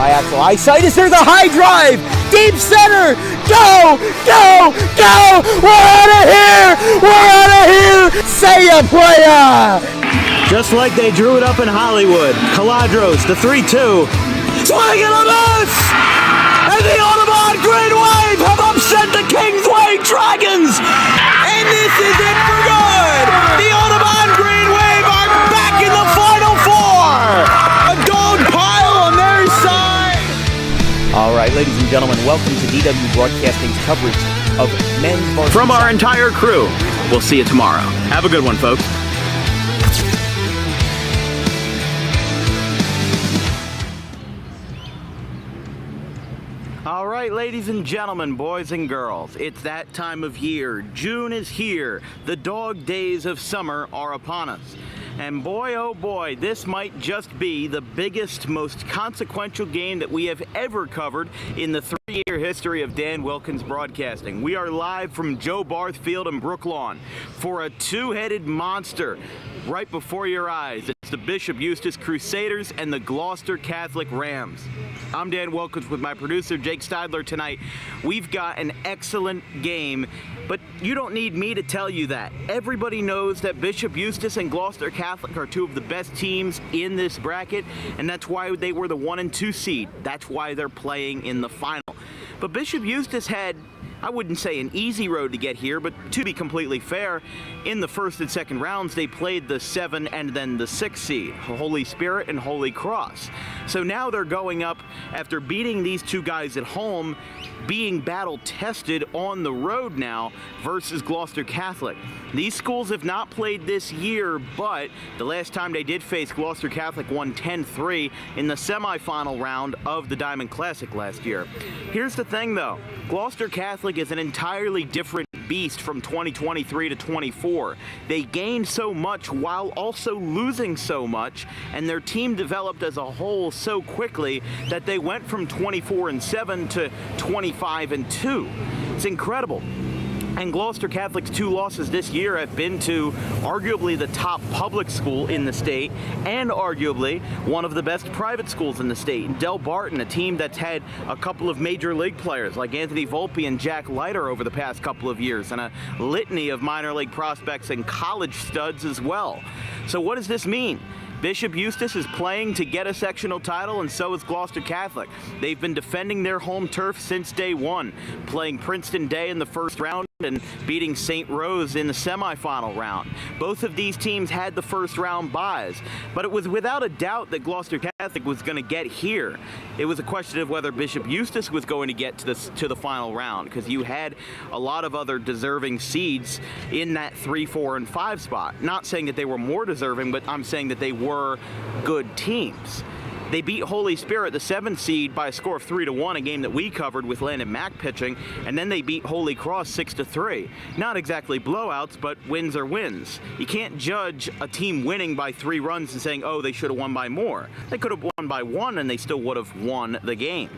my actual eyesight is there's a high drive, deep center, go, go, go, we're out of here, say ya, playa. Just like they drew it up in Hollywood, Caladros, the 3-2, swing and a miss, and the Audubon Green Wave have upset the Kingsway Dragons, and this is it for good. The Audubon Green Wave are back in the Final Four. A dog pile on their side. All right, ladies and gentlemen, welcome to DW Broadcasting's coverage of men's varsity. From our entire crew, we'll see you tomorrow. Have a good one, folks. All right, ladies and gentlemen, boys and girls, it's that time of year. June is here. The dog days of summer are upon us. And boy, oh boy, this might just be the biggest, most consequential game that we have ever covered in the 3-year history of Dan Wilkins Broadcasting. We are live from Joe Barth Field in Brooklawn for a two-headed monster right before your eyes. It's the Bishop Eustace Crusaders and the Gloucester Catholic Rams. I'm Dan Wilkins with my producer, Jake Steidler. Tonight, we've got an excellent game, but you don't need me to tell you that. Everybody knows that Bishop Eustace and Gloucester Catholic are two of the best teams in this bracket, and that's why they were the 1 and 2 seed. That's why they're playing in the final. But Bishop Eustace had, I wouldn't say an easy road to get here, but to be completely fair, in the first and second rounds, they played the 7 and then the 6 seed, Holy Spirit and Holy Cross. So now they're going up after beating these two guys at home, being battle tested on the road now versus Gloucester Catholic. These schools have not played this year, but the last time they did face, Gloucester Catholic won 10-3 in the semifinal round of the Diamond Classic last year. Here's the thing though, Gloucester Catholic is an entirely different beast from 2023 to 24. They gained so much while also losing so much, and their team developed as a whole so quickly that they went from 24-7 to 25-2. It's incredible. And Gloucester Catholic's 2 losses this year have been to arguably the top public school in the state and arguably one of the best private schools in the state, Del Barton, a team that's had a couple of major league players like Anthony Volpe and Jack Leiter over the past couple of years, and a litany of minor league prospects and college studs as well. So what does this mean? Bishop Eustace is playing to get a sectional title, and so is Gloucester Catholic. They've been defending their home turf since day one, playing Princeton Day in the first round and beating St. Rose in the semifinal round. Both of these teams had the first round byes, but it was without a doubt that Gloucester Catholic was going to get here. It was a question of whether Bishop Eustace was going to get to the final round, because you had a lot of other deserving seeds in that 3, 4, and 5 spot. Not saying that they were more deserving, but I'm saying that they were good teams. They beat Holy Spirit, the 7th seed, by a score of 3-1, a game that we covered with Landon Mack pitching, and then they beat Holy Cross 6-3. Not exactly blowouts, but wins are wins. You can't judge a team winning by 3 runs and saying, oh, they should have won by more. They could have won by 1 and they still would have won the game.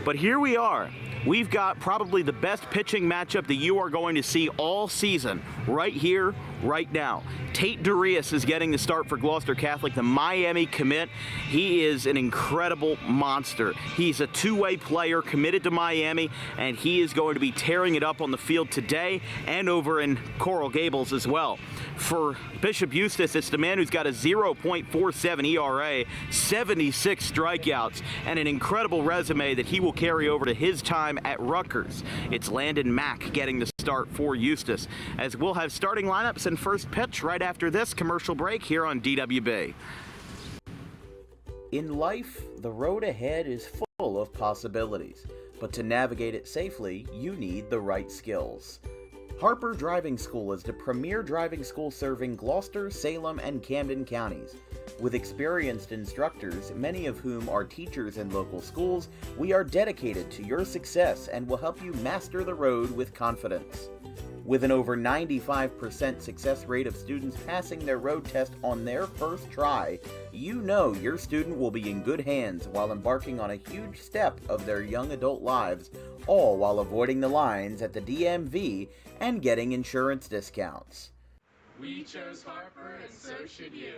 But here we are. We've got probably the best pitching matchup that you are going to see all season right here, right now. Tate Durius is getting the start for Gloucester Catholic, the Miami commit. He is an incredible monster. He's a two-way player committed to Miami, and he is going to be tearing it up on the field today and over in Coral Gables as well. For Bishop Eustace, it's the man who's got a 0.47 ERA, 76 strikeouts, and an incredible resume that he will carry over to his time at Rutgers. It's Landon Mack getting the start for Eustace, as we'll have starting lineups and first pitch right after this commercial break here on DWB. In life, the road ahead is full of possibilities, but to navigate it safely, you need the right skills. Harper Driving School is the premier driving school serving Gloucester, Salem, and Camden counties. With experienced instructors, many of whom are teachers in local schools, we are dedicated to your success and will help you master the road with confidence. With an over 95% success rate of students passing their road test on their first try, you know your student will be in good hands while embarking on a huge step of their young adult lives, all while avoiding the lines at the DMV and getting insurance discounts. We chose Harper, and so should you.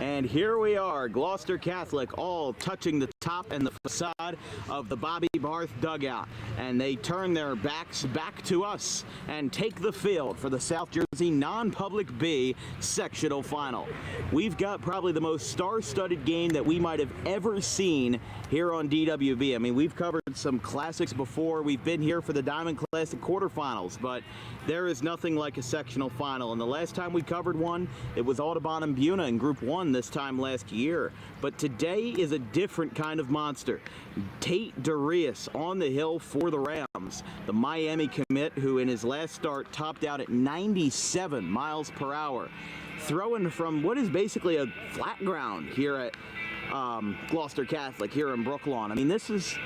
And here we are, Gloucester Catholic, all touching the top and the facade of the Bobby Barth dugout. And they turn their backs back to us and take the field for the South Jersey non-public B sectional final. We've got probably the most star-studded game that we might have ever seen here on DWB. I mean, we've covered some classics before. We've been here for the Diamond Classic quarterfinals, but there is nothing like a sectional final. And the last time we covered one, it was Audubon and Buna in Group 1 this time last year. But today is a different kind of monster. Tate Darius on the hill for the Rams, the Miami commit who in his last start topped out at 97 miles per hour, throwing from what is basically a flat ground here at Gloucester Catholic here in Brooklawn. I mean, this is,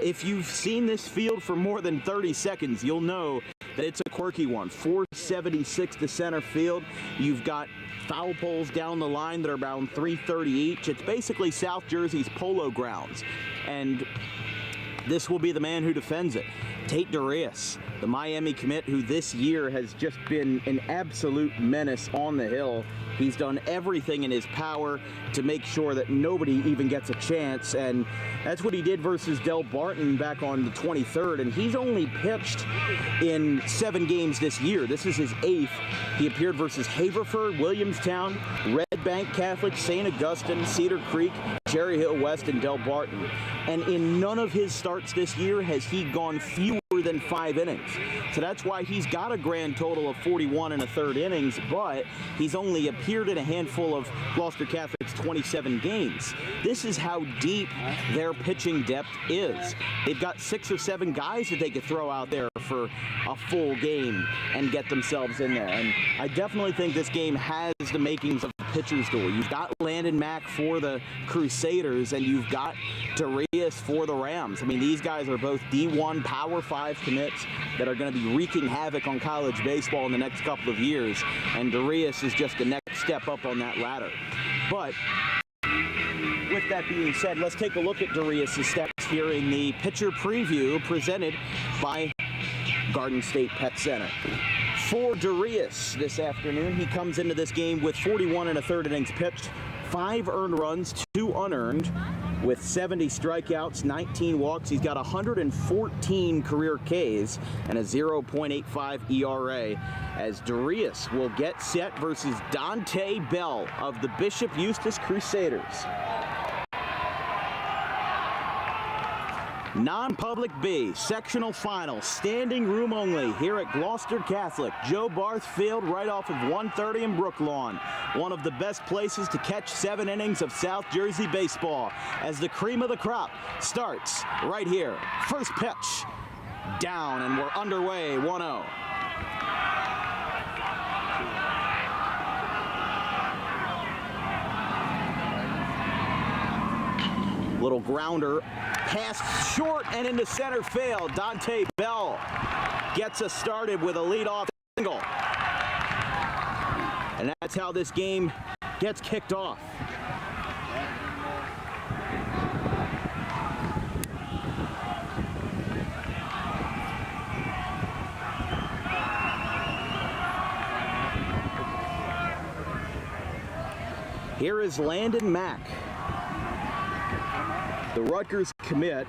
if you've seen this field for more than 30 seconds, you'll know that it's a quirky one. 476 to center field. You've got foul poles down the line that are around 330 each. It's basically South Jersey's polo grounds. And this will be the man who defends it. Tate Darius, the Miami commit who this year has just been an absolute menace on the hill. He's done everything in his power to make sure that nobody even gets a chance, and that's what he did versus Del Barton back on the 23rd, and he's only pitched in 7 games this year. This is his 8th. He appeared versus Haverford, Williamstown, Red Bank Catholic, St. Augustine, Cedar Creek, Cherry Hill West, and Del Barton. And in none of his starts this year has he gone fewer than 5 innings. So that's why he's got a grand total of 41 1/3 innings, but he's only appeared in a handful of Gloucester Catholic's 27 games. This is how deep their pitching depth is. They've got 6 or 7 guys that they could throw out there for a full game and get themselves in there. And I definitely think this game has the makings of a pitcher's duel. You've got Landon Mack for the Crusaders, and you've got Darius for the Rams. I mean, these guys are both D1 Power 5 commits that are going to be wreaking havoc on college baseball in the next couple of years, and Darius is just the next step up on that ladder. But with that being said, let's take a look at Darius' steps here in the pitcher preview presented by Garden State Pet Center. For Darius this afternoon, he comes into this game with 41 1/3 innings pitched, 5 earned runs, 2 unearned, with 70 strikeouts, 19 walks. He's got 114 career Ks and a 0.85 ERA, as Darius will get set versus Dante Bell of the Bishop Eustace Crusaders. Non-public B, sectional final, standing room only here at Gloucester Catholic. Joe Barth Field right off of 130 in Brooklawn. One of the best places to catch 7 innings of South Jersey baseball as the cream of the crop starts right here. First pitch, down, and we're underway, 1-0. Little grounder, passed short and into center field. Dante Bell gets us started with a leadoff single. And that's how this game gets kicked off. Here is Landon Mack, the Rutgers commit,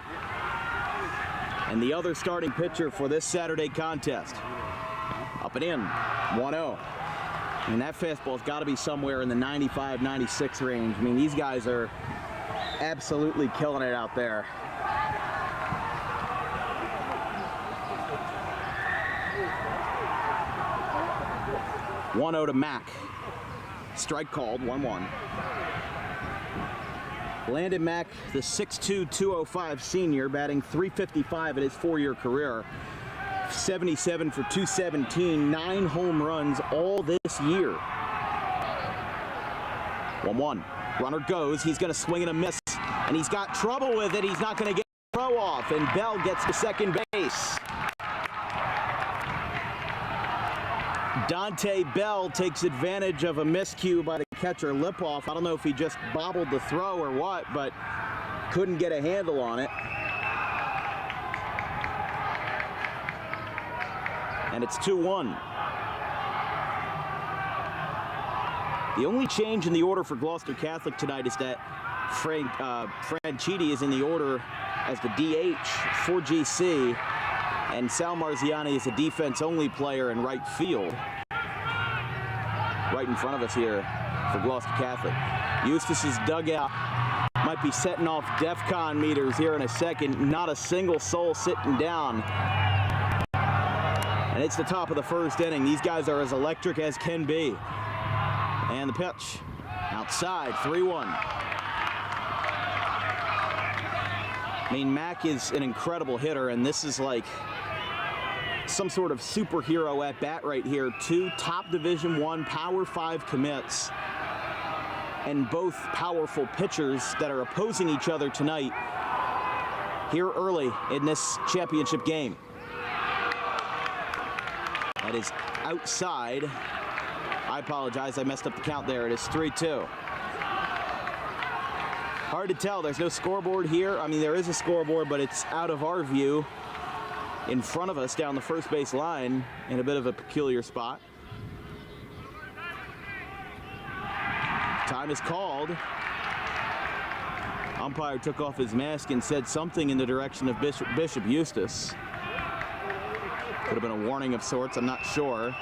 and the other starting pitcher for this Saturday contest. Up and in, 1-0. And that fastball's got to be somewhere in the 95, 96 range. I mean, these guys are absolutely killing it out there. (1-0) to Mack. Strike called, 1-1. Landon Mack, the 6'2", 205 senior, batting .355 in his 4-year career. 77 for 217, 9 home runs all this year. 1-1. Runner goes. He's going to swing and a miss, and he's got trouble with it. He's not going to get the throw off, and Bell gets to second base. Dante Bell takes advantage of a miscue by the catcher Lipoff. I don't know if he just bobbled the throw or what, but couldn't get a handle on it. And it's 2-1. The only change in the order for Gloucester Catholic tonight is that Franchitti is in the order as the DH for GC, and Sal Marziani is a defense-only player in right field. Right in front of us here for Gloucester Catholic. Eustace's dugout might be setting off DEFCON meters here in a second. Not a single soul sitting down. And it's the top of the first inning. These guys are as electric as can be. And the pitch outside, 3-1. I mean, Mack is an incredible hitter, and this is like some sort of superhero at bat right here. Two top Division I Power 5 commits, and both powerful pitchers that are opposing each other tonight here early in this championship game. That is outside. I apologize, I messed up the count there. It is 3-2. Hard to tell, there's no scoreboard here. I mean, there is a scoreboard, but it's out of our view. In front of us down the first base line in a bit of a peculiar spot. Time is called. Umpire took off his mask and said something in the direction of Bishop Eustace. Could have been a warning of sorts, I'm not sure.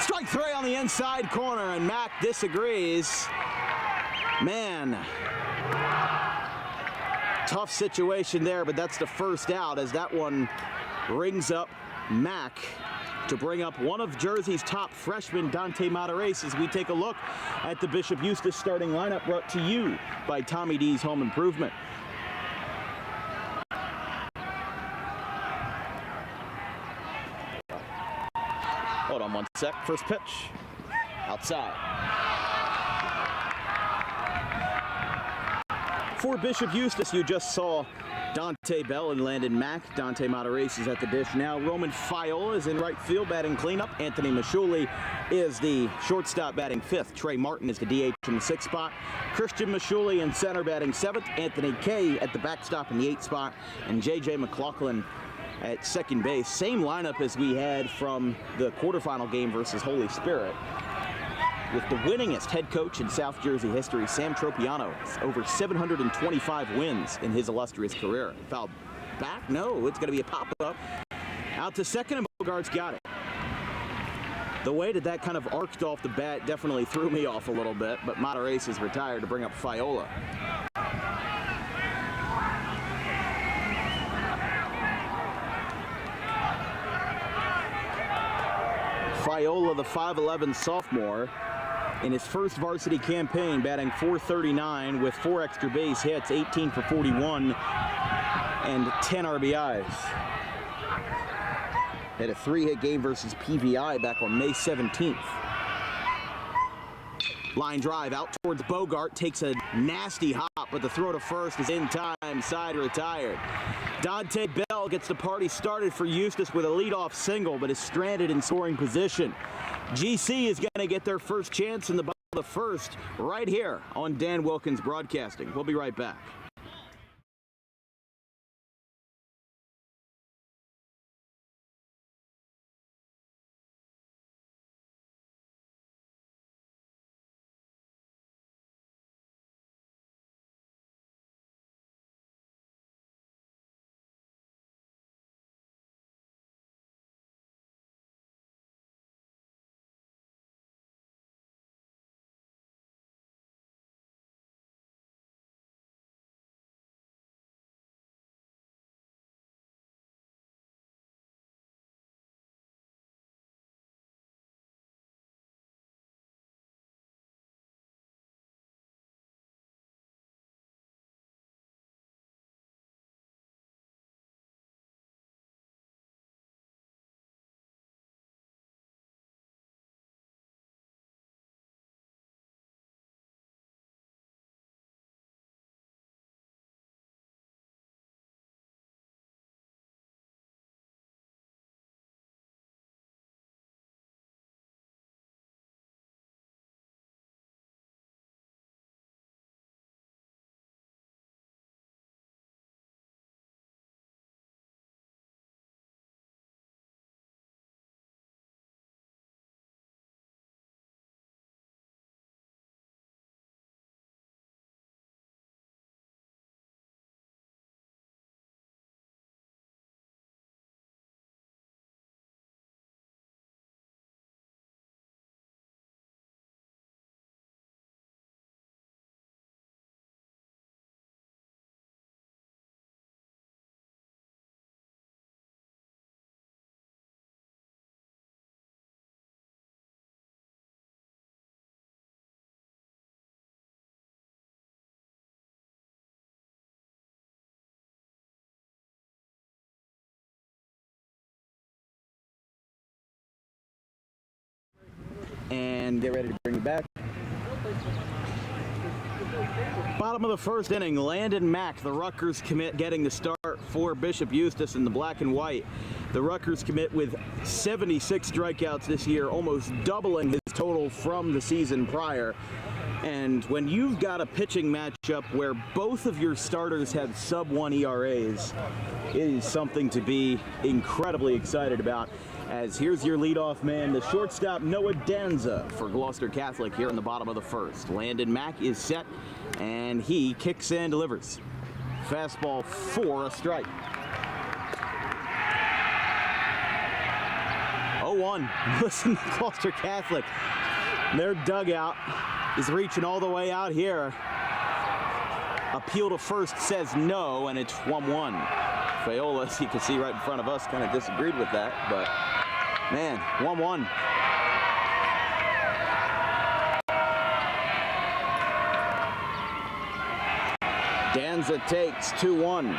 Strike 3 on the inside corner, and Mack disagrees. Man. Tough situation there, but that's the first out as that one rings up Mack to bring up one of Jersey's top freshmen, Dante Matarese, as we take a look at the Bishop Eustace starting lineup brought to you by Tommy D's Home Improvement. Hold on one sec. First pitch. Outside. For Bishop Eustace, you just saw Dante Bell and Landon Mack. Dante Matarese is at the dish now. Roman Fiola is in right field batting cleanup. Anthony Mashuli is the shortstop batting 5th. Trey Martin is the DH in the 6th spot. Christian Mashuli in center batting 7th. Anthony Kay at the backstop in the 8th spot. And J.J. McLaughlin at second base. Same lineup as we had from the quarterfinal game versus Holy Spirit. With the winningest head coach in South Jersey history, Sam Tropiano, over 725 wins in his illustrious career. Foul back? No, it's going to be a pop-up. Out to second, and Bogart's got it. The way that kind of arced off the bat definitely threw me off a little bit, but Matarese is retired to bring up Fiola. Fiola, the 5'11 sophomore, in his first varsity campaign, batting .439 with 4 extra base hits, 18 for 41, and 10 RBIs. Had a 3-hit game versus PVI back on May 17th. Line drive out towards Bogart, takes a nasty hop, but the throw to first is in time, side retired. Dante Bell gets the party started for Eustace with a leadoff single, but is stranded in scoring position. GC is going to get their first chance in the bottom of the first right here on Dan Wilkins Broadcasting. We'll be right back. and get ready to bring it back. Bottom of the first inning, Landon Mack, the Rutgers commit, getting the start for Bishop Eustace in the black and white. The Rutgers commit with 76 strikeouts this year, almost doubling his total from the season prior. And when you've got a pitching matchup where both of your starters have sub-1 ERAs, it is something to be incredibly excited about. As here's your leadoff man, the shortstop Noah Danza for Gloucester Catholic here in the bottom of the first. Landon Mack is set, and he kicks and delivers. Fastball for a strike. 0-1. Listen to Gloucester Catholic. Their dugout is reaching all the way out here. Appeal to first says no, and it's 1-1. Fayola, as you can see right in front of us, kind of disagreed with that, but man, 1-1. Danza takes 2-1.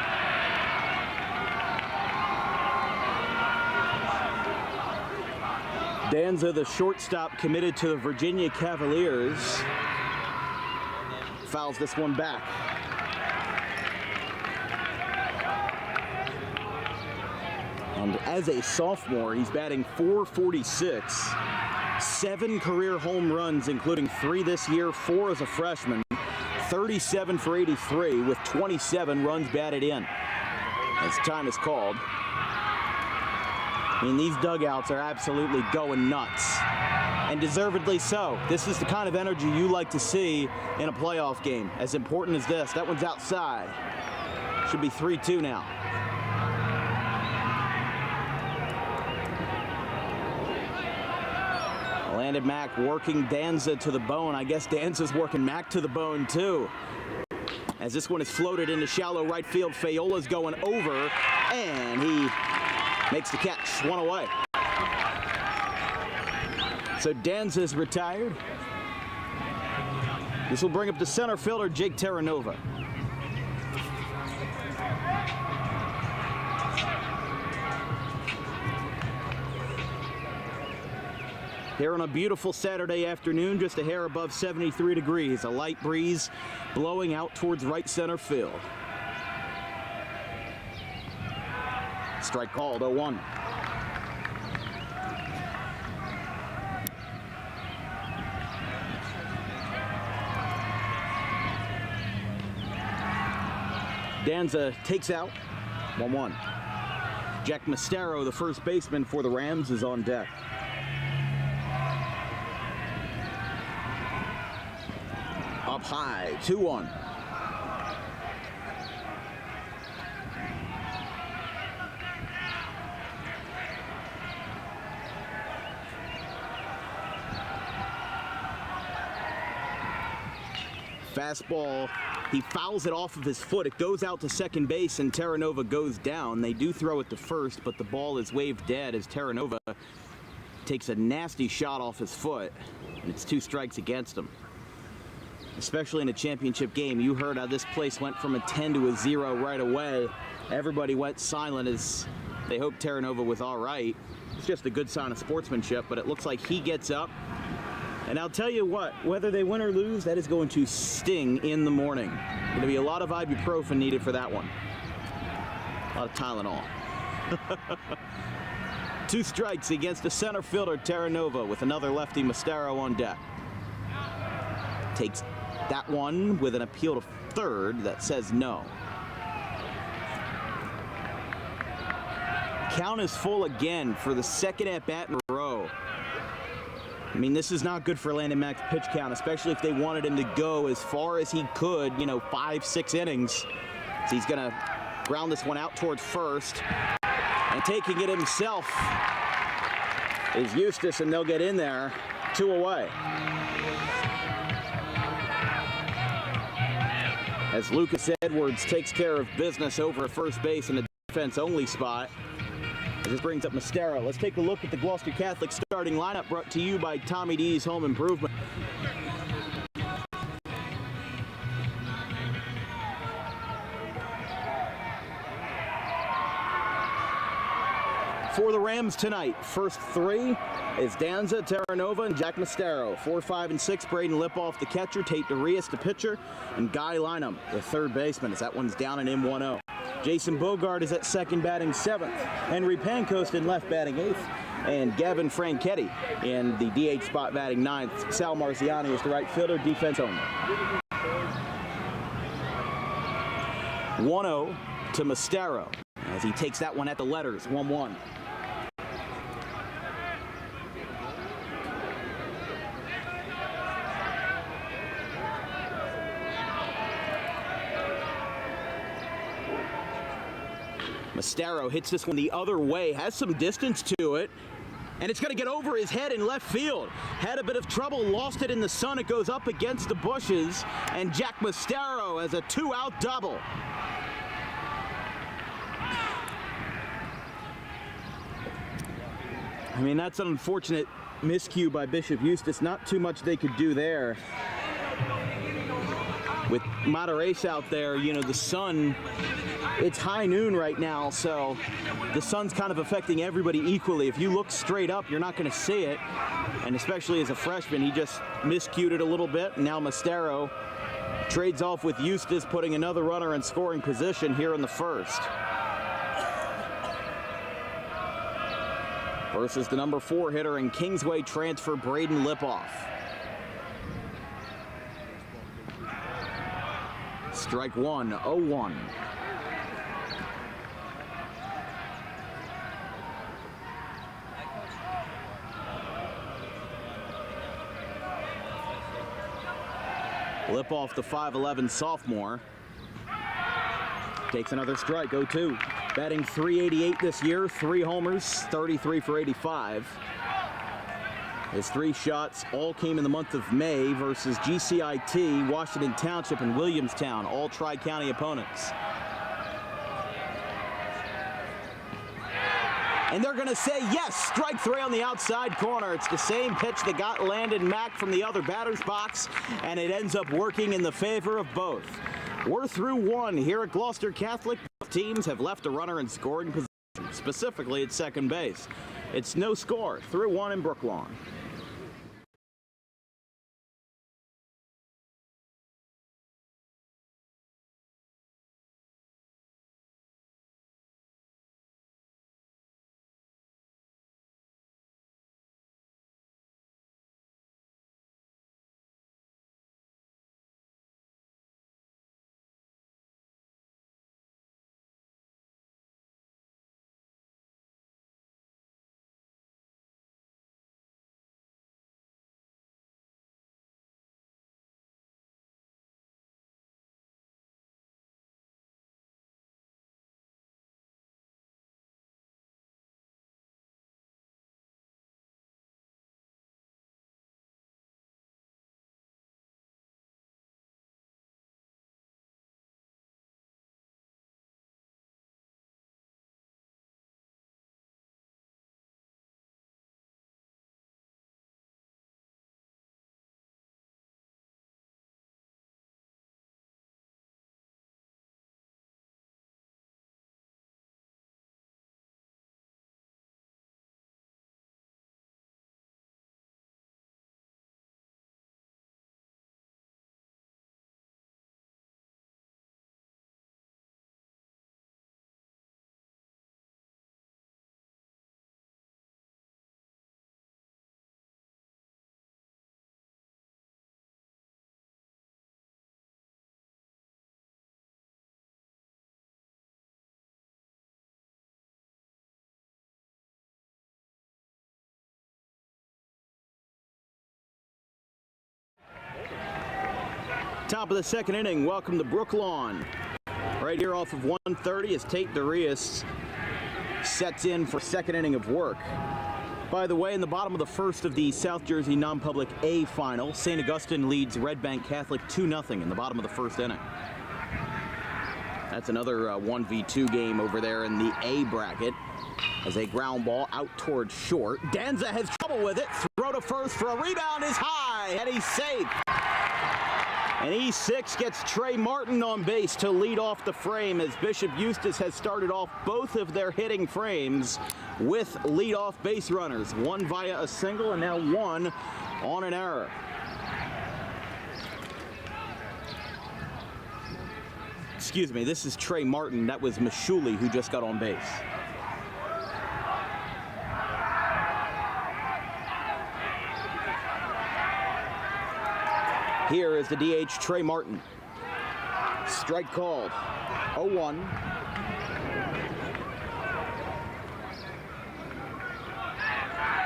Danza, the shortstop committed to the Virginia Cavaliers, fouls this one back. And as a sophomore, he's batting .446, 7 career home runs, including 3 this year, 4 as a freshman, 37 for 83 with 27 runs batted in. As time is called. I mean, these dugouts are absolutely going nuts, and deservedly so. This is the kind of energy you like to see in a playoff game, as important as this. That one's outside. Should be 3-2 now. Landon Mack working Danza to the bone. I guess Danza's working Mack to the bone too. As this one is floated into shallow right field, Fayola's going over, and he makes the catch, 1 away. So Danza's retired. This will bring up the center fielder, Jake Terranova. Here on a beautiful Saturday afternoon, just a hair above 73 degrees, a light breeze blowing out towards right center field. Strike called, 0-1. Danza takes out, 1-1. Jack Mastero, the first baseman for the Rams, is on deck. Up high, 2-1. Fastball, he fouls it off of his foot. It goes out to second base, and Terranova goes down. They do throw it to first, but the ball is waved dead as Terranova takes a nasty shot off his foot, and it's 2 strikes against him. Especially in a championship game. You heard how this place went from a 10 to a 0 right away. Everybody went silent as they hoped Terranova was all right. It's just a good sign of sportsmanship, but it looks like he gets up. And I'll tell you what, whether they win or lose, that is going to sting in the morning. Going to be a lot of ibuprofen needed for that one. A lot of Tylenol. 2 strikes against the center fielder, Terranova, with another lefty, Mastero, on deck. Takes that one with an appeal to third that says no. Count is full again for the second at-bat in a row. I mean, this is not good for Landon Mack's pitch count, especially if they wanted him to go as far as he could, 5-6 innings. So he's going to ground this one out towards first. And taking it himself is Eustace, and they'll get in there, 2 away. As Lucas Edwards takes care of business over at first base in a defense-only spot. This brings up Mastero. Let's take a look at the Gloucester Catholic starting lineup, brought to you by Tommy D's Home Improvement. for the Rams tonight. First three is Danza, Terranova, and Jack Mastero. 4, 5, and 6, Braden Lipoff, the catcher, Tate Darius, the pitcher, and Guy Lynham, the third baseman, as that one's down and in 1-0. Jason Bogart is at second, batting 7th. Henry Pancoast in left, batting 8th. And Gavin Franchetti in the DH spot, batting 9th. Sal Marciani is the right fielder, defense only. 1-0 to Mastero as he takes that one at the letters, 1-1. Mastero hits this one the other way, has some distance to it, and it's going to get over his head in left field. Had a bit of trouble, lost it in the sun. It goes up against the bushes, and Jack Mastero has a 2-out double. I mean, that's an unfortunate miscue by Bishop Eustace. Not too much they could do there. With Maderace out there, you know, the sun, it's high noon right now, so the sun's kind of affecting everybody equally. If you look straight up, you're not going to see it. And especially as a freshman, he just miscued it a little bit. And now Mastero trades off with Eustace, putting another runner in scoring position here in the first. Versus the number 4 hitter and Kingsway transfer Braden Lipoff. Strike 1, 0-1. Lipoff, the 5'11" sophomore, takes another strike, 0-2. Batting .388 this year, 3 homers, 33 for 85. His 3 shots all came in the month of May versus GCIT, Washington Township, and Williamstown, all Tri-County opponents. And they're going to say yes, strike 3 on the outside corner. It's the same pitch that got Landon Mack from the other batter's box, and it ends up working in the favor of both. We're through 1 here at Gloucester Catholic. Both teams have left a runner in scoring position, specifically at second base. It's no score, through 1 in Brooklawn. Top of the second inning, welcome to Brooklawn. Right here off of 130 as Tate Darius sets in for second inning of work. By the way, in the bottom of the first of the South Jersey non-public A final, St. Augustine leads Red Bank Catholic 2-0 in the bottom of the first inning. That's another 1v2 game over there in the A bracket as a ground ball out towards short. Danza has trouble with it. Throw to first for a rebound is high, and he's safe. And E6 gets Trey Martin on base to lead off the frame as Bishop Eustace has started off both of their hitting frames with leadoff base runners. One via a single and now one on an error. Excuse me, this is Trey Martin. That was Mashuli who just got on base. Here is the DH, Trey Martin. Strike called. 0-1.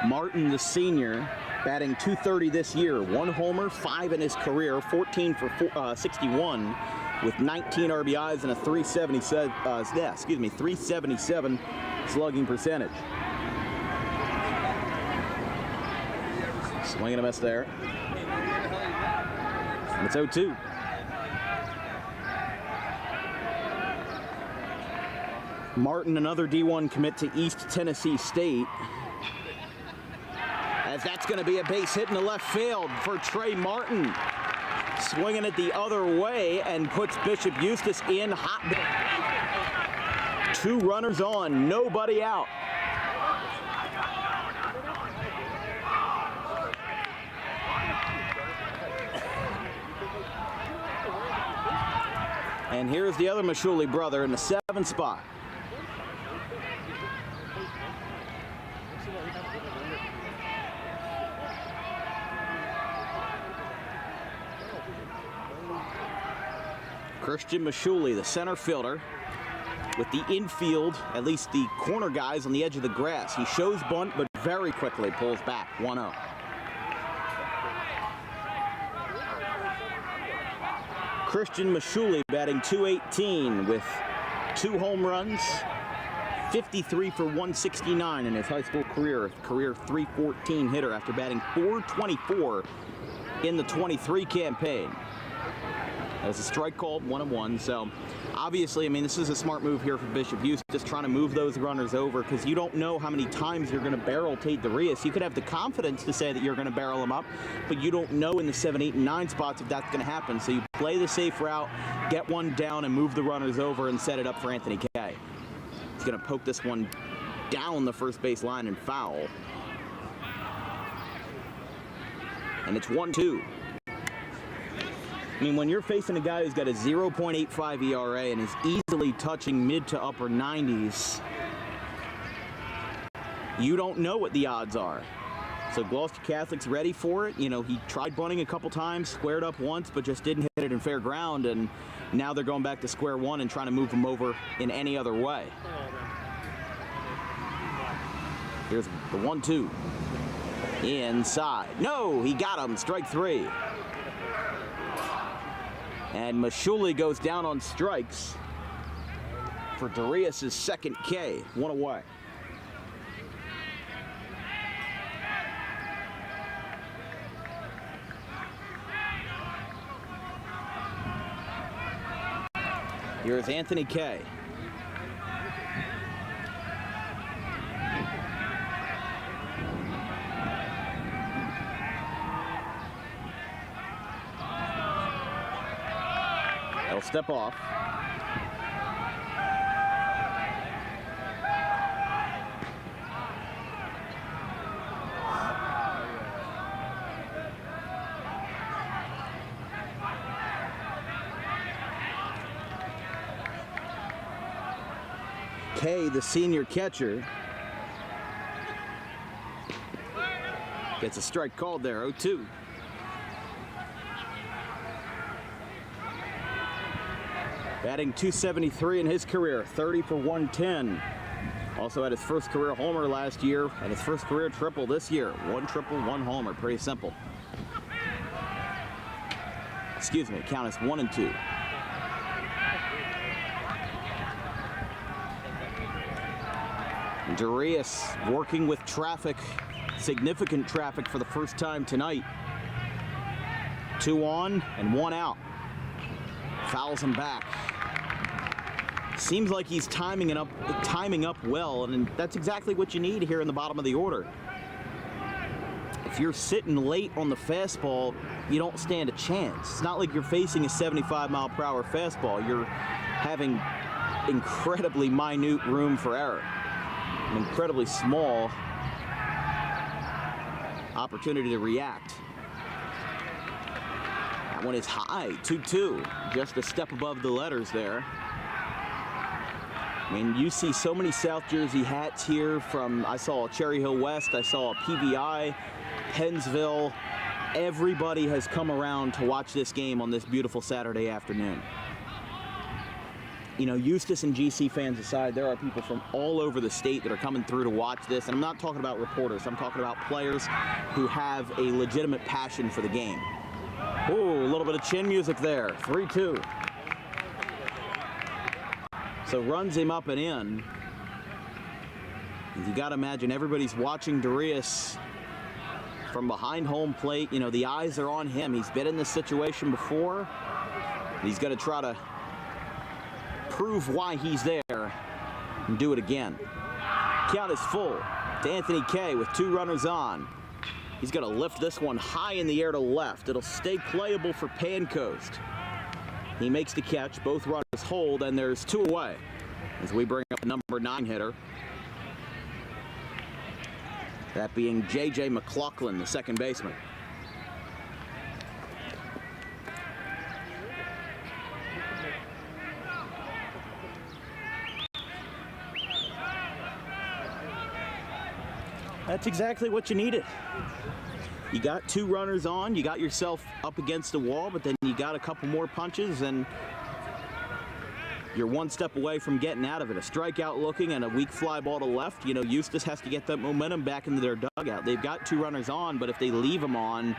Martin, the senior, batting .230 this year. 1 homer, 5 in his career, 14 for 61, with 19 RBIs and a 377 slugging percentage. Swing and a miss there. It's 0-2. Martin, another D1 commit to East Tennessee State. As that's going to be a base hit in the left field for Trey Martin. Swinging it the other way and puts Bishop Eustace in hot. 2 runners on, nobody out. And here's the other Mashuli brother in the 7th spot. Christian Mashuli, the center fielder, with the infield, at least the corner guys on the edge of the grass. He shows bunt, but very quickly pulls back, 1-0. Christian Mashuli batting .218 with 2 home runs, 53 for 169 in his high school career. Career .314 hitter after batting .424 in the 23 campaign. That's a strike called, 1-1. So obviously, I mean, this is a smart move here for Bishop Eustace, trying to move those runners over because you don't know how many times you're going to barrel Tate DeRias. You could have the confidence to say that you're going to barrel him up, but you don't know in the 7, 8, and 9 spots if that's going to happen. So you play the safe route, get one down, and move the runners over and set it up for Anthony Kay. He's going to poke this one down the first base line and foul. And it's 1-2. I mean, when you're facing a guy who's got a 0.85 ERA and is easily touching mid to upper 90s, you don't know what the odds are. So Gloucester Catholic's ready for it. You know, he tried bunting a couple times, squared up once, but just didn't hit it in fair ground, and now they're going back to square one and trying to move him over in any other way. Here's the 1-2. Inside. No, he got him. Strike 3. And Mashuli goes down on strikes for DeRias' second K. 1 away. Here's Anthony Kay. He'll step off. Kay, the senior catcher, gets a strike called there, 0-2. Batting .273 in his career, 30 for 110. Also had his first career homer last year and his first career triple this year. 1 triple, 1 homer, pretty simple. Excuse me, count is 1 and 2. DeRias working with traffic, significant traffic for the first time tonight. 2 on and 1 out. Fouls him back. Seems like he's timing up well, and that's exactly what you need here in the bottom of the order. if you're sitting late on the fastball, you don't stand a chance. It's not like you're facing a 75-mile-per-hour fastball. You're having incredibly minute room for error, an incredibly small opportunity to react. That one is high, 2-2, just a step above the letters there. I mean, you see so many South Jersey hats here from, I saw Cherry Hill West, I saw PVI, Pennsville. Everybody has come around to watch this game on this beautiful Saturday afternoon. You know, Eustace and GC fans aside, there are people from all over the state that are coming through to watch this. And I'm not talking about reporters. I'm talking about players who have a legitimate passion for the game. Ooh, a little bit of chin music there. 3-2. So runs him up and in. You got to imagine everybody's watching Darius from behind home plate. You know, the eyes are on him. He's been in this situation before. He's going to try to prove why he's there and do it again. Count is full to Anthony K with 2 runners on. He's going to lift this one high in the air to left. It'll stay playable for Pancoast. He makes the catch. Both runners hold, and there's 2 away as we bring up the number 9 hitter. That being J.J. McLaughlin, the second baseman. That's exactly what you needed. You got 2 runners on, you got yourself up against the wall, but then you got a couple more punches and you're one step away from getting out of it. A strikeout looking and a weak fly ball to left. You know, Eustace has to get that momentum back into their dugout. They've got 2 runners on, but if they leave them on,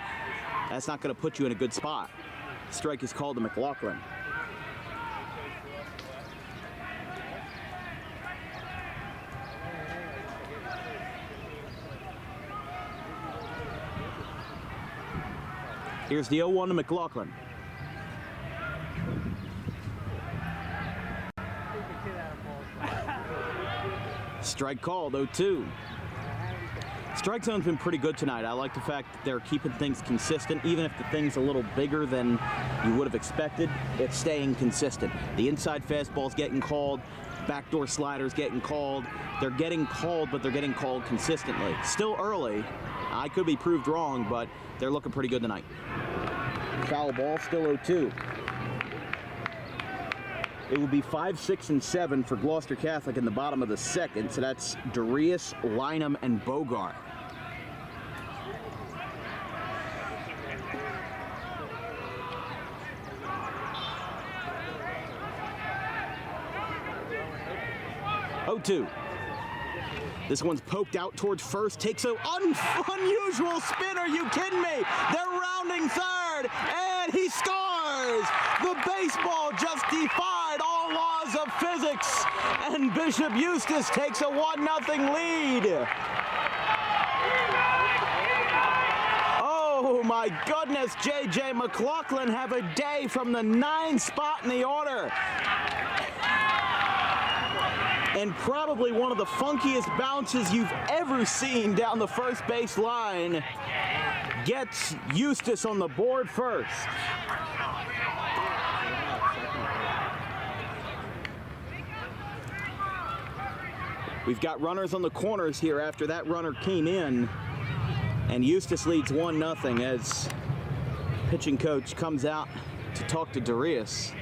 that's not going to put you in a good spot. Strike is called to McLaughlin. Here's the 0-1 to McLaughlin. Strike called, 0-2. Strike zone's been pretty good tonight. I like the fact that they're keeping things consistent. Even if the thing's a little bigger than you would have expected, it's staying consistent. The inside fastball's getting called. Backdoor sliders getting called. They're getting called, but they're getting called consistently. Still early. I could be proved wrong, but they're looking pretty good tonight. Foul ball, still 0-2. It will be 5, 6, and 7 for Gloucester Catholic in the bottom of the second. So that's Darius, Lynham, and Bogart. This one's poked out towards first, takes an unusual spin. Are you kidding me? They're rounding third, and he scores! The baseball just defied all laws of physics, and Bishop Eustace takes a 1-0 lead. Oh my goodness, J.J. McLaughlin have a day from the 9th spot in the order. And probably one of the funkiest bounces you've ever seen down the first base line gets Eustace on the board first. We've got runners on the corners here after that runner came in, and Eustace leads 1-0 as pitching coach comes out to talk to Darius.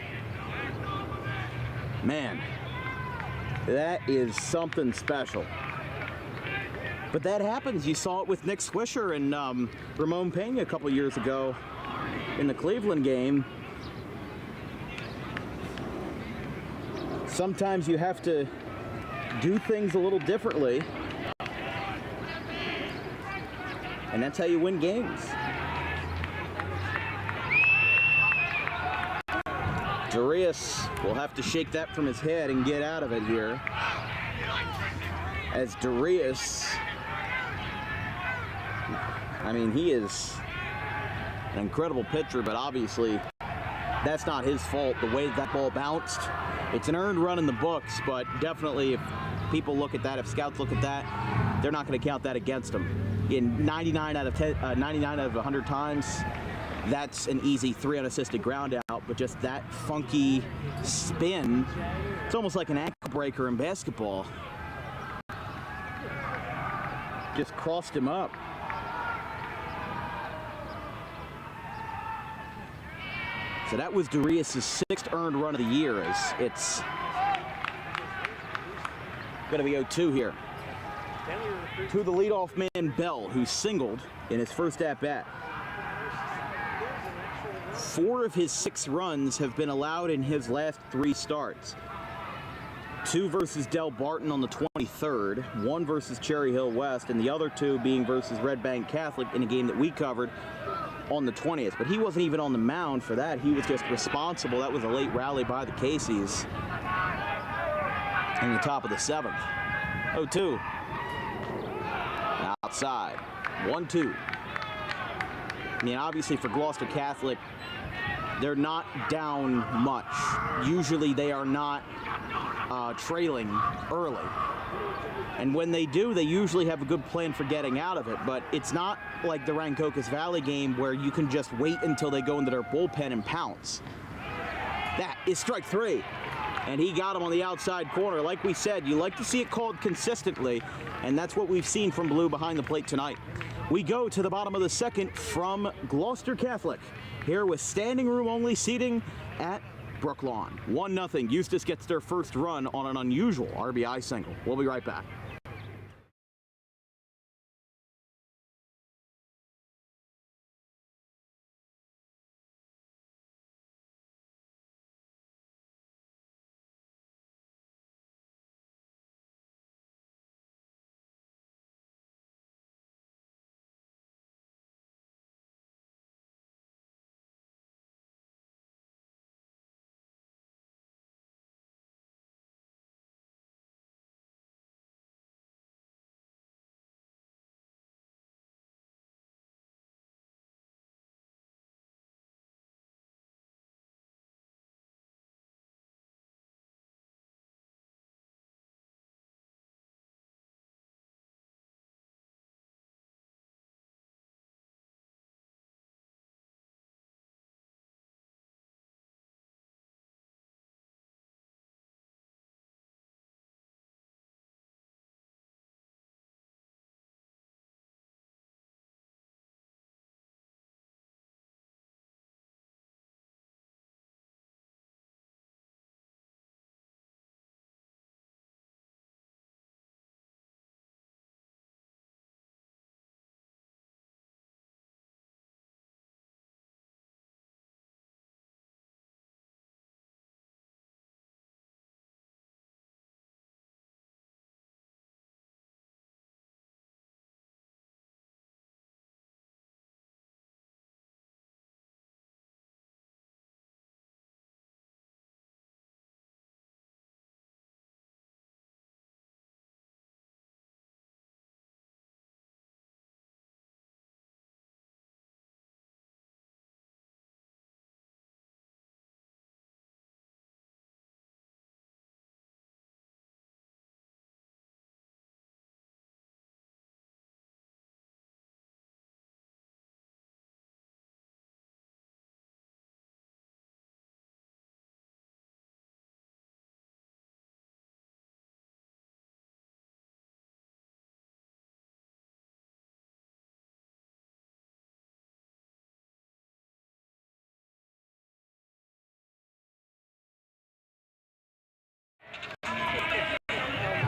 Man, that is something special. But that happens. You saw it with Nick Swisher and Ramon Pena a couple years ago in the Cleveland game. Sometimes you have to do things a little differently, and that's how you win games. Darius will have to shake that from his head and get out of it here. As Darius, I mean, he is an incredible pitcher, but obviously that's not his fault, the way that ball bounced. It's an earned run in the books, but definitely if people look at that, if scouts look at that, they're not going to count that against them. In 99 out of 100 times, that's an easy 3 unassisted ground out, but just that funky spin, it's almost like an ankle breaker in basketball. Just crossed him up. So that was Darius' 6th earned run of the year, as it's going to be 0-2 here. To the leadoff man, Bell, who singled in his first at-bat. 4 of his 6 runs have been allowed in his last 3 starts. 2 versus Del Barton on the 23rd, 1 versus Cherry Hill West, and the other 2 being versus Red Bank Catholic in a game that we covered on the 20th. But he wasn't even on the mound for that. He was just responsible. That was a late rally by the Caseys in the top of the 7th. 0-2. Outside. 1-2. I mean, obviously for Gloucester Catholic, they're not down much. Usually they are not trailing early. And when they do, they usually have a good plan for getting out of it. But it's not like the Rancocas Valley game where you can just wait until they go into their bullpen and pounce. That is strike 3. And he got him on the outside corner. Like we said, you like to see it called consistently, and that's what we've seen from Blue behind the plate tonight. We go to the bottom of the 2nd from Gloucester Catholic, here with standing room only seating at Brooklawn. 1-0. Eustace gets their first run on an unusual RBI single. We'll be right back.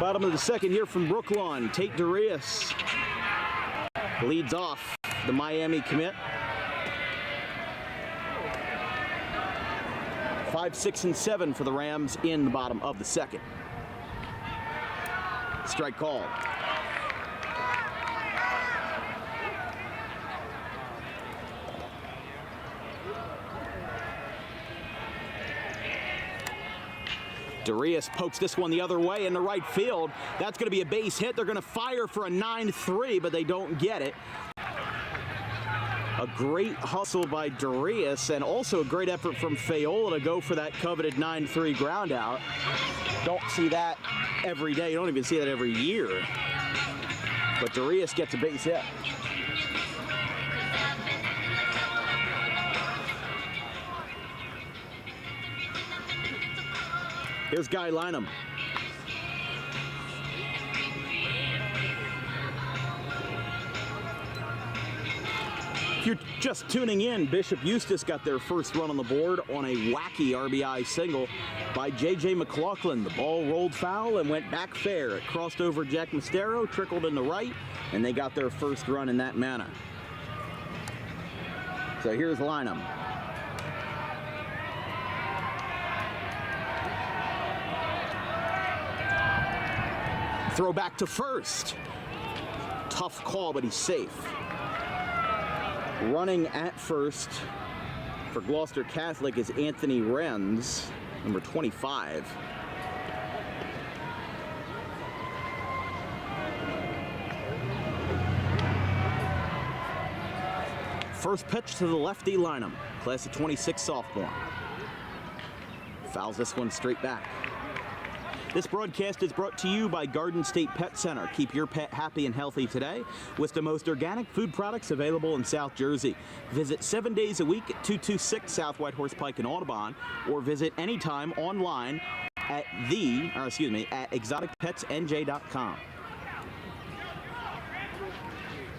Bottom of the 2nd here from Brooklawn. Tate Darius leads off the Miami commit. 5, 6, and 7 for the Rams in the bottom of the 2nd. Strike called. Darius pokes this one the other way into right field. That's going to be a base hit. They're going to fire for a 9-3, but they don't get it. A great hustle by Darius, and also a great effort from Fayola to go for that coveted 9-3 ground out. Don't see that every day. You don't even see that every year. But Darius gets a base hit. Here's Guy Lynham. If you're just tuning in, Bishop Eustace got their first run on the board on a wacky RBI single by J.J. McLaughlin. The ball rolled foul and went back fair. It crossed over Jack Mistero, trickled in the right, and they got their first run in that manner. So here's Lynham. Throw back to first. Tough call, but he's safe. Running at first for Gloucester Catholic is Anthony Renz, number 25. First pitch to the lefty Lynham, class of 26 sophomore. Fouls this one straight back. This broadcast is brought to you by Garden State Pet Center. Keep your pet happy and healthy today with the most organic food products available in South Jersey. Visit 7 days a week at 226 South White Horse Pike in Audubon, or visit anytime online at exoticpetsnj.com.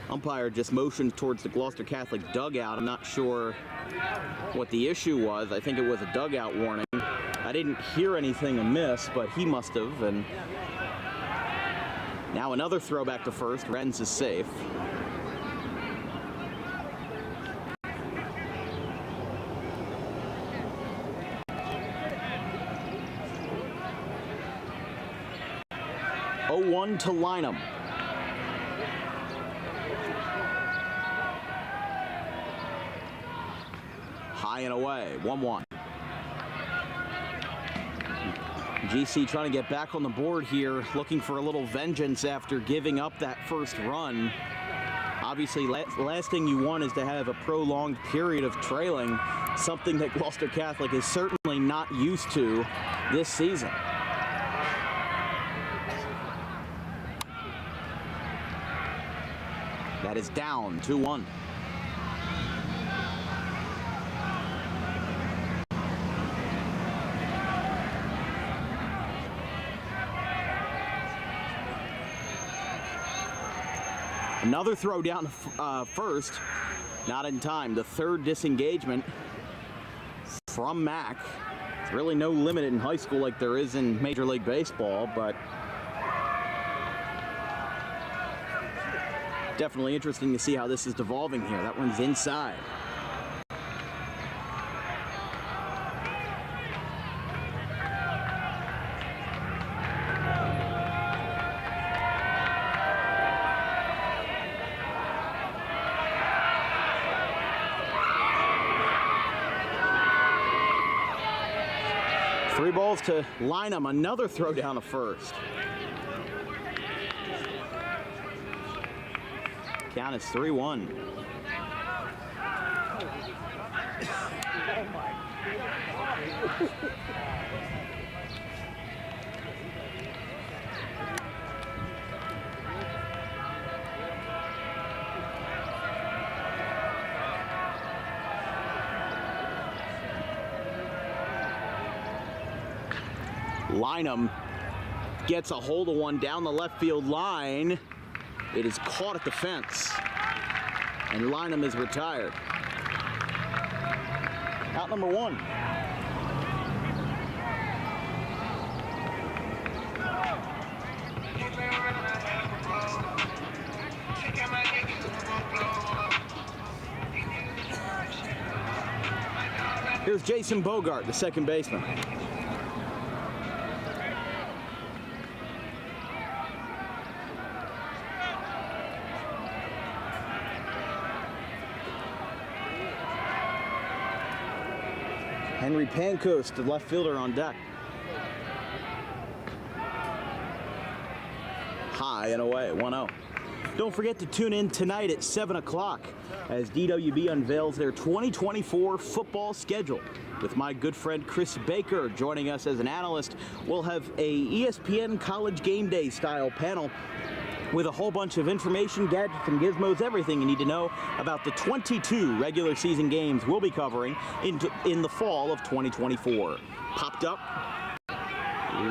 Umpire just motioned towards the Gloucester Catholic dugout. I'm not sure what the issue was. I think it was a dugout warning. I didn't hear anything amiss, but he must have. And now another throwback to first. Renz is safe. Oh, 1 to Lynham. High and away, 1-1. GC trying to get back on the board here, looking for a little vengeance after giving up that first run. Obviously, last thing you want is to have a prolonged period of trailing, something that Gloucester Catholic is certainly not used to this season. That is down, 2-1. Another throw down first, not in time. The third disengagement from Mack. There's really no limit in high school like there is in Major League Baseball, but definitely interesting to see how this is devolving here. That one's inside. Three balls to Lynham, another throw down to first. Count is 3-1. Lynham gets a hold of one down the left field line. It is caught at the fence, and Lynham is retired. Out number one. Here's Jason Bogart, the second baseman. Henry Pancoast, the left fielder, on deck. High and away, 1-0. Don't forget to tune in tonight at 7 o'clock as DWB unveils their 2024 football schedule. With my good friend Chris Baker joining us as an analyst, we'll have a ESPN College Game Day style panel with a whole bunch of information, gadgets, and gizmos, everything you need to know about the 22 regular season games we'll be covering in the fall of 2024. Popped up.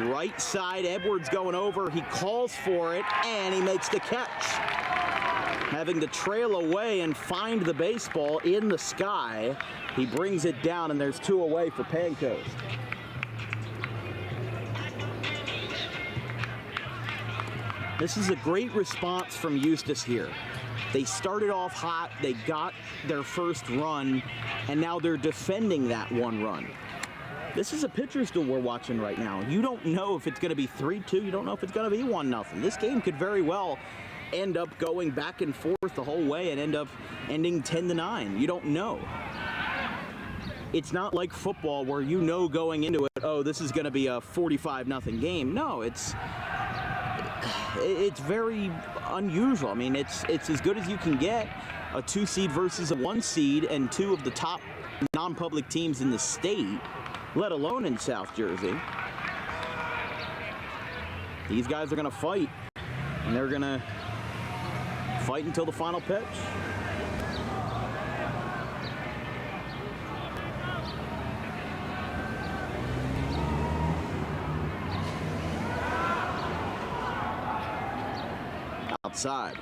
Right side, Edwards going over. He calls for it, and he makes the catch. Having to trail away and find the baseball in the sky, he brings it down, and there's 2 away for Pancoast. This is a great response from Eustace here. They started off hot, they got their first run, and now they're defending that 1 run. This is a pitcher's duel we're watching right now. You don't know if it's going to be 3-2. You don't know if it's going to be 1-0. This game could very well end up going back and forth the whole way and end up ending 10-9. You don't know. It's not like football where you know going into it, oh, this is going to be a 45-0 game. No, it's very unusual. I mean, it's as good as you can get. A 2 seed versus a 1 seed and 2 of the top non-public teams in the state, let alone in South Jersey. These guys are going to fight, and they're going to fight until the final pitch. Outside.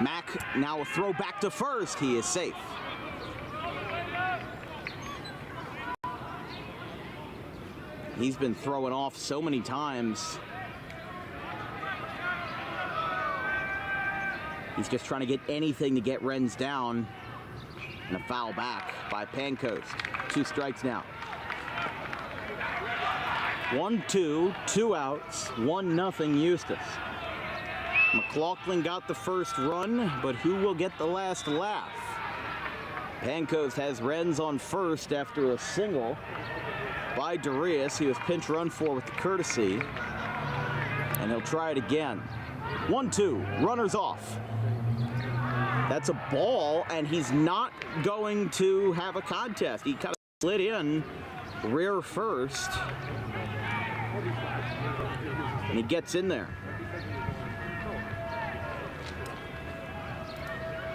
Mack now a throw back to first. He is safe. He's been throwing off so many times. He's just trying to get anything to get Wrens down. And a foul back by Pancoast. 2 strikes now. 1-2, 2 outs, 1-0 Eustace. McLaughlin got the first run, but who will get the last laugh? Pancoast has Wrens on first after a single by Darius. He was pinch run for with the courtesy, and he'll try it again. 1-2, runners off. That's a ball, and he's not going to have a contest. He kind of slid in rear first, and he gets in there.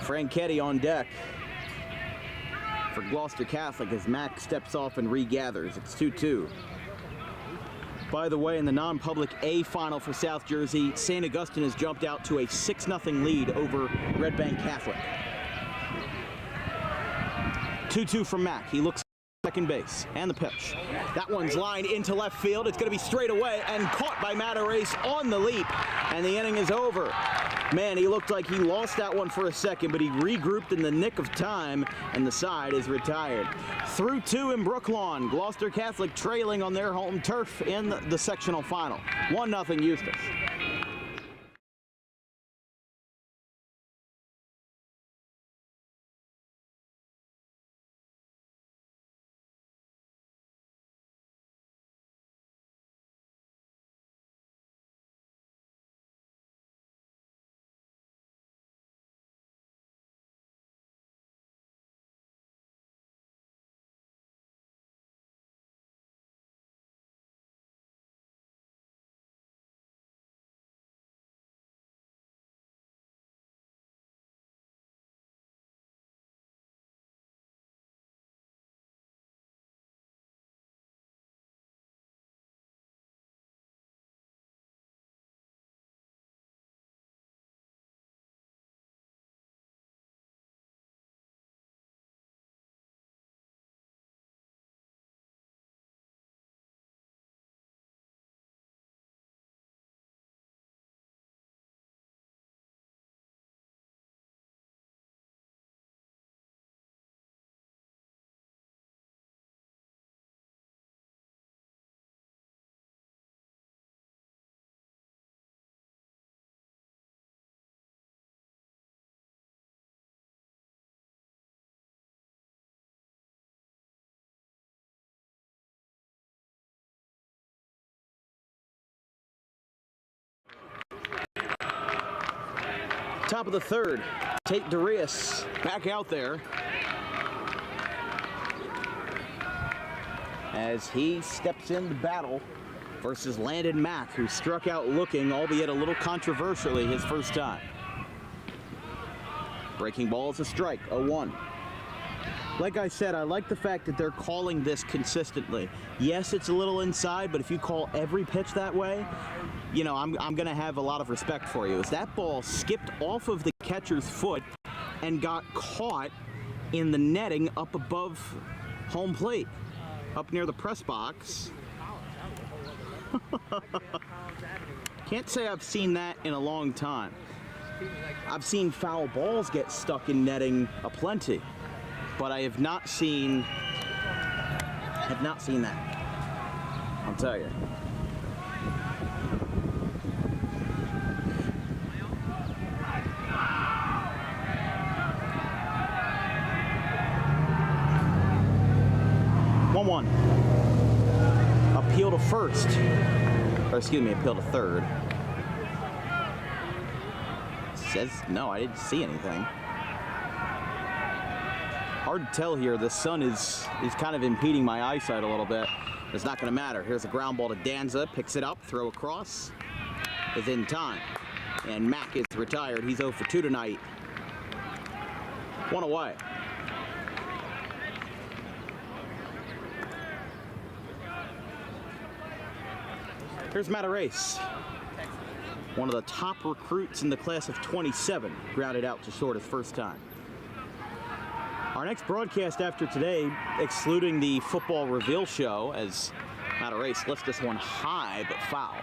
Franchetti on deck for Gloucester Catholic as Mack steps off and regathers. It's 2-2. By the way, in the non-public A final for South Jersey, St. Augustine has jumped out to a 6-0 lead over Red Bank Catholic. 2-2 from Mack. He looks second base, and the pitch. That one's lined into left field. It's going to be straight away and caught by Matarace on the leap, and the inning is over. Man, he looked like he lost that one for a second, but he regrouped in the nick of time, and the side is retired. Through 2 in Brooklawn, Gloucester Catholic trailing on their home turf in the sectional final. 1-0 Eustace. Top of the third, Tate Darius back out there as he steps into battle versus Landon Mack, who struck out looking, albeit a little controversially, his first time. Breaking ball is a strike, 0-1. Like I said, I like the fact that they're calling this consistently. Yes, it's a little inside, but if you call every pitch that way, you know, I'm going to have a lot of respect for you. As that ball skipped off of the catcher's foot and got caught in the netting up above home plate, up near the press box. Can't say I've seen that in a long time. I've seen foul balls get stuck in netting aplenty, but I have not seen that. I'll tell you. Appeal to first, or excuse me, appeal to third. Says no, I didn't see anything. Hard to tell here. The sun is kind of impeding my eyesight a little bit. It's not going to matter. Here's a ground ball to Danza, picks it up, throw across, is in time, and Mack is retired. He's 0 for 2 tonight. One away. Here's Matarace, one of the top recruits in the class of 27, grounded out to short his first time. Our next broadcast after today, excluding the football reveal show, as Matarace lifts this one high but foul,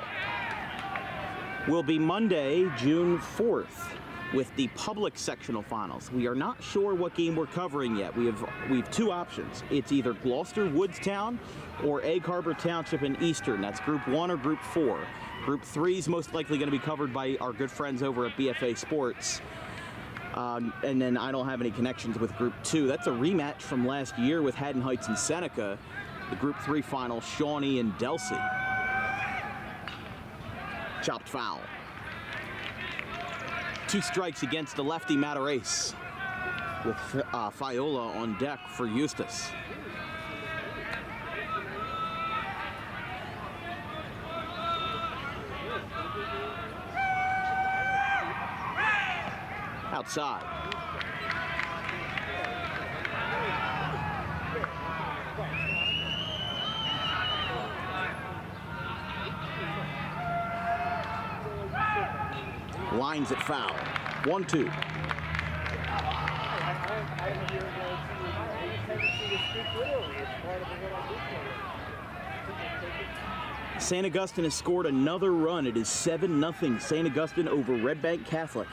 will be Monday, June 4th, with the public sectional finals. We are not sure what game we're covering yet. We have two options. It's either Gloucester Woodstown or Egg Harbor Township and Eastern. That's Group 1 or Group 4. Group 3 is most likely going to be covered by our good friends over at BFA Sports. And then I don't have any connections with Group 2. That's a rematch from last year with Haddon Heights and Seneca. The Group 3 final, Shawnee and Delsey. Chopped foul. 2 strikes against the lefty Matarace, with Fiola on deck for Eustace. Outside. Lines it foul. 1-2. St. Augustine has scored another run. It is 7-0 St. Augustine over Red Bank Catholic.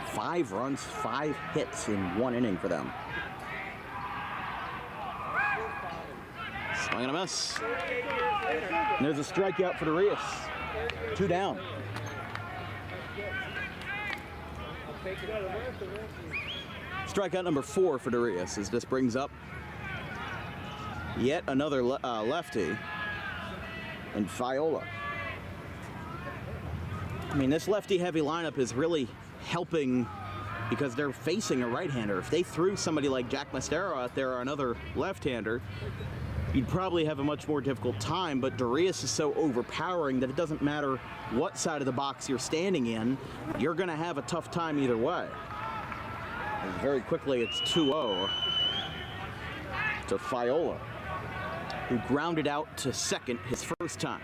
5 runs, 5 hits in 1 inning for them. Swing and a miss. And there's a strikeout for Darius. 2 down. Strikeout number 4 for Darius, as this brings up yet another lefty and Fiola. I mean, this lefty-heavy lineup is really helping because they're facing a right-hander. If they threw somebody like Jack Mastero out there or another left-hander, you'd probably have a much more difficult time, but Darius is so overpowering that it doesn't matter what side of the box you're standing in, you're going to have a tough time either way. And very quickly, it's 2-0 to Fiola, who grounded out to second his first time.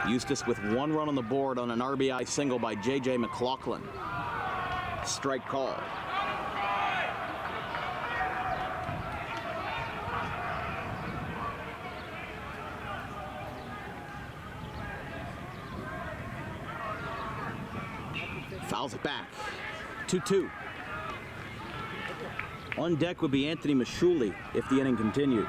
Eustace with 1 run on the board on an RBI single by J.J. McLaughlin. Strike call. Fouls it back. 2-2. On deck would be Anthony Mashuli if the inning continues.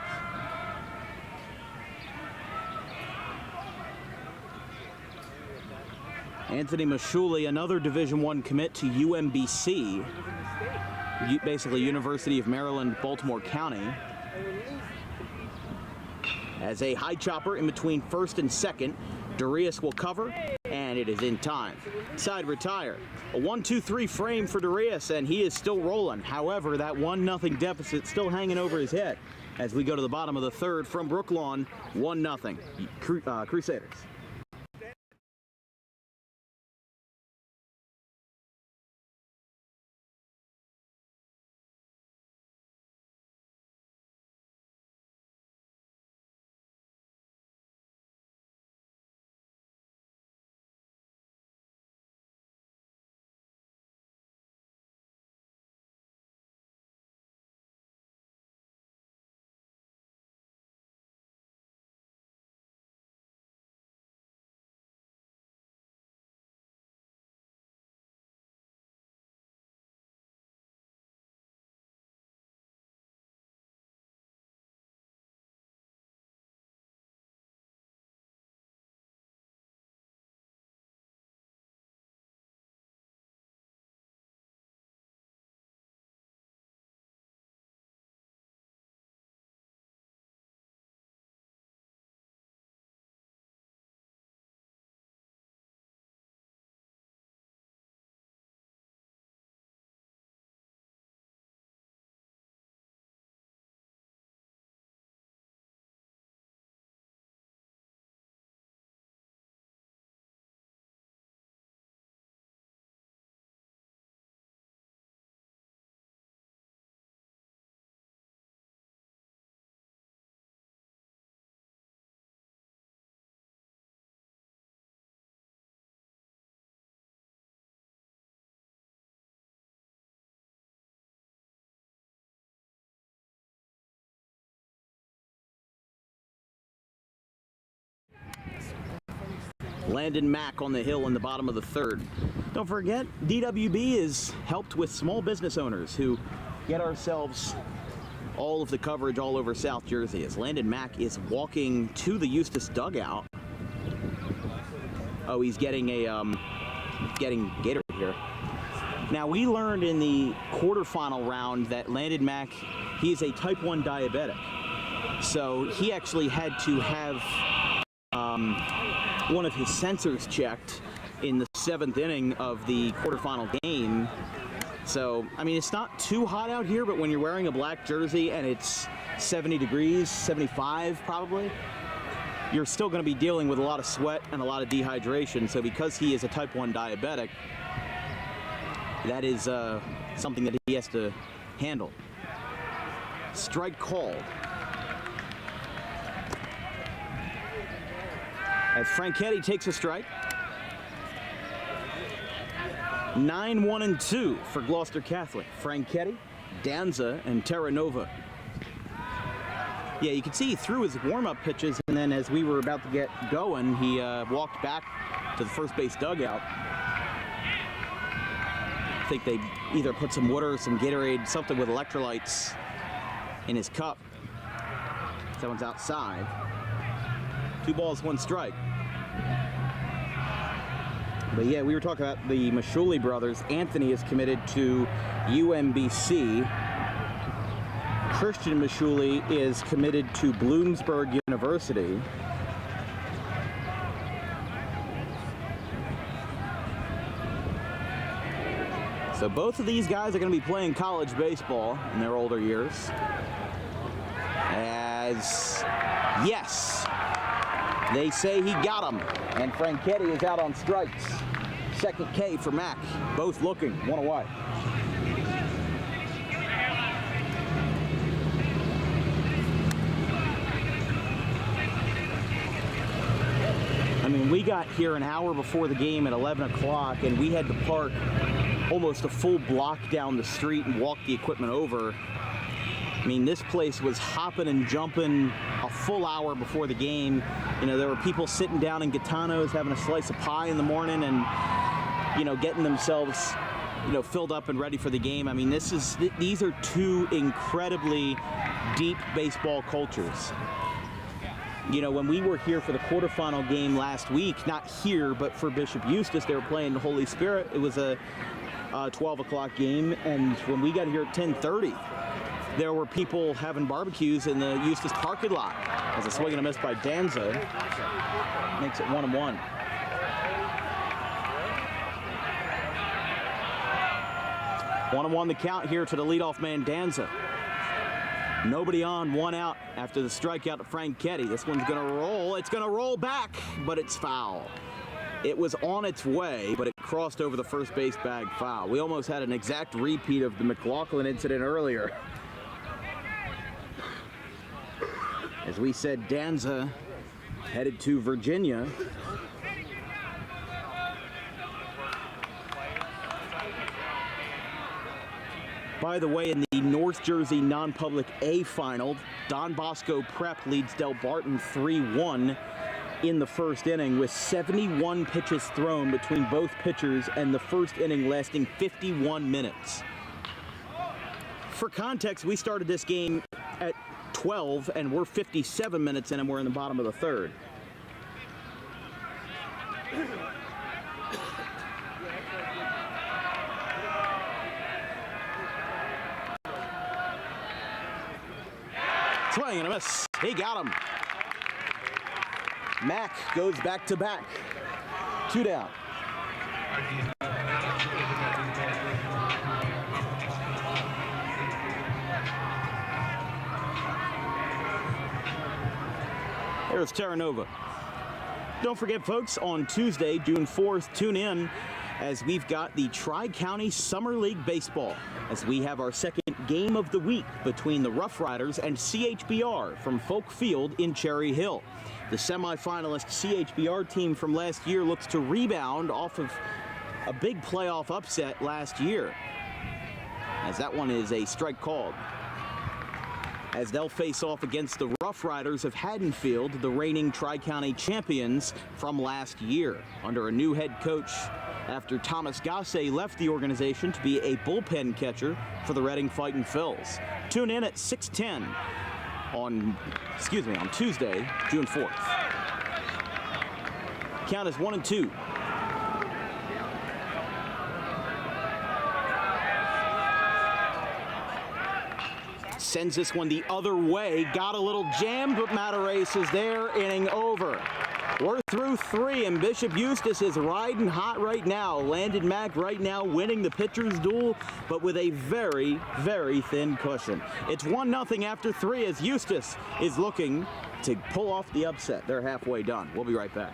Anthony Mashuli, another Division I commit to UMBC, basically University of Maryland, Baltimore County, as a high chopper in between first and second. Darius will cover, and it is in time. Side retire. A 1-2-3 frame for Darius, and he is still rolling. However, that 1-0 deficit still hanging over his head as we go to the bottom of the third from Brooklawn. 1-0. Crusaders. Landon Mack on the hill in the bottom of the third. Don't forget, DWB is helped with small business owners who get ourselves all of the coverage all over South Jersey as Landon Mack is walking to the Eustace dugout. Oh, he's getting a getting Gatorade here. Now, we learned in the quarterfinal round that Landon Mack, he's a type 1 diabetic. So he actually had to have one of his sensors checked in the 7th inning of the quarterfinal game. So, I mean, it's not too hot out here, but when you're wearing a black jersey and it's 70 degrees, 75 probably, you're still going to be dealing with a lot of sweat and a lot of dehydration. So because he is a type 1 diabetic, that is something that he has to handle. Strike called. As Franchetti takes a strike. 9-1-2 for Gloucester Catholic. Franchetti, Danza, and Terranova. Yeah, you can see he threw his warm-up pitches, and then as we were about to get going, he walked back to the first base dugout. I think they either put some water or some Gatorade, something with electrolytes in his cup. Someone's outside. 2 balls, 1 strike. But yeah, we were talking about the Mashuli brothers. Anthony is committed to UMBC. Christian Mashuli is committed to Bloomsburg University. So both of these guys are going to be playing college baseball in their older years. As, yes, they say he got him, and Franchetti is out on strikes. Second K for Mack, both looking, 1 away. I mean, we got here an hour before the game at 11 o'clock, and we had to park almost a full block down the street and walk the equipment over. I mean, this place was hopping and jumping a full hour before the game. You know, there were people sitting down in Gitanos having a slice of pie in the morning and, you know, getting themselves, you know, filled up and ready for the game. I mean, these are 2 incredibly deep baseball cultures. You know, when we were here for the quarterfinal game last week, not here, but for Bishop Eustace, they were playing the Holy Spirit. It was a 12 o'clock game, and when we got here at 10:30, there were people having barbecues in the Eustace parking lot. As a swing and a miss by Danza makes it 1-1. One and one the count here to the leadoff man Danza. Nobody on, one out after the strikeout to Franchetti. This one's going to roll. It's going to roll back, but it's foul. It was on its way, but it crossed over the first base bag foul. We almost had an exact repeat of the McLaughlin incident earlier. As we said, Danza headed to Virginia. By the way, in the North Jersey non-public A final, Don Bosco Prep leads Del Barton 3-1 in the first inning with 71 pitches thrown between both pitchers and the first inning lasting 51 minutes. For context, we started this game at 12 and we're 57 minutes in and we're in the bottom of the third. Swing and a miss. He got him. Mack goes back to back. 2 down. There's Terranova. Don't forget, folks, on Tuesday, June 4th, tune in as we've got the Tri-County Summer League Baseball, as we have our second game of the week between the Rough Riders and CHBR from Folk Field in Cherry Hill. The semifinalist CHBR team from last year looks to rebound off of a big playoff upset last year, as that one is a strike called, as they'll face off against the Rough Riders of Haddonfield, the reigning Tri-County champions from last year, under a new head coach after Thomas Gasse left the organization to be a bullpen catcher for the Reading Fightin' Phils. Tune in at 6:10 on Tuesday, June 4th. Count is 1-2. Sends this one the other way. Got a little jammed, but Matarese is there. Inning over. We're through 3, and Bishop Eustace is riding hot right now. Landon Mack right now winning the pitcher's duel, but with a very, very thin cushion. It's 1-0 after 3 as Eustace is looking to pull off the upset. They're halfway done. We'll be right back.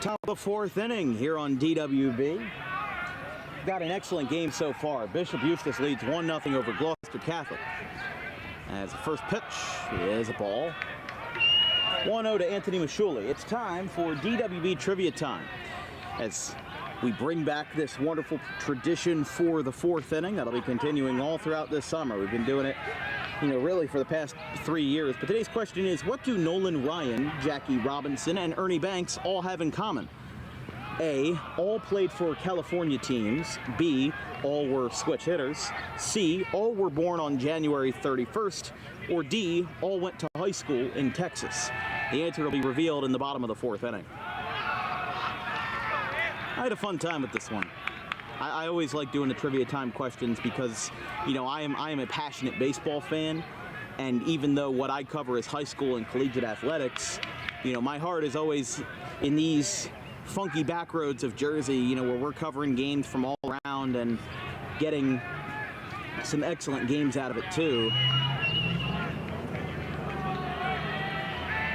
Top of the 4th inning here on DWB. Got an excellent game so far. Bishop Eustace leads 1-0 over Gloucester Catholic. As the first pitch is a ball. 1-0 to Anthony Mashuli. It's time for DWB Trivia Time, as we bring back this wonderful tradition for the 4th inning. That'll be continuing all throughout this summer. We've been doing it, really for the past 3 years. But today's question is, what do Nolan Ryan, Jackie Robinson, and Ernie Banks all have in common? A, all played for California teams. B, all were switch hitters. C, all were born on January 31st. or D, all went to high school in Texas? The answer will be revealed in the bottom of the 4th inning. I had a fun time with this one. I always like doing the trivia time questions because, you know, I am a passionate baseball fan, and even though what I cover is high school and collegiate athletics, you know, my heart is always in these funky back roads of Jersey, you know, where we're covering games from all around and getting some excellent games out of it too.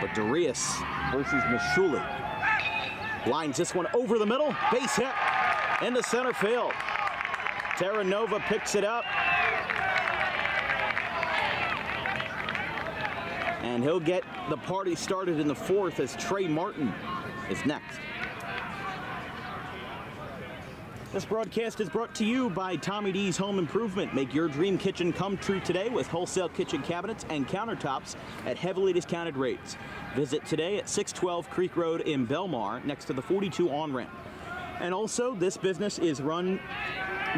But Darius versus Mashuli lines this one over the middle, base hit into center field. Terranova picks it up, and he'll get the party started in the 4th as Trey Martin is next. This broadcast is brought to you by Tommy D's Home Improvement. Make your dream kitchen come true today with wholesale kitchen cabinets and countertops at heavily discounted rates. Visit today at 612 Creek Road in Belmar, next to the 42 on-ramp. And also, this business is run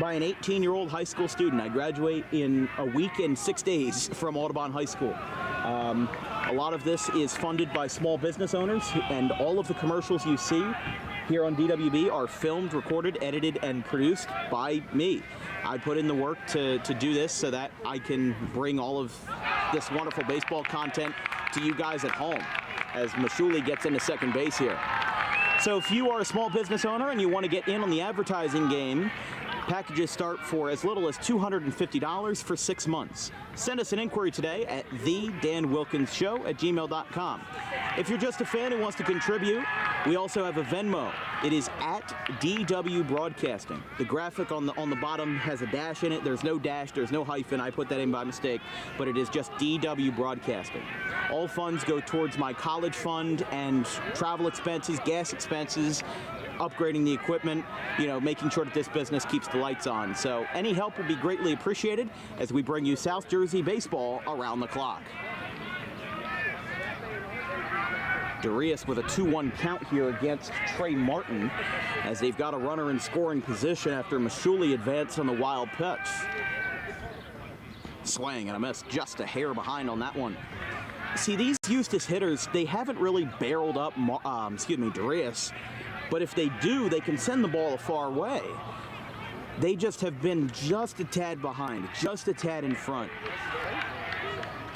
by an 18-year-old high school student. I graduate in a week and 6 days from Audubon High School. A lot of this is funded by small business owners, and all of the commercials you see here on DWB are filmed, recorded, edited, and produced by me. I put in the work to do this so that I can bring all of this wonderful baseball content to you guys at home as Mashuli gets into second base here. So if you are a small business owner and you want to get in on the advertising game, packages start for as little as $250 for 6 months. Send us an inquiry today at thedanwilkinsshow@gmail.com. If you're just a fan who wants to contribute, we also have a Venmo. It is at DW Broadcasting. The graphic on the bottom has a dash in it. There's no dash, there's no hyphen. I put that in by mistake, but it is just DW Broadcasting. All funds go towards my college fund and travel expenses, gas expenses, upgrading the equipment, you know, making sure that this business keeps the lights on. So any help will be greatly appreciated as we bring you South Jersey baseball around the clock. Darius with a 2-1 count here against Trey Martin as they've got a runner in scoring position after Mashuli advanced on the wild pitch. Swing and a miss, just a hair behind on that one. See, these Eustace hitters, they haven't really barreled up Darius, but if they do, they can send the ball a far way. They just have been just a tad behind, just a tad in front.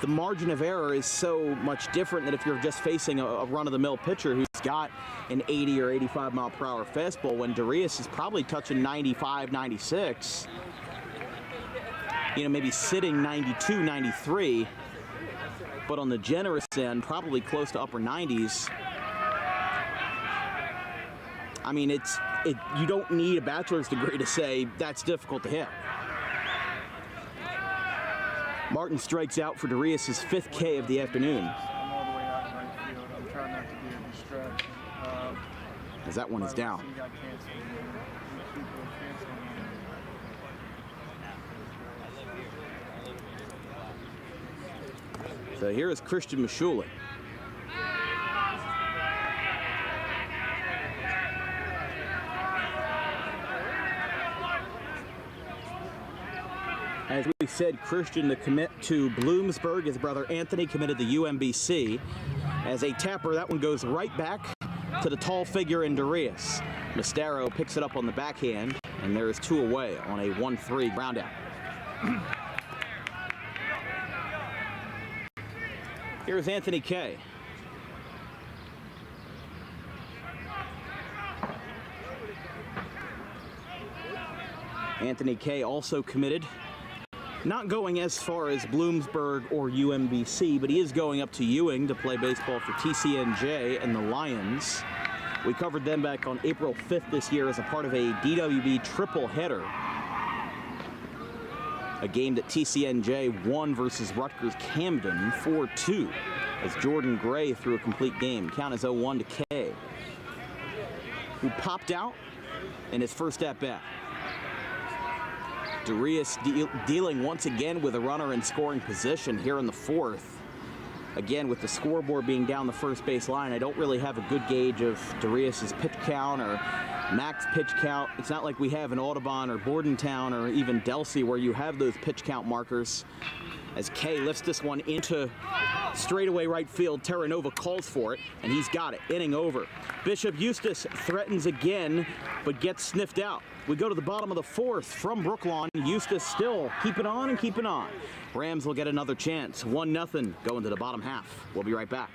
The margin of error is so much different than if you're just facing a run-of-the-mill pitcher who's got an 80 or 85 mile per hour fastball, when Darius is probably touching 95, 96. You know, maybe sitting 92, 93, but on the generous end, probably close to upper 90s. I mean, you don't need a bachelor's degree to say that's difficult to hit. Martin strikes out for Darius' 5th K of the afternoon. I'm all the way out in right field. I'm trying not to be a distraction. As that one is down. He got canceled. People are canceling. So here is Christian Mashuli. As we said, Christian to commit to Bloomsburg. His brother Anthony committed to UMBC. As a tapper, that one goes right back to the tall figure in Darius. Mistero picks it up on the backhand, and there is 2 away on a 1-3 ground out. Here's Anthony Kay. Anthony Kay also committed. Not going as far as Bloomsburg or UMBC, but he is going up to Ewing to play baseball for TCNJ and the Lions. We covered them back on April 5th this year as a part of a DWB triple header. A game that TCNJ won versus Rutgers Camden 4-2 as Jordan Gray threw a complete game. Count is 0-1 to Kay, who popped out in his first at-bat. Darius dealing once again with a runner in scoring position here in the 4th. Again, with the scoreboard being down the first base line, I don't really have a good gauge of Darius's pitch count or max pitch count. It's not like we have in Audubon or Bordentown or even Delsey where you have those pitch count markers. as Kay lifts this one into straightaway right field. Terranova calls for it, and he's got it. Inning over. Bishop Eustace threatens again, but gets sniffed out. We go to the bottom of the fourth from Brooklawn. Eustace still keeping on and keeping on. Rams will get another chance. 1-0 going to the bottom half. We'll be right back.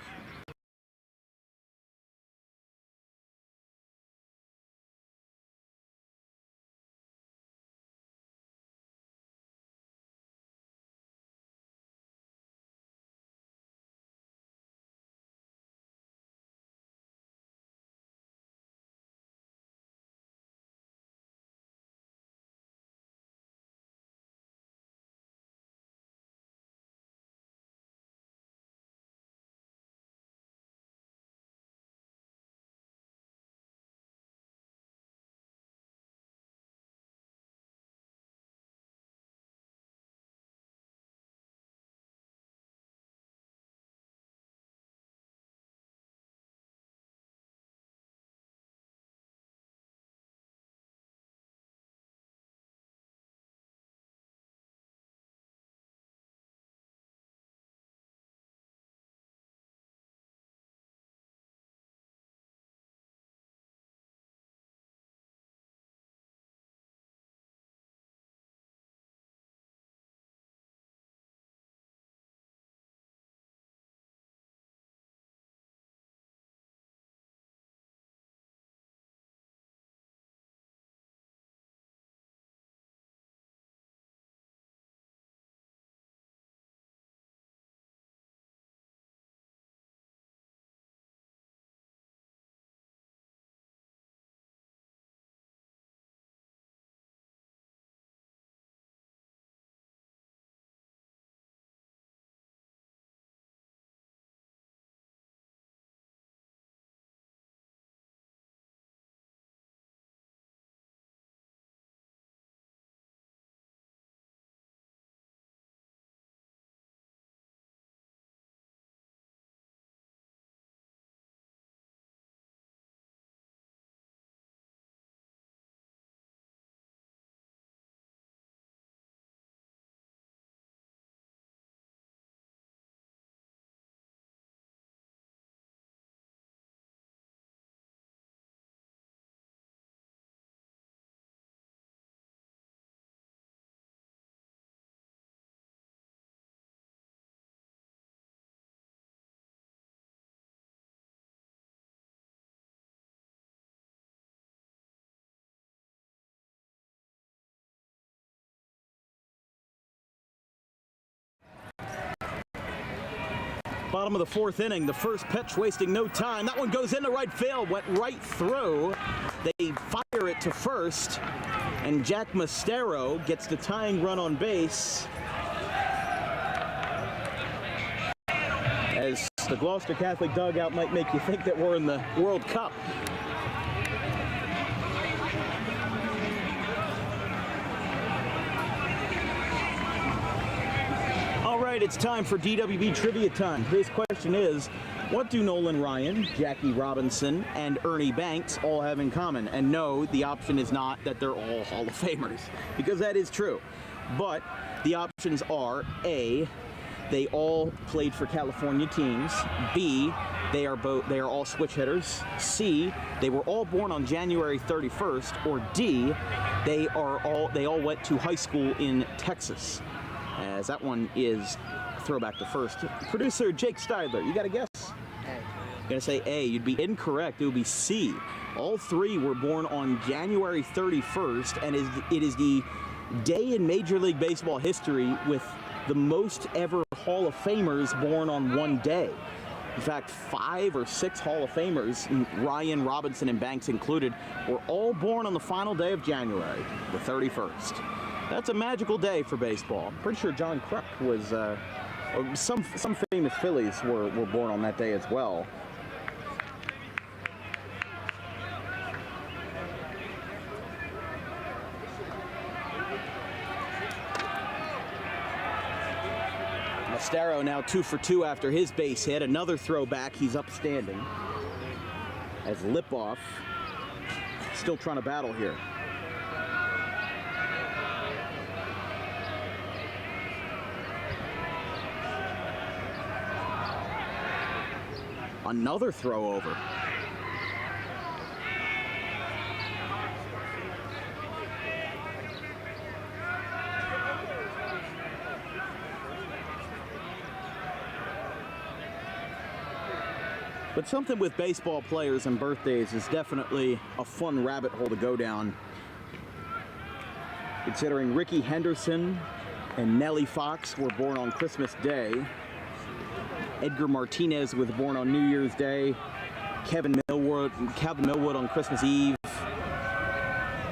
Bottom of the fourth inning, the first pitch wasting no time. That one goes into right field, went right through. They fire it to first, and Jack Mastero gets the tying run on base. As the Gloucester Catholic dugout might make you think that we're in the World Cup. All right, it's time for DWB Trivia Time. Today's question is, what do Nolan Ryan, Jackie Robinson, and Ernie Banks all have in common? And no, the option is not that they're all Hall of Famers, because that is true. But the options are A, they all played for California teams. B, they are all switch hitters. C, they were all born on January 31st. Or D, they all went to high school in Texas. As that one is throwback to first. Producer Jake Steidler, you got a guess? A. You're gonna say A. You'd be incorrect. It would be C. All three were born on January 31st, and it is the day in Major League Baseball history with the most ever Hall of Famers born on one day. In fact, 5 or 6 Hall of Famers, Ryan, Robinson, and Banks included, were all born on the final day of January, the 31st. That's a magical day for baseball. I'm pretty sure John Kruk was, some famous Phillies were born on that day as well. Mastero now 2 for 2 after his base hit. Another throwback. He's upstanding. As Lipoff still trying to battle here. Another throw over. But something with baseball players and birthdays is definitely a fun rabbit hole to go down. Considering Ricky Henderson and Nellie Fox were born on Christmas Day. Edgar Martinez was born on New Year's Day. Kevin Millwood on Christmas Eve.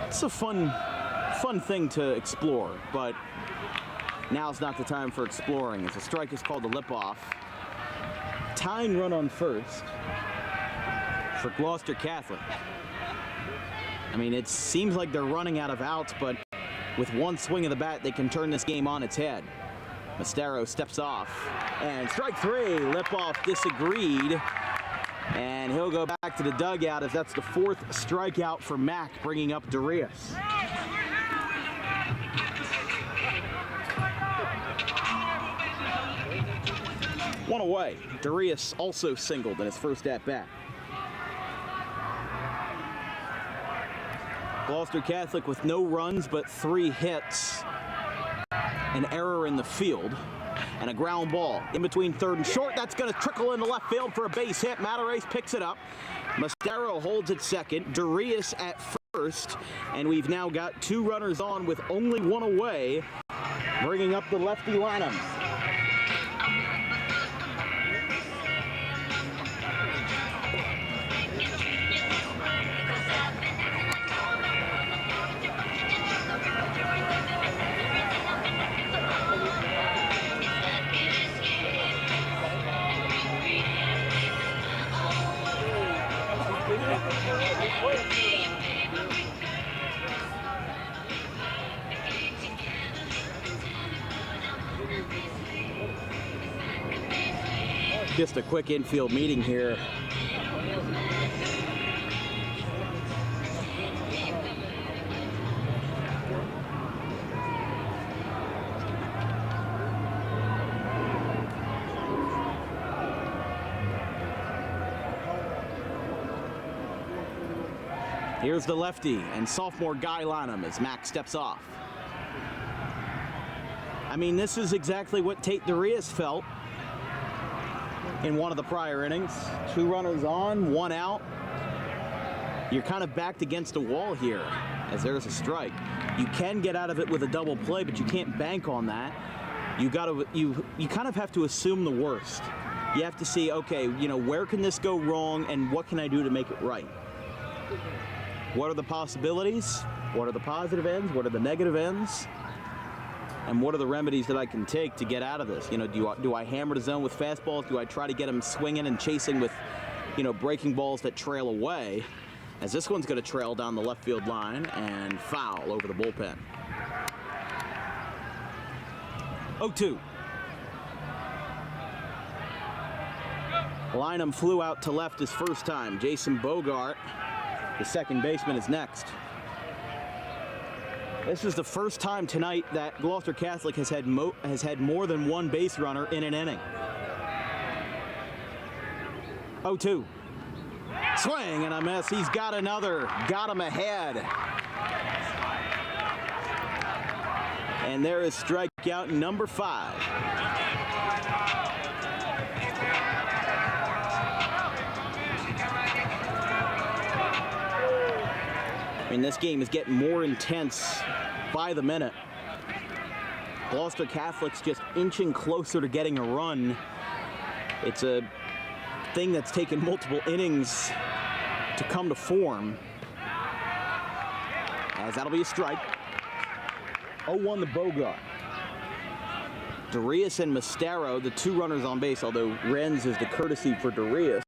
It's a fun thing to explore, but now's not the time for exploring, as a strike is called the lip-off. Tying run on first for Gloucester Catholic. I mean, it seems like they're running out of outs, but with one swing of the bat, they can turn this game on its head. Mastero steps off, and strike three. Lip-off disagreed, and he'll go back to the dugout as that's the fourth strikeout for Mac, bringing up Darius. One away. Darius also singled in his first at-bat. Gloucester Catholic with no runs but 3 hits. An error in the field. And a ground ball in between third and short. That's going to trickle into left field for a base hit. Matarese picks it up. Mastero holds at second. Darius at first. And we've now got 2 runners on with only 1 away, bringing up the lefty lineup. Just a quick infield meeting here. Here's the lefty and sophomore Guy Lanham as Mac steps off. I mean, this is exactly what Tate Darius felt in one of the prior innings. 2 runners on, 1 out. You're kind of backed against a wall here as there's a strike. You can get out of it with a double play, but you can't bank on that. You kind of have to assume the worst. You have to see, okay, you know, where can this go wrong and what can I do to make it right? What are the possibilities? What are the positive ends? What are the negative ends? And what are the remedies that I can take to get out of this? You know, do I hammer the zone with fastballs? Do I try to get him swinging and chasing with, you know, breaking balls that trail away? As this one's going to trail down the left field line and foul over the bullpen. 0-2. Lynham flew out to left his first time. Jason Bogart, the second baseman, is next. This is the first time tonight that Gloucester Catholic has had more than 1 base runner in an inning. 0-2. Swing and a miss. He's got another. Got him ahead. And there is strikeout number 5. And this game is getting more intense by the minute. Gloucester Catholic's just inching closer to getting a run. It's a thing that's taken multiple innings to come to form. As that'll be a strike. 0-1 to Bogart. Darius and Mastero, the 2 runners on base, although Renz is the courtesy for Darius.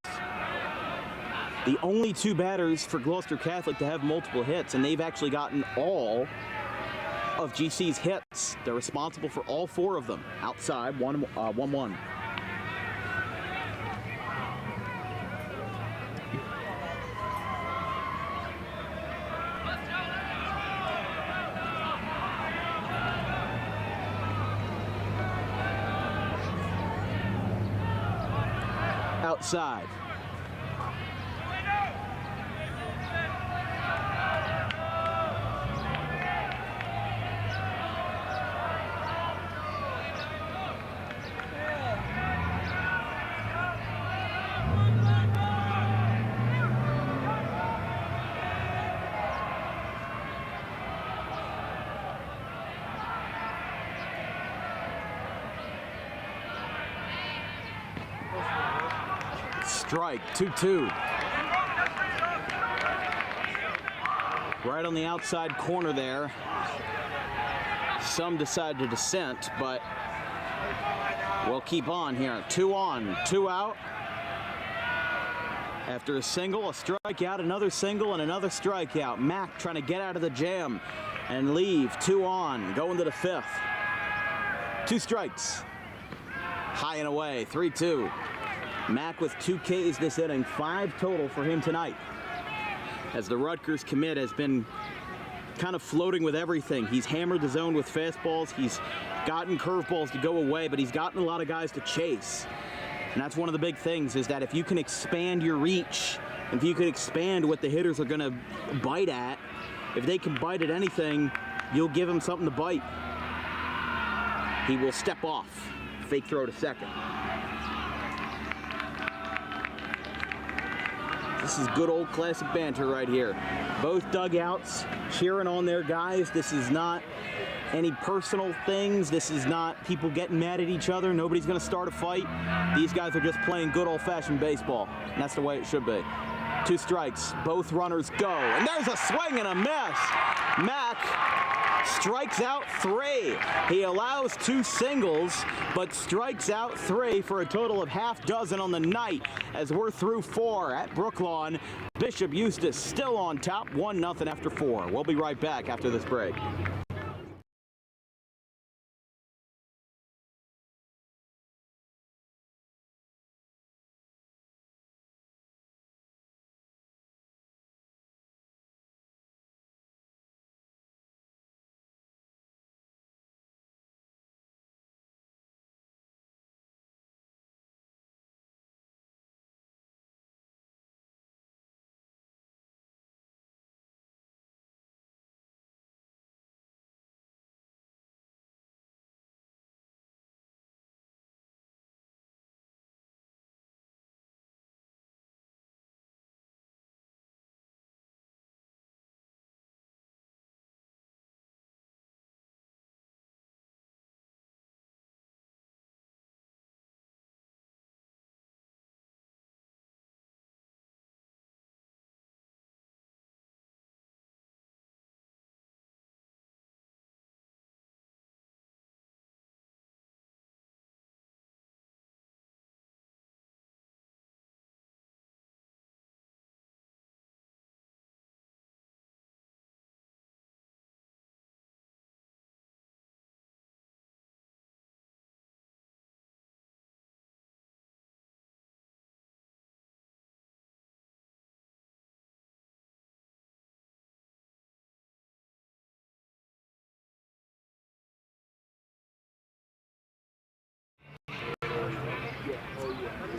The only 2 batters for Gloucester Catholic to have multiple hits, and they've actually gotten all of GC's hits. They're responsible for all 4 of them. Outside, 1-1. Outside. strike, 2-2. Right on the outside corner there. Some decide to dissent, but we'll keep on here. 2 on, 2 out. After a single, a strikeout, another single, and another strikeout. Mack trying to get out of the jam and leave. 2 on, going to the 5th. 2 strikes. High and away, 3-2. Mack with 2 Ks this inning, 5 total for him tonight. As the Rutgers commit has been kind of floating with everything. He's hammered the zone with fastballs. He's gotten curveballs to go away, but he's gotten a lot of guys to chase. And that's one of the big things, is that if you can expand your reach, if you can expand what the hitters are going to bite at, if they can bite at anything, you'll give him something to bite. He will step off. Fake throw to second. This is good old classic banter right here. Both dugouts cheering on their guys. This is not any personal things. This is not people getting mad at each other. Nobody's going to start a fight. These guys are just playing good old-fashioned baseball. And that's the way it should be. 2 strikes. Both runners go. And there's a swing and a miss. Mack strikes out 3. He allows 2 singles, but strikes out 3 for a total of half dozen on the night as we're through 4 at Brooklawn. Bishop Eustace still on top, 1-0 after 4. We'll be right back after this break.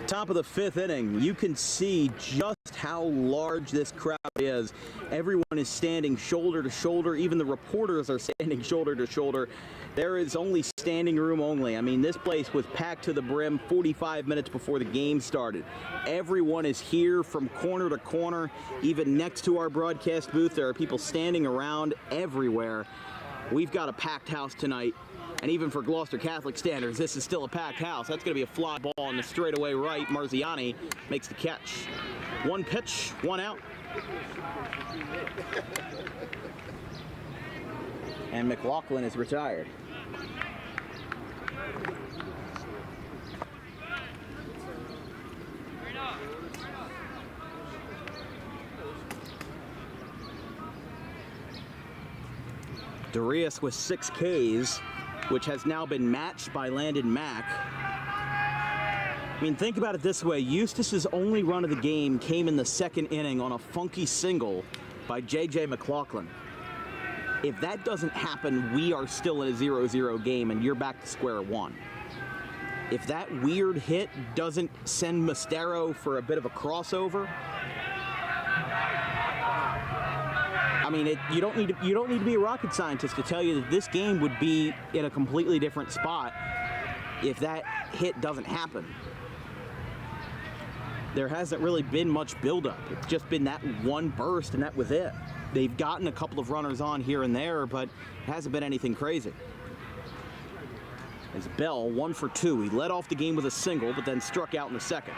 Top of the 5th inning, you can see just how large this crowd is. Everyone is standing shoulder to shoulder. Even the reporters are standing shoulder to shoulder. There is only standing room only. I mean, this place was packed to the brim 45 minutes before the game started. Everyone is here from corner to corner. Even next to our broadcast booth, there are people standing around everywhere. We've got a packed house tonight. And even for Gloucester Catholic standards, this is still a packed house. That's going to be a fly ball on the straightaway right. Marziani makes the catch. 1 pitch, 1 out. And McLaughlin is retired. Darius with 6 Ks, which has now been matched by Landon Mack. I mean, think about it this way. Eustace's only run of the game came in the 2nd inning on a funky single by J.J. McLaughlin. If that doesn't happen, we are still in a 0-0 game, and you're back to square one. If that weird hit doesn't send Mostero for a bit of a crossover, I mean, you don't need to be a rocket scientist to tell you that this game would be in a completely different spot if that hit doesn't happen. There hasn't really been much buildup. It's just been that one burst, and that was it. They've gotten a couple of runners on here and there, but it hasn't been anything crazy. As Bell, 1 for 2. He led off the game with a single, but then struck out in the 2nd.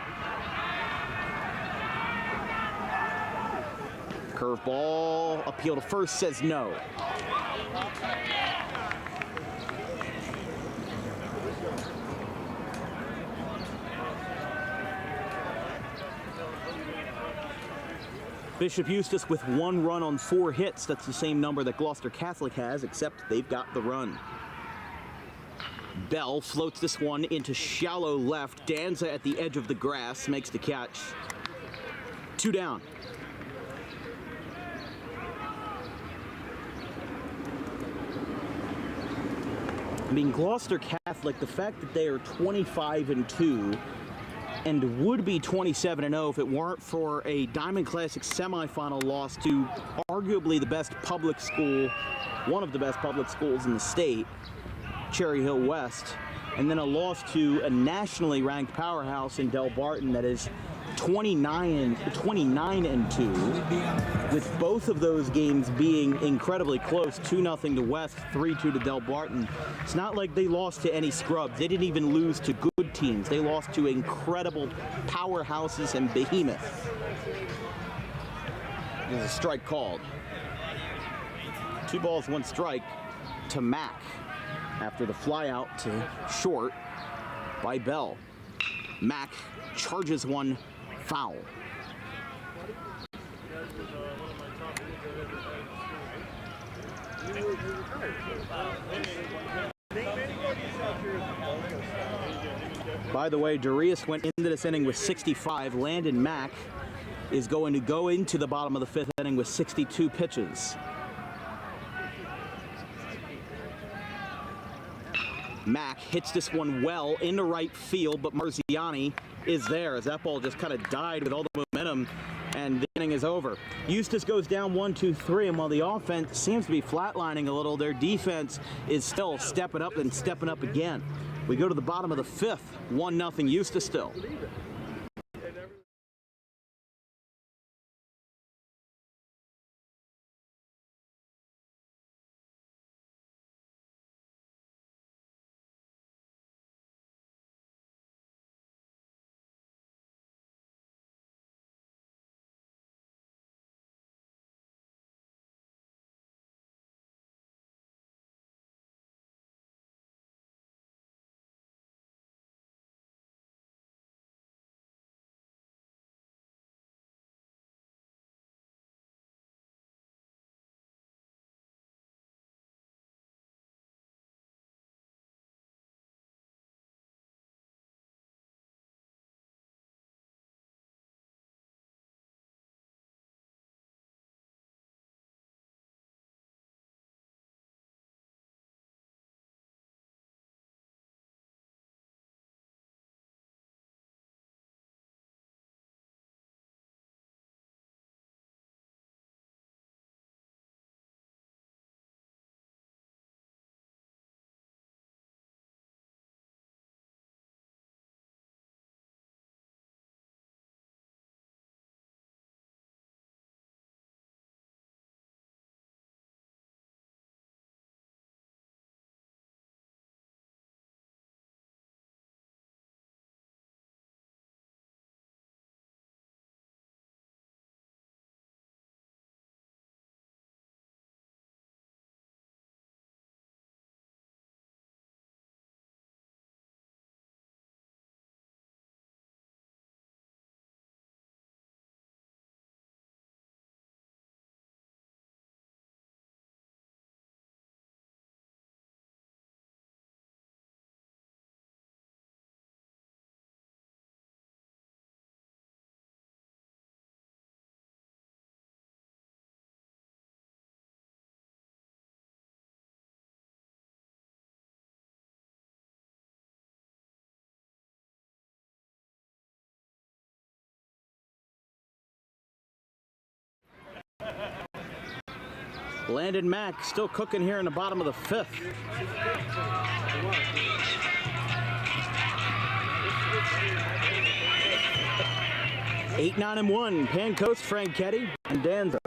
Curveball, appeal to first, says no. Bishop Eustace with 1 run on 4 hits. That's the same number that Gloucester Catholic has, except they've got the run. Bell floats this one into shallow left. Danza at the edge of the grass makes the catch. 2 down. I mean, Gloucester Catholic, the fact that they are 25-2 and would be 27-0 if it weren't for a Diamond Classic semifinal loss to arguably the best public school, one of the best public schools in the state, Cherry Hill West, and then a loss to a nationally ranked powerhouse in Del Barton that is 29-2, with both of those games being incredibly close, 2-0 to West, 3-2 to Del Barton. It's not like they lost to any scrubs. They didn't even lose to good teams. They lost to incredible powerhouses and behemoths. There's a strike called. 2 balls, 1 strike to Mack after the fly out to short by Bell. Mack charges one foul. By the way, Darius went into this inning with 65. Landon Mack is going to go into the bottom of the 5th inning with 62 pitches. Mack hits this one well into right field, but Marziani is there as that ball just kind of died with all the momentum, and the inning is over. Eustace goes down 1-2-3, and while the offense seems to be flatlining a little, their defense is still stepping up and stepping up again. We go to the bottom of the 5th, 1-0 Eustace still. Landon Mack still cooking here in the bottom of the 5th. Eight, 9, and 1. Pan Coast, Franchetti, and Danza.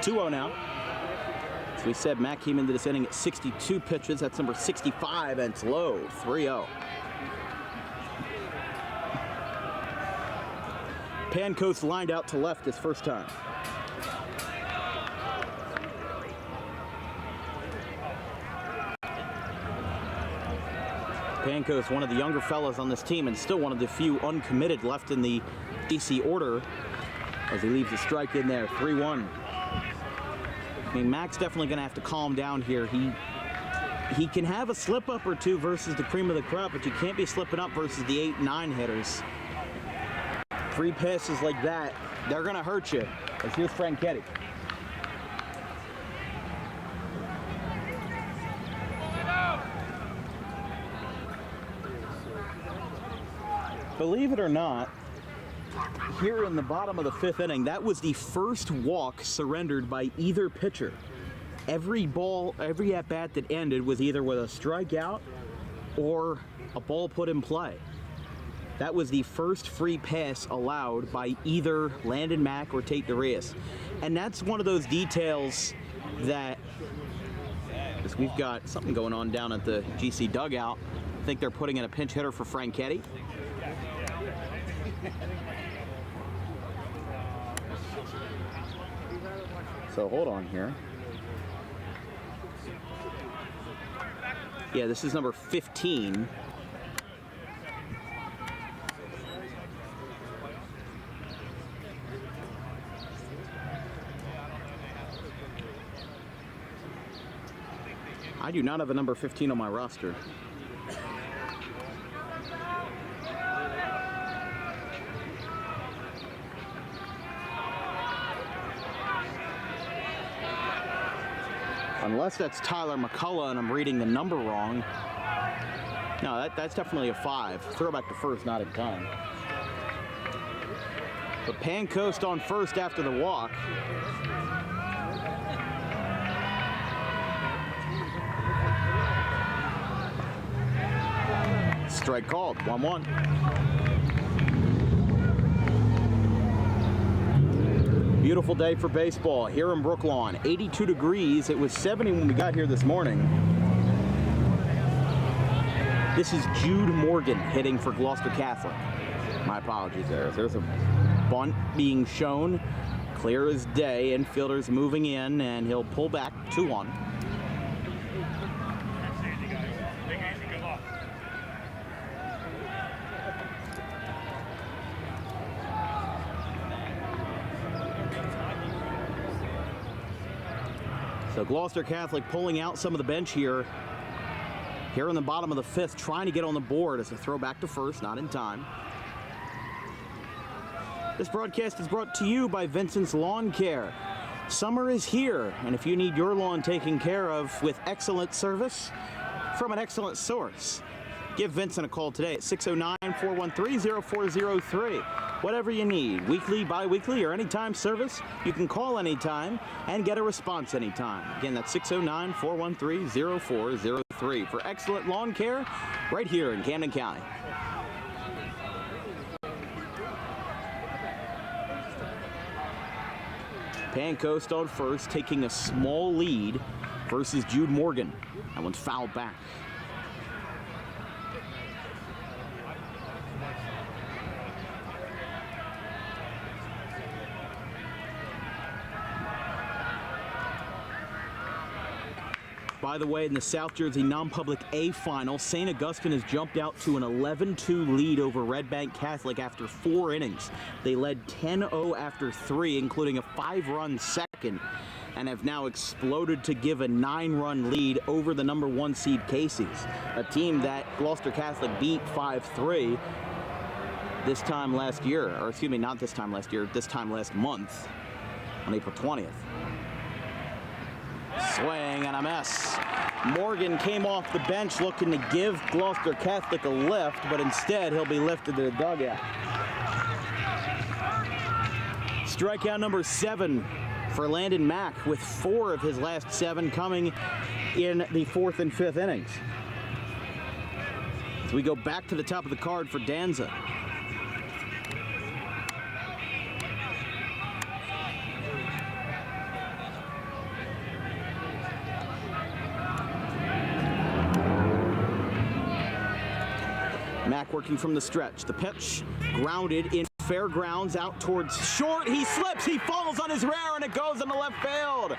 2-0 now. As we said, Mack came into this inning at 62 pitches. That's number 65, and it's low, 3-0. Pancoast lined out to left his first time. Pancoast, one of the younger fellas on this team, and still one of the few uncommitted left in the DC order as he leaves a strike in there, 3-1. I mean, Mack's definitely going to have to calm down here. He can have a slip-up or two versus the cream of the crop, but you can't be slipping up versus the 8-9 hitters. Free passes like that, they're going to hurt you. As here's Franchetti. Believe it or not, here in the bottom of the 5th inning, that was the first walk surrendered by either pitcher. Every at-bat that ended was either with a strikeout or a ball put in play. That was the first free pass allowed by either Landon Mack or Tate Darius. And that's one of those details that, as we've got something going on down at the GC dugout, I think they're putting in a pinch hitter for Franchetti. So hold on here. Yeah, this is number 15. I do not have a number 15 on my roster. Unless that's Tyler McCullough and I'm reading the number wrong. No, that's definitely a 5. Throwback to first, not in time. But Pancoast on first after the walk. Strike called, 1-1. Beautiful day for baseball here in Brooklawn. 82 degrees. It was 70 when we got here this morning. This is Jude Morgan hitting for Gloucester Catholic. My apologies there. There's a bunt being shown. Clear as day. Infielders moving in, and he'll pull back 2-1. So Gloucester Catholic pulling out some of the bench here in the bottom of the 5th, trying to get on the board as a throw back to first, not in time. This broadcast is brought to you by Vincent's Lawn Care. Summer is here, and if you need your lawn taken care of with excellent service from an excellent source, give Vincent a call today at 609-413-0403. Whatever you need, weekly, bi-weekly, or anytime service, you can call anytime and get a response anytime. Again, that's 609-413-0403 for excellent lawn care right here in Camden County. Pancoast on first, taking a small lead versus Jude Morgan. That one's fouled back. By the way, in the South Jersey non-public A final, St. Augustine has jumped out to an 11-2 lead over Red Bank Catholic after 4 innings. They led 10-0 after 3, including a 5-run second, and have now exploded to give a 9-run lead over the number 1 seed Casey's, a team that Gloucester Catholic beat 5-3 this time last year, or excuse me, not this time last year, this time last month on April 20th. Swing and a miss. Morgan came off the bench looking to give Gloucester Catholic a lift, but instead he'll be lifted to the dugout. Strikeout number 7 for Landon Mack, with 4 of his last 7 coming in the 4th and 5th innings. As we go back to the top of the card for Danza. Mack working from the stretch. The pitch grounded in fairgrounds out towards short. He slips, he falls on his rear, and it goes in the left field.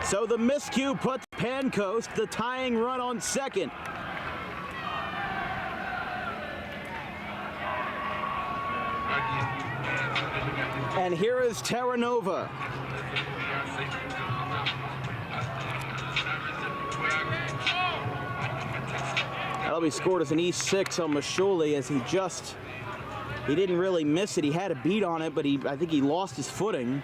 So the miscue puts Pancoast the tying run on second. And here is Terra Nova. Well, he scored as an E6 on Mashuli as he didn't really miss it. He had a beat on it, but I think he lost his footing.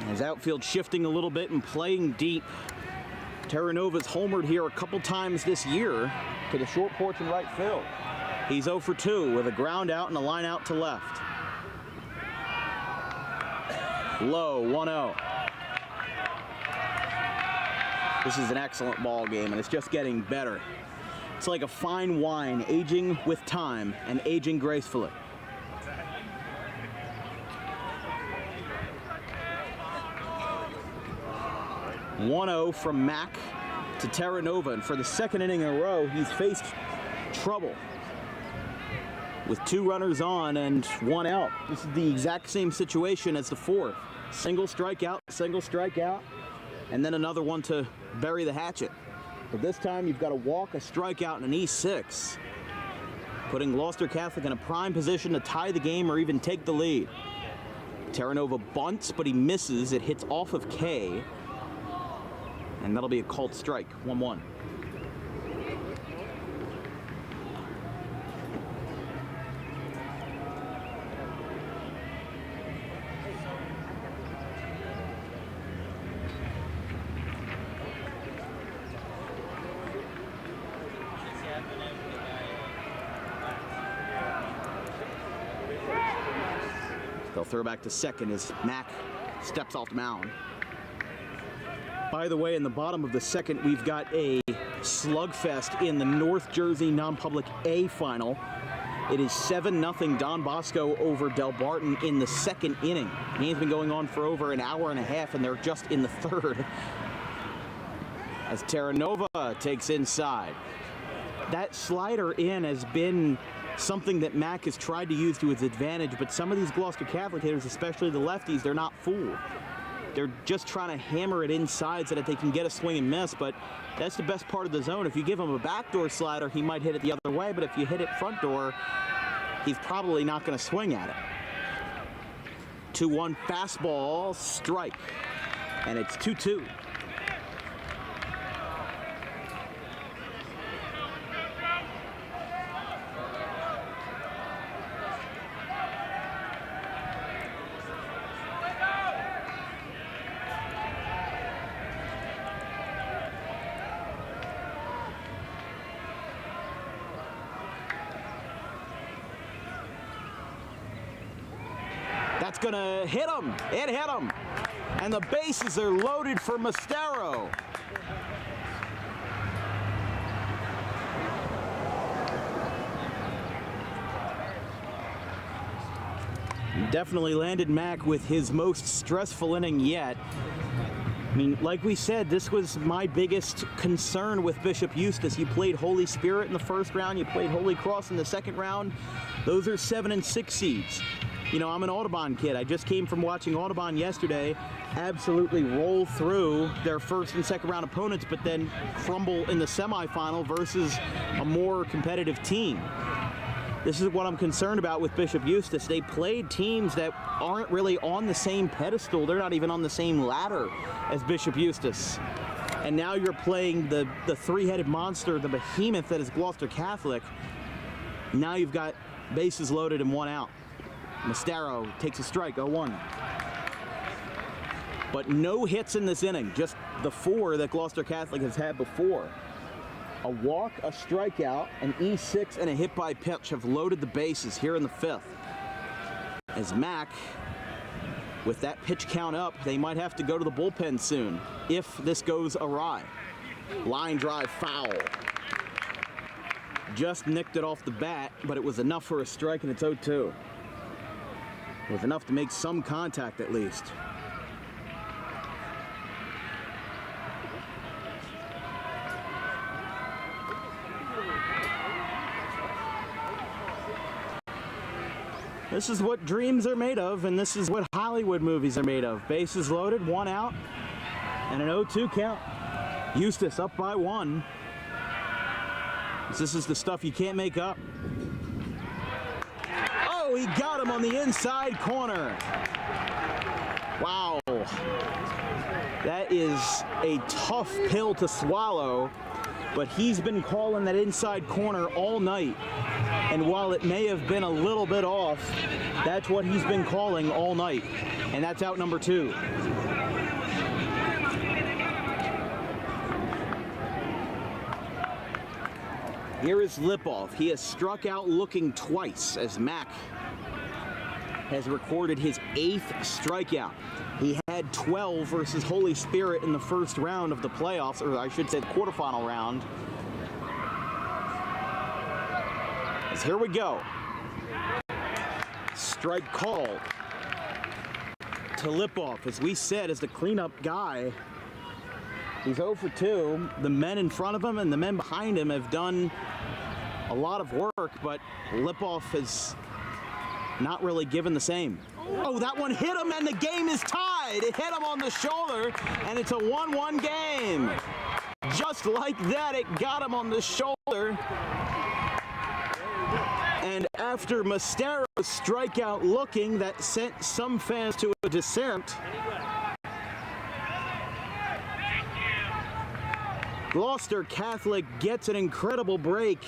His outfield shifting a little bit and playing deep. Terra Nova's homered here a couple times this year to the short porch and right field. He's 0 for 2 with a ground out and a line out to left. Low, 1-0. This is an excellent ball game, and it's just getting better. It's like a fine wine, aging with time and aging gracefully. .1-0 from Mack to Terra Nova, and for the second inning in a row, he's faced trouble with 2 runners on and 1 out. This is the exact same situation as the fourth. Single strikeout, and then another one to bury the hatchet. But this time you've got a walk, a strikeout, and an E6, putting Gloucester Catholic in a prime position to tie the game or even take the lead. Terra Nova bunts, but he misses. It hits off of K, and that'll be a called strike, 1-1. They'll throw back to second as Mack steps off the mound. By the way, in the bottom of the second, we've got a slugfest in the North Jersey non-public A final. It is 7-0 Don Bosco over Del Barton in the second inning. The game's been going on for over an hour and a half, and they're just in the third. As Terra Nova takes inside. That slider in has been something that Mack has tried to use to his advantage, but some of these Gloucester Catholic hitters, especially the lefties, they're not fooled. They're just trying to hammer it inside so that they can get a swing and miss, but that's the best part of the zone. If you give him a backdoor slider, he might hit it the other way, but if you hit it front door, he's probably not going to swing at it. 2-1 fastball, strike, and it's 2-2. That's gonna hit him. It hit him. And the bases are loaded for Mastero. Definitely landed Mack with his most stressful inning yet. I mean, like we said, this was my biggest concern with Bishop Eustace. You played Holy Spirit in the first round, you played Holy Cross in the second round. Those are 7 and 6 seeds. You know, I'm an Audubon kid. I just came from watching Audubon yesterday absolutely roll through their first and second round opponents, but then crumble in the semifinal versus a more competitive team. This is what I'm concerned about with Bishop Eustace. They played teams that aren't really on the same pedestal. They're not even on the same ladder as Bishop Eustace. And now you're playing the three-headed monster, the behemoth that is Gloucester Catholic. Now you've got bases loaded and 1 out. Mastero takes a strike, 0-1. But no hits in this inning, just the 4 that Gloucester Catholic has had before. A walk, a strikeout, an E6, and a hit by pitch have loaded the bases here in the 5th. As Mack, with that pitch count up, they might have to go to the bullpen soon if this goes awry. Line drive foul. Just nicked it off the bat, but it was enough for a strike, and it's 0-2. It was enough to make some contact at least. This is what dreams are made of, and this is what Hollywood movies are made of. Bases loaded, 1 out, and an 0-2 count. Eustace up by 1. This is the stuff you can't make up. Oh, he got him on the inside corner. Wow. That is a tough pill to swallow, but he's been calling that inside corner all night. And while it may have been a little bit off, that's what he's been calling all night. And that's out number 2. Here is Lipoff. He has struck out looking twice as Mac has recorded his 8th strikeout. He had 12 versus Holy Spirit in the first round of the playoffs, or I should say the quarterfinal round. As here we go. Strike called to Lipoff. As we said, as the cleanup guy, he's 0 for 2. The men in front of him and the men behind him have done a lot of work, but Lipoff has not really given the same. Oh, that one hit him, and the game is tied. It hit him on the shoulder, and it's a 1-1 game. Just like that, it got him on the shoulder. And after Mostero's strikeout looking, that sent some fans to a dissent. Gloucester Catholic gets an incredible break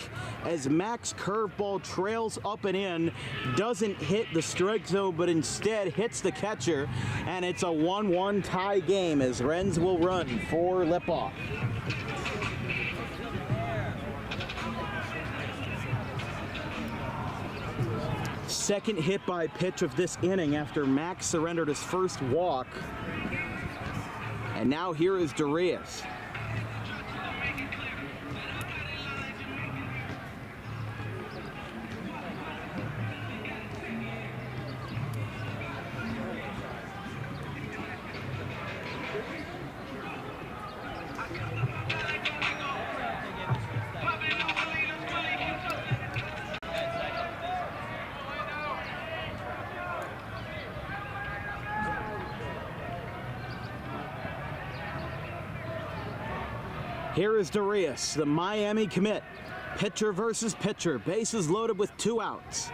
as Mac's curveball trails up and in, doesn't hit the strike zone, but instead hits the catcher, and it's a 1-1 tie game as Renz will run for Lipoff. Second hit by pitch of this inning after Mac surrendered his first walk. And now here is Darius. Here is Darius, the Miami commit. Pitcher versus pitcher. Bases loaded with 2 outs.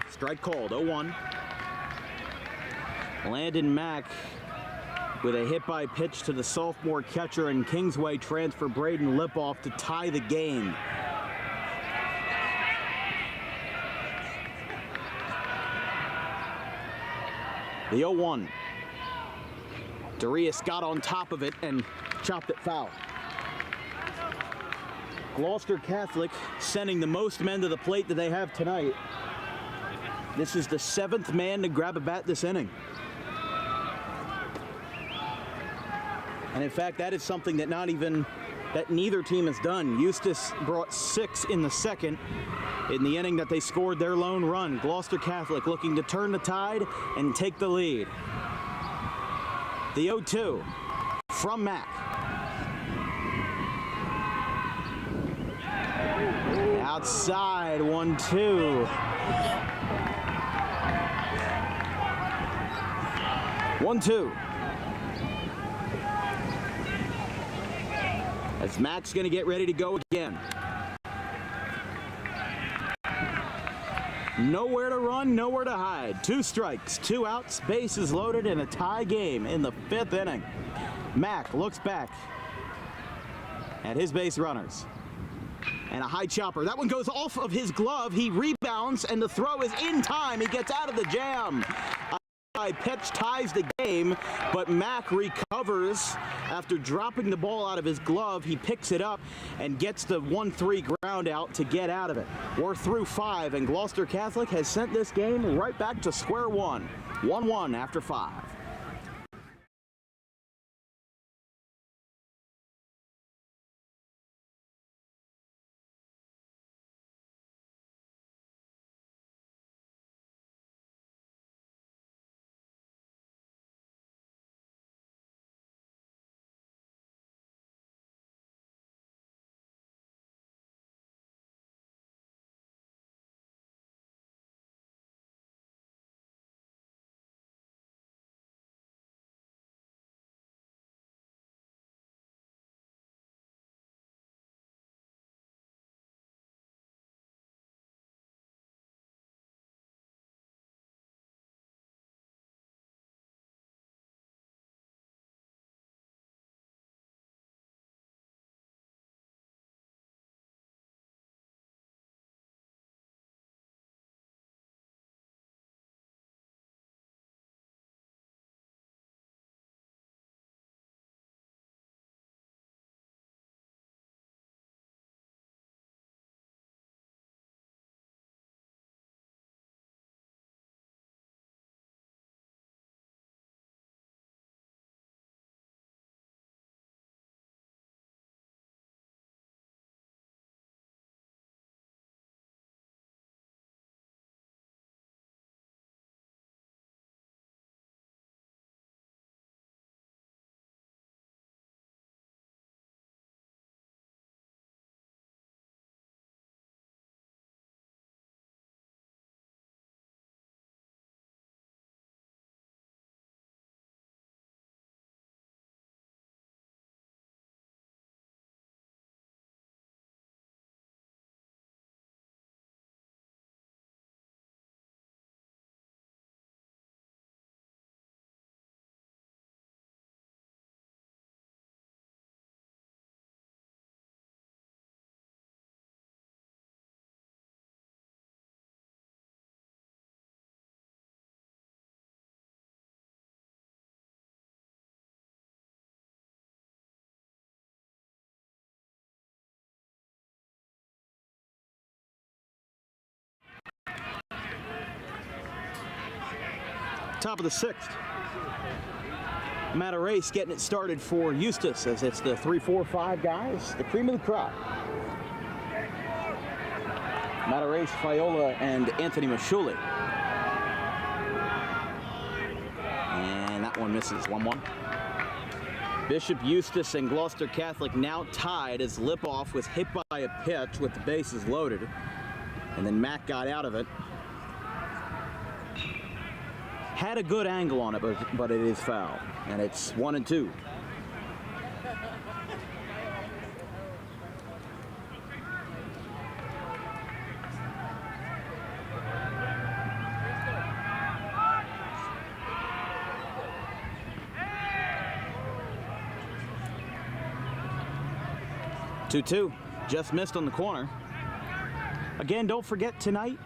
Strike called, 0-1. Landon Mack with a hit by pitch to the sophomore catcher and Kingsway transfer Braden Lipoff to tie the game. The 0-1. Darius got on top of it and chopped it foul. Gloucester Catholic sending the most men to the plate that they have tonight. This is the 7th man to grab a bat this inning. And in fact, that is something that neither team has done. Eustace brought 6 in the second in the inning that they scored their lone run. Gloucester Catholic looking to turn the tide and take the lead. The 0-2 from Mac. Outside, 1-2. 1-2. As Mac's going to get ready to go again. Nowhere to run, nowhere to hide. 2 strikes, 2 outs, bases loaded, and a tie game in the 5th inning. Mac looks back at his base runners. And a high chopper. That one goes off of his glove. He rebounds, and the throw is in time. He gets out of the jam. A high pitch ties the game, but Mac recovers after dropping the ball out of his glove. He picks it up and gets the 1-3 ground out to get out of it. We're through 5, and Gloucester Catholic has sent this game right back to square one. 1-1 after 5. Top of the 6th. Matter Race getting it started for Eustace as it's the 3, 4, 5 guys, the cream of the crop. Matter Race, Fiola, and Anthony Mashuli. And that one misses, 1-1. Bishop Eustace and Gloucester Catholic now tied as Lipoff was hit by a pitch with the bases loaded. And then Mac got out of it. Had a good angle on it, but it is foul. And it's 1-2. Two, just missed on the corner. Again, don't forget tonight,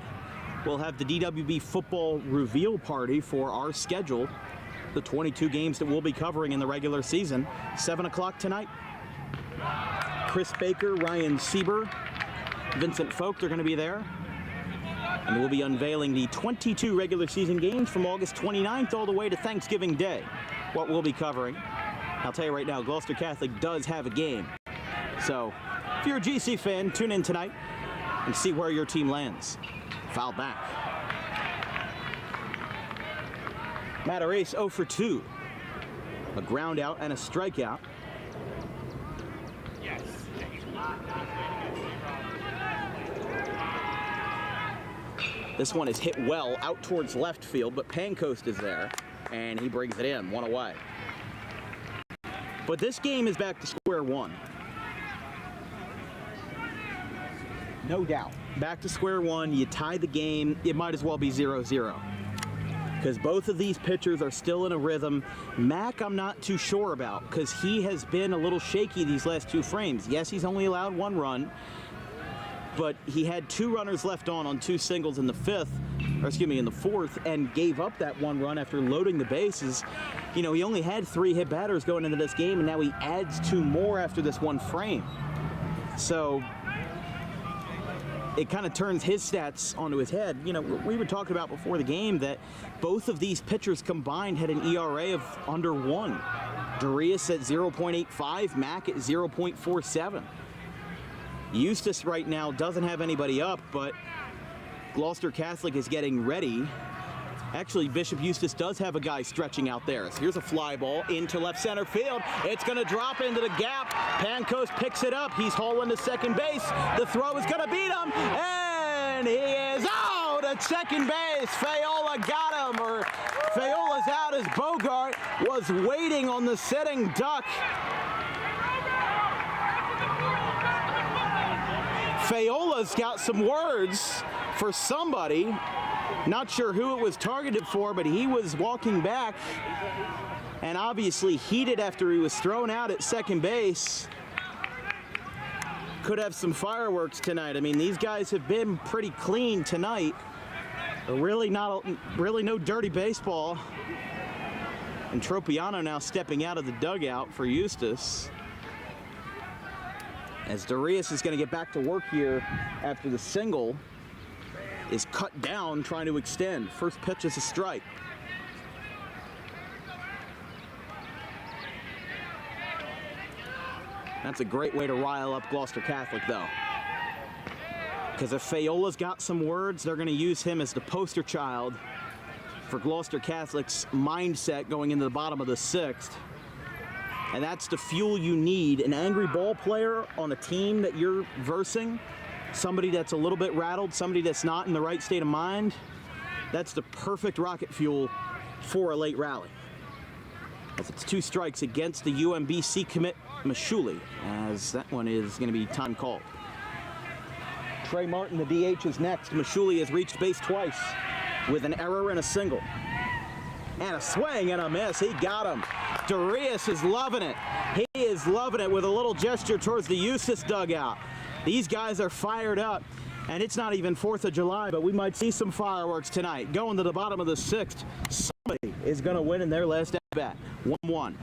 we'll have the DWB football reveal party for our schedule, the 22 games that we'll be covering in the regular season. 7 o'clock tonight. Chris Baker, Ryan Sieber, Vincent Folk, they're going to be there. And we'll be unveiling the 22 regular season games from August 29th all the way to Thanksgiving Day. What we'll be covering. I'll tell you right now, Gloucester Catholic does have a game. So, if you're a GC fan, tune in tonight and see where your team lands. Foul back. Matter Ace 0 for 2. A ground out and a strikeout. This one is hit well out towards left field, but Pancoast is there, and he brings it in, 1 away. But this game is back to square one. No doubt. Back to square one, you tie the game, it might as well be 0-0. Because both of these pitchers are still in a rhythm. Mac, I'm not too sure about, because he has been a little shaky these last 2 frames. Yes, he's only allowed 1 run, but he had 2 runners left on 2 singles in the 5th, or excuse me, in the 4th, and gave up that 1 run after loading the bases. You know, he only had 3 hit batters going into this game, and now he adds 2 more after this 1 frame. So it kind of turns his stats onto his head. You know, we were talking about before the game that both of these pitchers combined had an ERA of under 1. Darius at 0.85, Mac at 0.47. Eustace right now doesn't have anybody up, but Gloucester Catholic is getting ready. Actually, Bishop Eustace does have a guy stretching out there. So here's a fly ball into left center field. It's going to drop into the gap. Pancoast picks it up. He's hauling to second base. The throw is going to beat him, and he is out at second base. Fayola got him, or Fayola's out as Bogart was waiting on the sitting duck. Fayola's got some words for somebody. Not sure who it was targeted for, but he was walking back and obviously heated after he was thrown out at second base. Could have some fireworks tonight. I mean, these guys have been pretty clean tonight. Really no dirty baseball. And Tropiano now stepping out of the dugout for Eustace, as Darius is going to get back to work here after the single is cut down, trying to extend. First pitch is a strike. That's a great way to rile up Gloucester Catholic, though. Because if Fayola's got some words, they're going to use him as the poster child for Gloucester Catholic's mindset going into the bottom of the 6th. And that's the fuel you need. An angry ball player on a team that you're versing, somebody that's a little bit rattled, somebody that's not in the right state of mind, that's the perfect rocket fuel for a late rally. As it's 2 strikes against the UMBC commit Mashuli, as that one is going to be time called. Trey Martin, the DH, is next. Mashuli has reached base twice with an error and a single. And a swing and a miss. He got him. Darius is loving it. He is loving it with a little gesture towards the Eustace dugout. These guys are fired up, and it's not even 4th of July, but we might see some fireworks tonight. Going to the bottom of the 6th, somebody is going to win in their last at-bat. 1-1.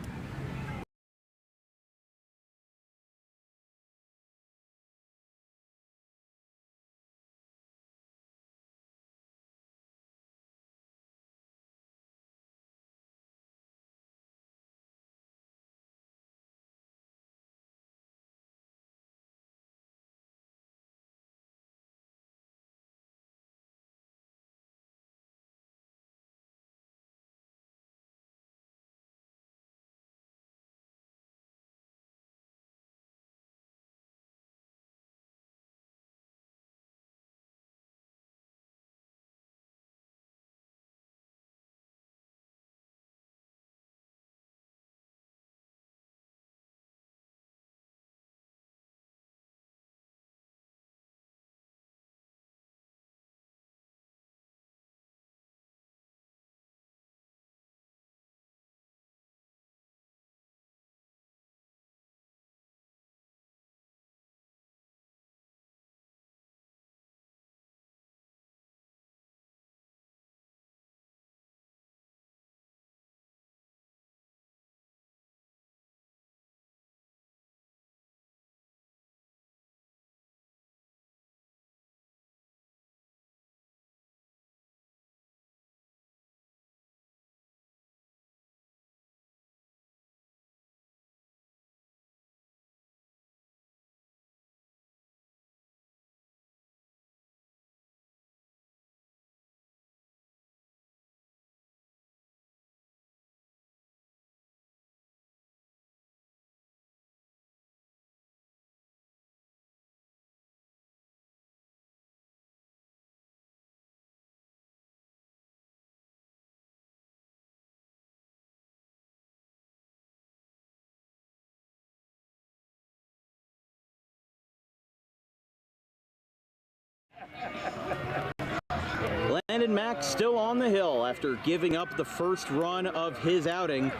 Landon Mack still on the hill after giving up the first run of his outing.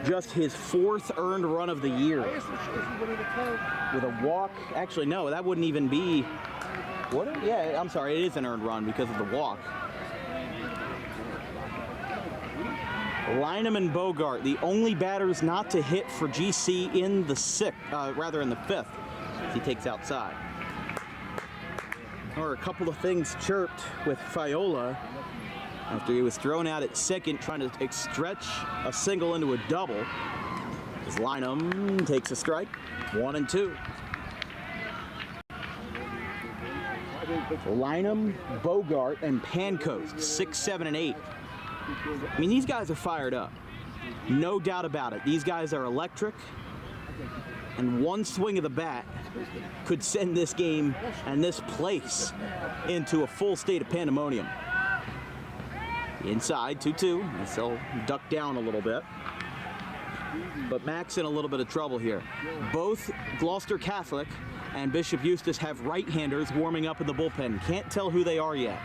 Just his 4th earned run of the year. With a walk. Actually, no, that wouldn't even be. What? Yeah, I'm sorry, it is an earned run because of the walk. Lynham and Bogart, the only batters not to hit for GC in the 5th. He takes outside. Or a couple of things chirped with Fiola after he was thrown out at second trying to stretch a single into a double. As Lynham takes a strike, 1-2. Lynham, Bogart, and Pancoast, 6, 7, and 8. I mean, these guys are fired up. No doubt about it. These guys are electric. And one swing of the bat could send this game and this place into a full state of pandemonium. Inside, 2-2. As they'll duck down a little bit. But Mack's in a little bit of trouble here. Both Gloucester Catholic and Bishop Eustace have right-handers warming up in the bullpen. Can't tell who they are yet.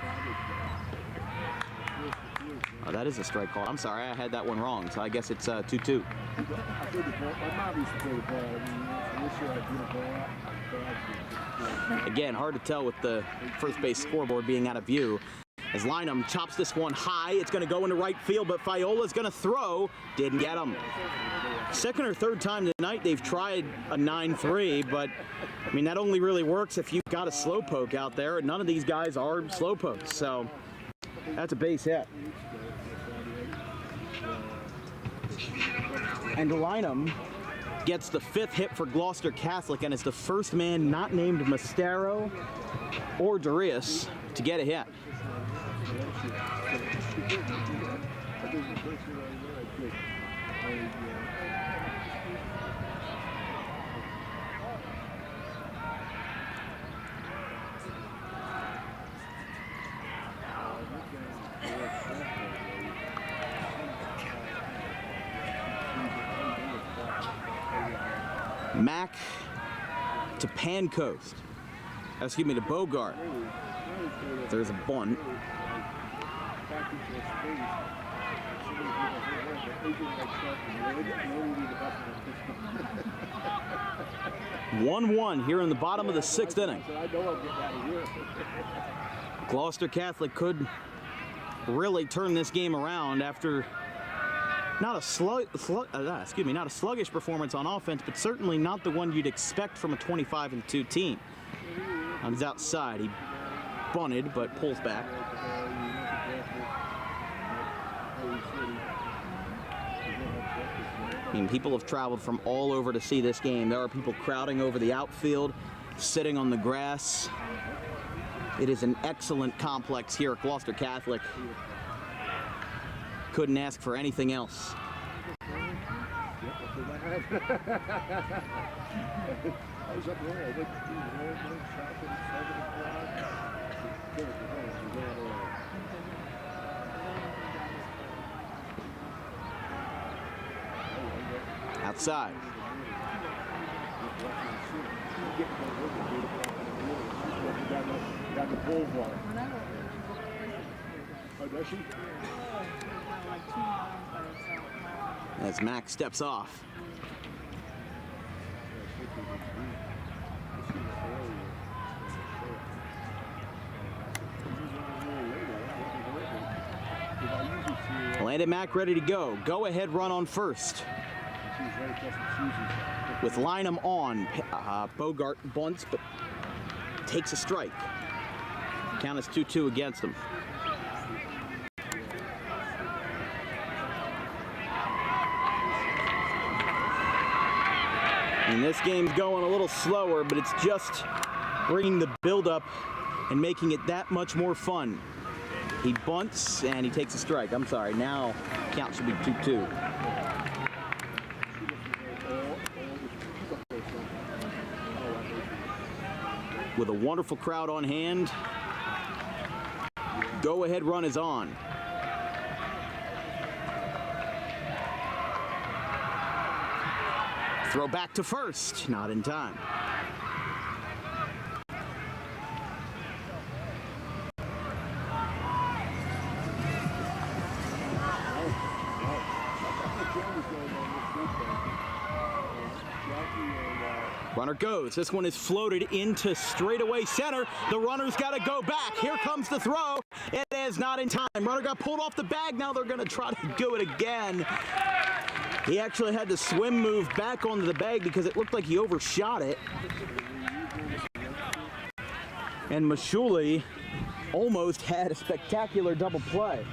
Oh, that is a strike call. I'm sorry, I had that one wrong, so I guess it's 2-2. Again, hard to tell with the first base scoreboard being out of view. As Lynham chops this one high, it's going to go into right field, but Fiola's going to throw. Didn't get him. Second or third time tonight they've tried a 9-3, but I mean that only really works if you've got a slowpoke out there, and none of these guys are slowpokes, so that's a base hit. And Lynham gets the 5th hit for Gloucester Catholic and is the first man not named Mastero or Darius to get a hit. Mack to Pancoast. Excuse me, to Bogart. There's a bunt. One here in the bottom of the 6th inning. Gloucester Catholic could really turn this game around after not a sluggish performance on offense, but certainly not the one you'd expect from a 25-2 team. On his outside, he bunted but pulls back. I mean, people have traveled from all over to see this game. There are people crowding over the outfield, sitting on the grass. It is an excellent complex here at Gloucester Catholic. Couldn't ask for anything else. Outside. As Mack steps off. Landon Mack ready to go. Go ahead run on first. With Lynham on, Bogart bunts but takes a strike. Count is 2-2 against him. And this game's going a little slower, but it's just bringing the build-up and making it that much more fun. He bunts and he takes a strike. I'm sorry, now count should be 2-2. With a wonderful crowd on hand, go-ahead run is on. Throw back to first, not in time. Runner goes. This one is floated into straightaway center. The runner's got to go back. Here comes the throw. It is not in time. Runner got pulled off the bag. Now they're going to try to do it again. He actually had to swim move back onto the bag because it looked like he overshot it. And Mashuli almost had a spectacular double play.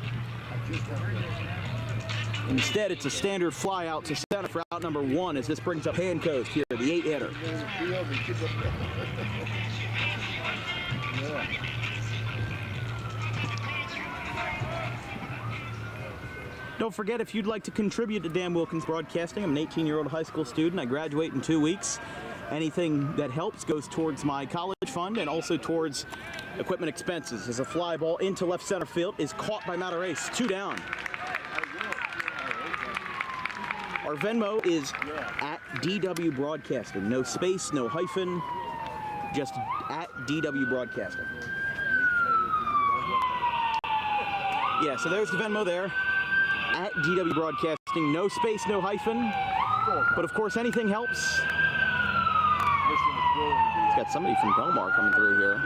Instead, it's a standard fly out to center for out number 1 as this brings up Hancoast here, the 8-hitter. Don't forget, if you'd like to contribute to Dan Wilkins Broadcasting, I'm an 18-year-old high school student. I graduate in 2 weeks. Anything that helps goes towards my college fund and also towards equipment expenses. As a fly ball into left center field is caught by Matarace. 2 down. Our Venmo is at DW Broadcasting. No space, no hyphen, just at DW Broadcasting. Yeah, so there's the Venmo there. At DW Broadcasting. No space, no hyphen. But of course, anything helps. It's got somebody from Belmar coming through here.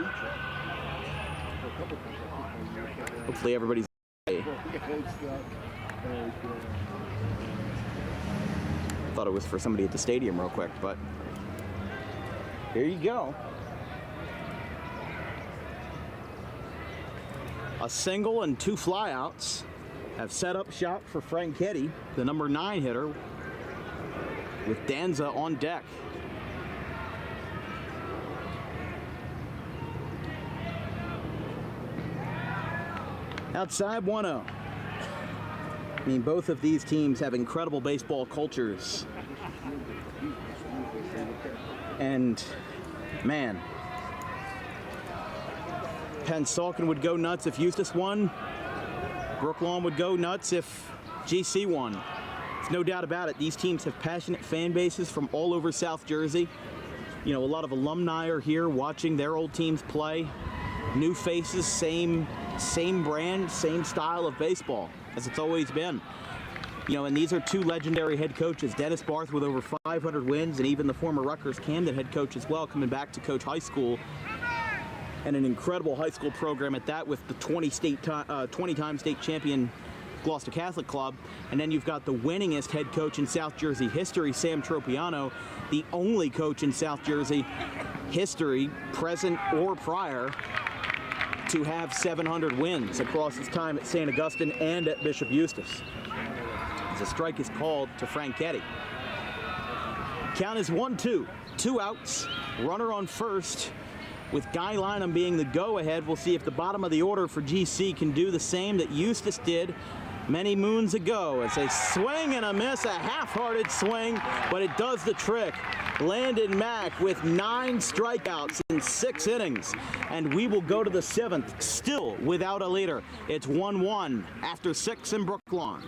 Hopefully everybody's okay. Thought it was for somebody at the stadium real quick, but here you go. A single and 2 flyouts have set up shop for Franchetti, the number 9 hitter, with Danza on deck. Outside 1-0. I mean, both of these teams have incredible baseball cultures. And, man, Pennsauken would go nuts if Eustace won. Brooklawn would go nuts if GC won. There's no doubt about it. These teams have passionate fan bases from all over South Jersey. You know, a lot of alumni are here watching their old teams play. New faces, same brand, same style of baseball as it's always been. You know, and these are 2 legendary head coaches, Dennis Barth with over 500 wins, and even the former Rutgers Camden head coach as well, coming back to coach high school, and an incredible high school program at that with the 20-time state champion Gloucester Catholic Club. And then you've got the winningest head coach in South Jersey history, Sam Tropiano, the only coach in South Jersey history, present or prior, to have 700 wins across his time at St. Augustine and at Bishop Eustace. As a strike is called to Franchetti. Count is 1-2. 2 outs. Runner on first. With Guy Lynham being the go-ahead, we'll see if the bottom of the order for GC can do the same that Eustace did many moons ago. It's a swing and a miss, a half-hearted swing, but it does the trick. Landon Mack with 9 strikeouts in 6 innings, and we will go to the 7th, still without a leader. It's 1-1 after 6 in Brooklawn.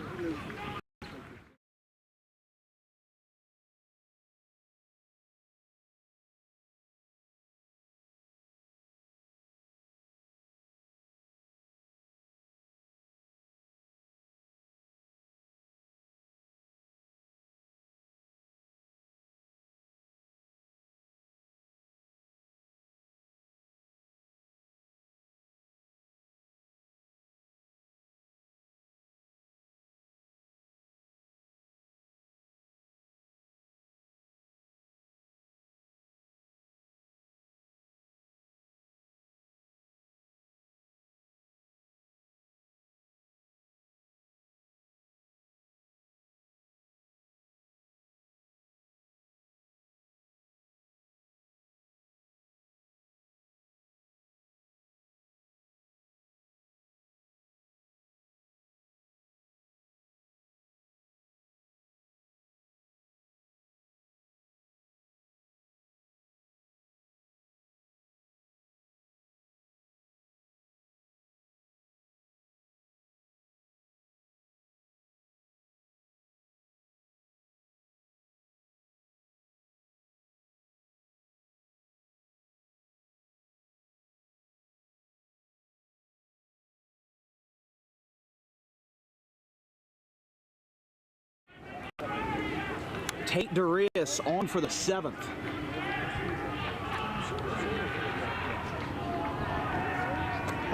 Tate Darius on for the 7th.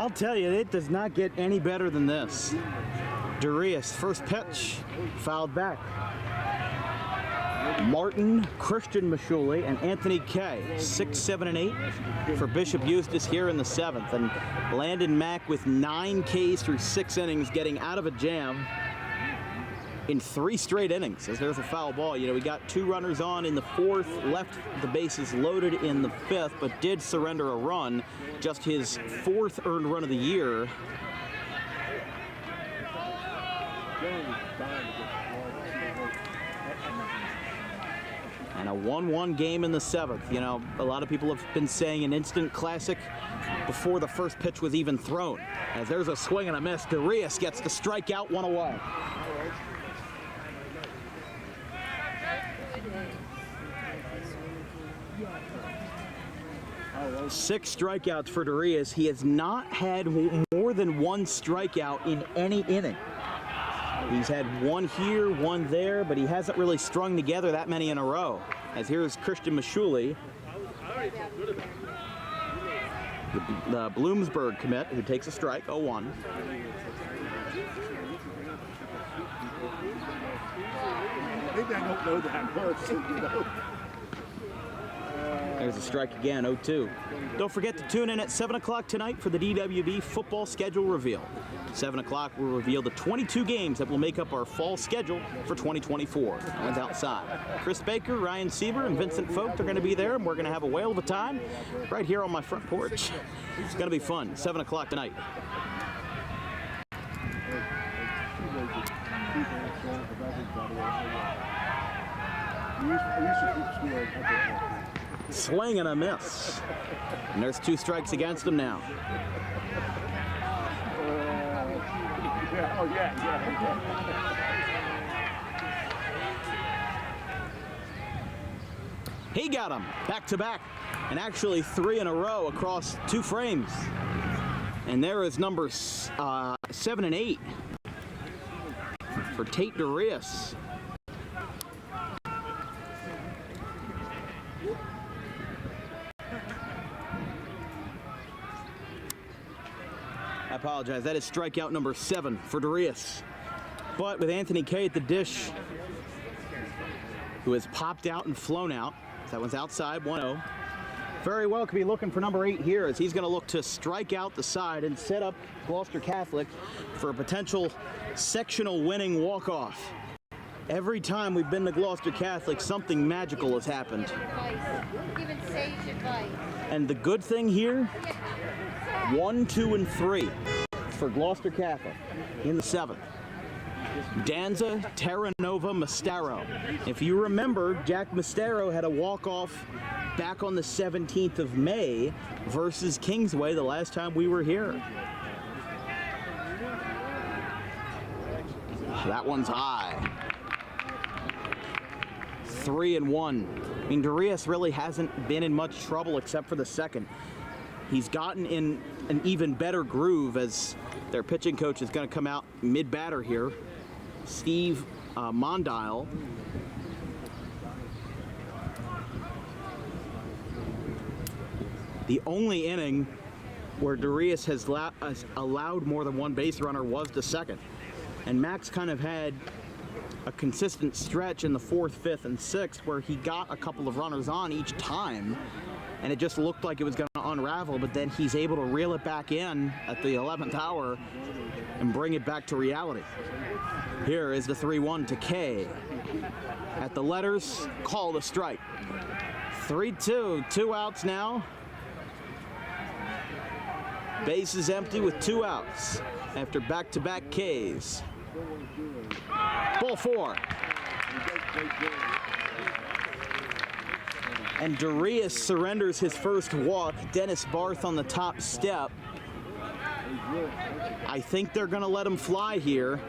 I'll tell you, it does not get any better than this. Darius, first pitch, fouled back. Martin, Christian Mashuli, and Anthony Kay, 6, 7, and 8 for Bishop Eustace here in the 7th. And Landon Mack with 9 Ks through 6 innings, getting out of a jam in 3 straight innings, as there's a foul ball. You know, we got 2 runners on in the 4th, left the bases loaded in the 5th, but did surrender a run, just his 4th earned run of the year. And a 1-1 game in the 7th. You know, a lot of people have been saying an instant classic before the first pitch was even thrown. As there's a swing and a miss, Darius gets the strikeout, 1 away. 6 strikeouts for Darius. He has not had more than 1 strikeout in any inning. He's had 1 here, 1 there, but he hasn't really strung together that many in a row. As here's Christian Mashuli, the Bloomsburg commit, who takes a strike, 0-1. Maybe I don't know that word. There's a strike again, 0-2. Don't forget to tune in at 7 o'clock tonight for the DWB football schedule reveal. 7 o'clock will reveal the 22 games that will make up our fall schedule for 2024. One's outside. Chris Baker, Ryan Sieber, and Vincent Vogt are going to be there, and we're going to have a whale of a time right here on my front porch. It's going to be fun. 7 o'clock tonight. Swing and a miss. And there's 2 strikes against him now. He got him back to back, and actually 3 in a row across 2 frames. And there is number 7 and 8 for Tate Darius. I apologize. That is strikeout number 7 for Darius. But with Anthony Kay at the dish, who has popped out and flown out. That one's outside, 1-0. Very well could be looking for number 8 here, as he's going to look to strike out the side and set up Gloucester Catholic for a potential sectional winning walk-off. Every time we've been to Gloucester Catholic, something magical has happened. Giving sage advice. And the good thing here, 1, 2, and 3 for Gloucester Catholic in the 7th. Danza, Terranova, Mastero. If you remember, Jack Mastero had a walk-off back on the 17th of May versus Kingsway the last time we were here. That one's high. 3-1. I mean, Darius really hasn't been in much trouble except for the 2nd. He's gotten in an even better groove, as their pitching coach is going to come out mid-batter here. Steve Mondile. The only inning where Darius has allowed more than 1 base runner was the 2nd. And Max kind of had a consistent stretch in the 4th, 5th, and 6th where he got a couple of runners on each time, and it just looked like it was going to unravel, but then he's able to reel it back in at the 11th hour and bring it back to reality. Here is the 3-1 to Kay. At the letters, call the strike. 3-2, 2 outs now. Base is empty with 2 outs after back-to-back Ks. Ball 4. And Darius surrenders his first walk. Dennis Barth on the top step. I think they're going to let him fly here.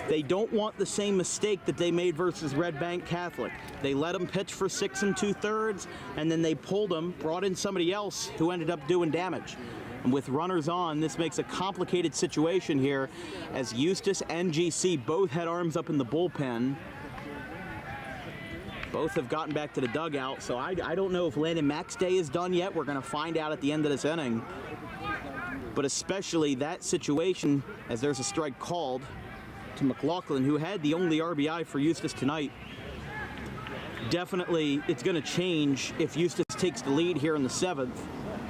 They don't want the same mistake that they made versus Red Bank Catholic. They let him pitch for 6 2/3, and then they pulled him, brought in somebody else who ended up doing damage. And with runners on, this makes a complicated situation here, as Eustace and GC both had arms up in the bullpen. Both have gotten back to the dugout, so I don't know if Landon Mack's day is done yet. We're going to find out at the end of this inning. but especially that situation as there's a strike called to McLaughlin, who had the only RBI for Eustace tonight. Definitely it's going to change if Eustace takes the lead here in the 7th,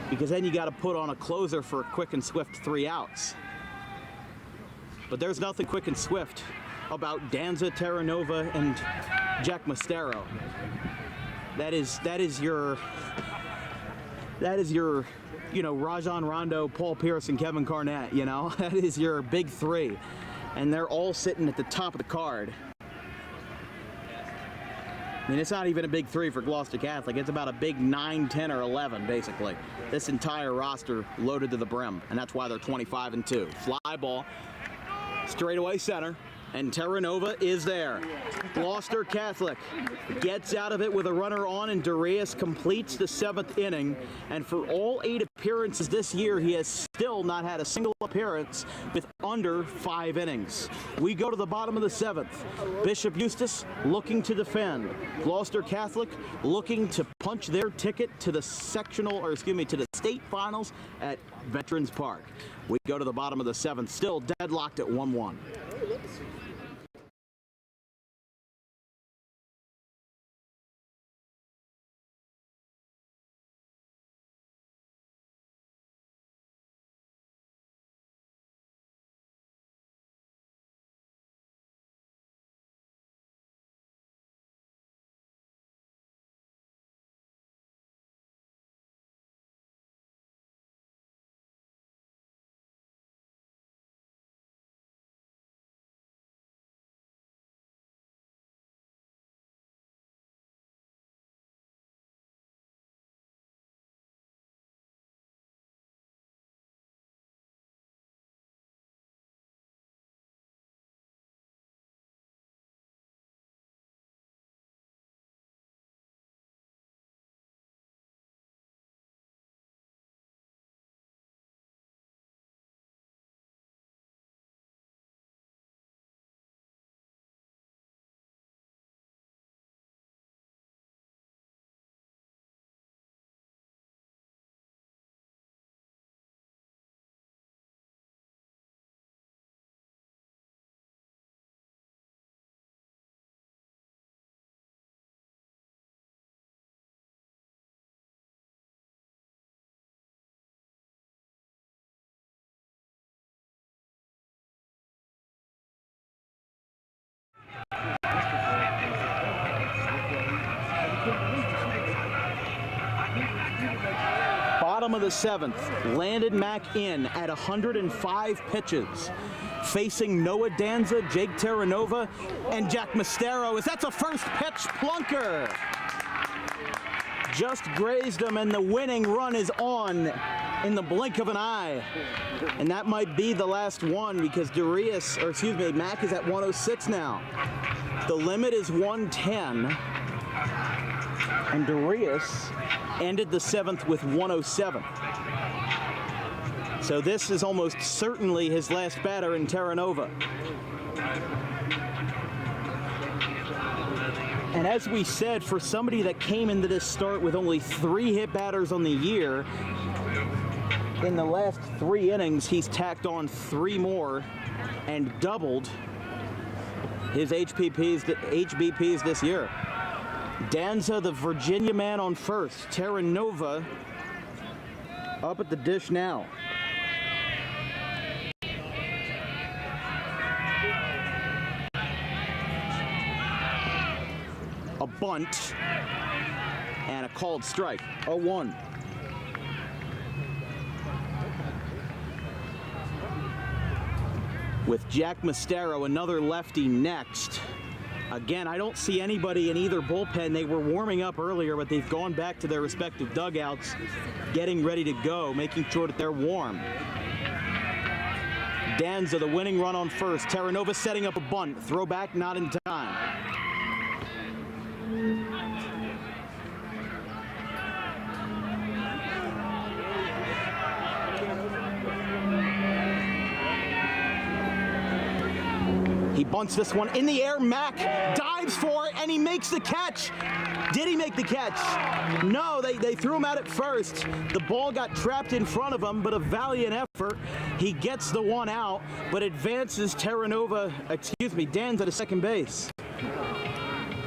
because then you got to put on a closer for a quick and swift 3 outs. But there's nothing quick and swift about Danza, Terranova, and Jack Mastero. That is your you know, Rajon Rondo, Paul Pierce, and Kevin Garnett, you know? That is your big 3. And they're all sitting at the top of the card. I mean, it's not even a big 3 for Gloucester Catholic. It's about a big 9, 10, or 11, basically. This entire roster loaded to the brim, and that's why they're 25-2. Fly ball, straightaway center, and Terranova is there. Gloucester Catholic gets out of it with a runner on, and Darius completes the 7th inning. And for all 8 appearances this year, he has still not had a single appearance with under 5 innings. We go to the bottom of the 7th. Bishop Eustace looking to defend. Gloucester Catholic looking to punch their ticket to the to the state finals at Veterans Park. We go to the bottom of the 7th, still deadlocked at 1-1. Bottom of the 7th, Landon Mack in at 105 pitches, facing Noah Danza, Jake Terranova, and Jack Mastero. That's a first pitch plunker. Just grazed him, and the winning run is on in the blink of an eye. And that might be the last one, because Mack is at 106 now. The limit is 110. And Darius ended the 7th with 107. So this is almost certainly his last batter in Terranova. And as we said, for somebody that came into this start with only 3 hit batters on the year, in the last 3 innings, he's tacked on 3 more and doubled his HBPs this year. Danza, the Virginia man, on first. Terranova up at the dish now. A bunt and a called strike. 0-1. With Jack Mastero, another lefty, next. Again, I don't see anybody in either bullpen. They were warming up earlier, but they've gone back to their respective dugouts, getting ready to go, making sure that they're warm. Danza, the winning run on first. Terranova setting up a bunt. Throwback, not in time. He bunts this one in the air. Mack dives for it, and he makes the catch. Did he make the catch? No, they threw him out at first. The ball got trapped in front of him, but a valiant effort. He gets the one out, but advances Dan's at a second base.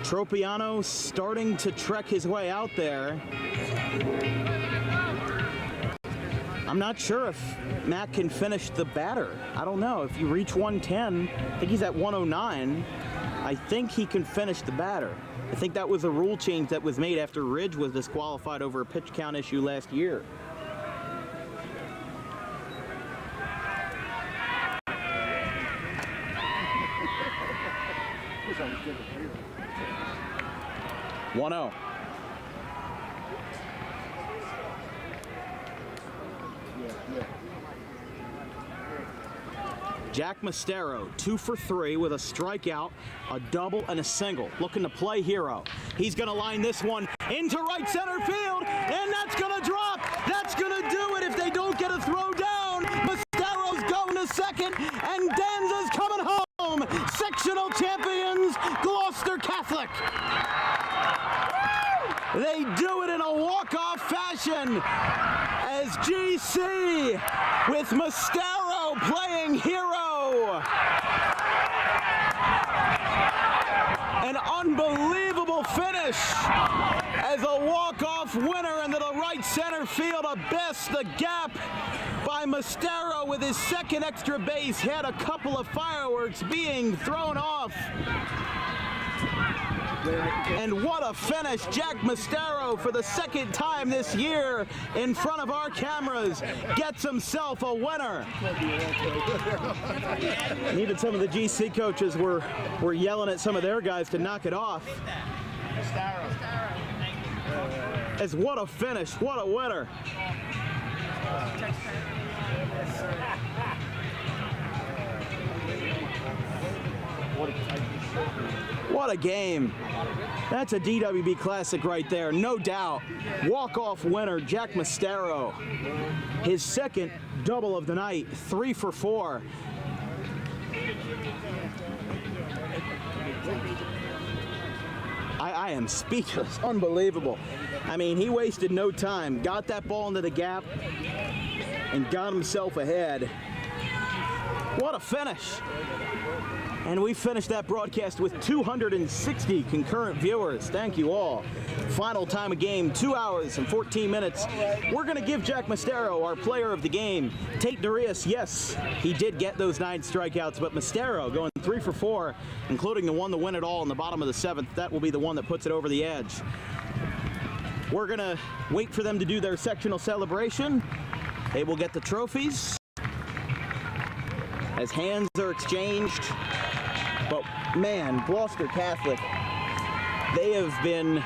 Tropiano starting to trek his way out there. I'm not sure if Matt can finish the batter. I don't know. If you reach 110, I think he's at 109. I think he can finish the batter. I think that was a rule change that was made after Ridge was disqualified over a pitch count issue last year. One 0. Jack Mastero, 2 for 3 with a strikeout, a double, and a single. Looking to play hero. He's going to line this one into right center field, and that's going to drop. That's going to do it if they don't get a throw down. Mastero's going to second, and Danza's coming home. Sectional champions, Gloucester Catholic. They do it in a walk-off fashion as GC with Mastero playing hero. An unbelievable finish as a walk-off winner into the right center field. A best the gap by Mastero with his second extra base hit. A couple of fireworks being thrown off. And what a finish. Jack Mastero, for the second time this year in front of our cameras, gets himself a winner. And even some of the GC coaches were yelling at some of their guys to knock it off. As what a finish, what a winner. What a game. That's a DWB Classic right there, no doubt. Walk-off winner, Jack Mastero. His second double of the night, 3 for 4. I am speechless. Unbelievable. I mean, he wasted no time. Got that ball into the gap and got himself ahead. What a finish. And we finished that broadcast with 260 concurrent viewers. Thank you all. Final time of game, 2 hours and 14 minutes. We're going to give Jack Mastero our player of the game. Tate Darius, yes, he did get those 9 strikeouts, but Mastero going 3 for 4, including the one to win it all in the bottom of the 7th. That will be the one that puts it over the edge. We're going to wait for them to do their sectional celebration. They will get the trophies as hands are exchanged. But man, Gloucester Catholic, they have been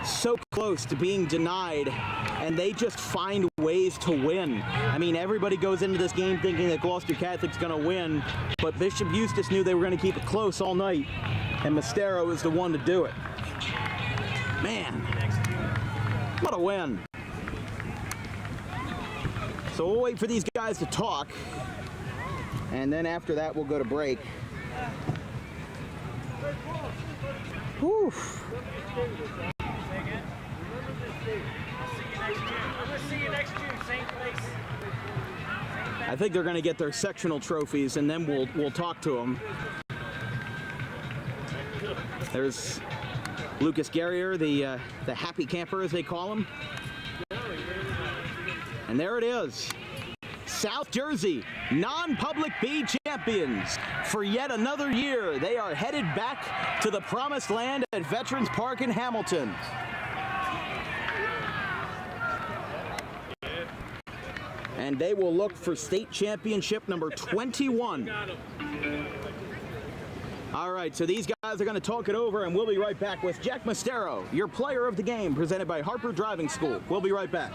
so close to being denied, and they just find ways to win. I mean, everybody goes into this game thinking that Gloucester Catholic's going to win, but Bishop Eustace knew they were going to keep it close all night, and Mastero is the one to do it. Man, what a win. So we'll wait for these guys to talk, and then after that we'll go to break. Whew. I think they're going to get their sectional trophies, and then we'll talk to them. There's Lucas Guerrier, the happy camper as they call him. And there it is. South Jersey, non-public B champions for yet another year. They are headed back to the promised land at Veterans Park in Hamilton. And they will look for state championship number 21. All right, so these guys are going to talk it over, and we'll be right back with Jack Mastero, your player of the game, presented by Harper Driving School. We'll be right back.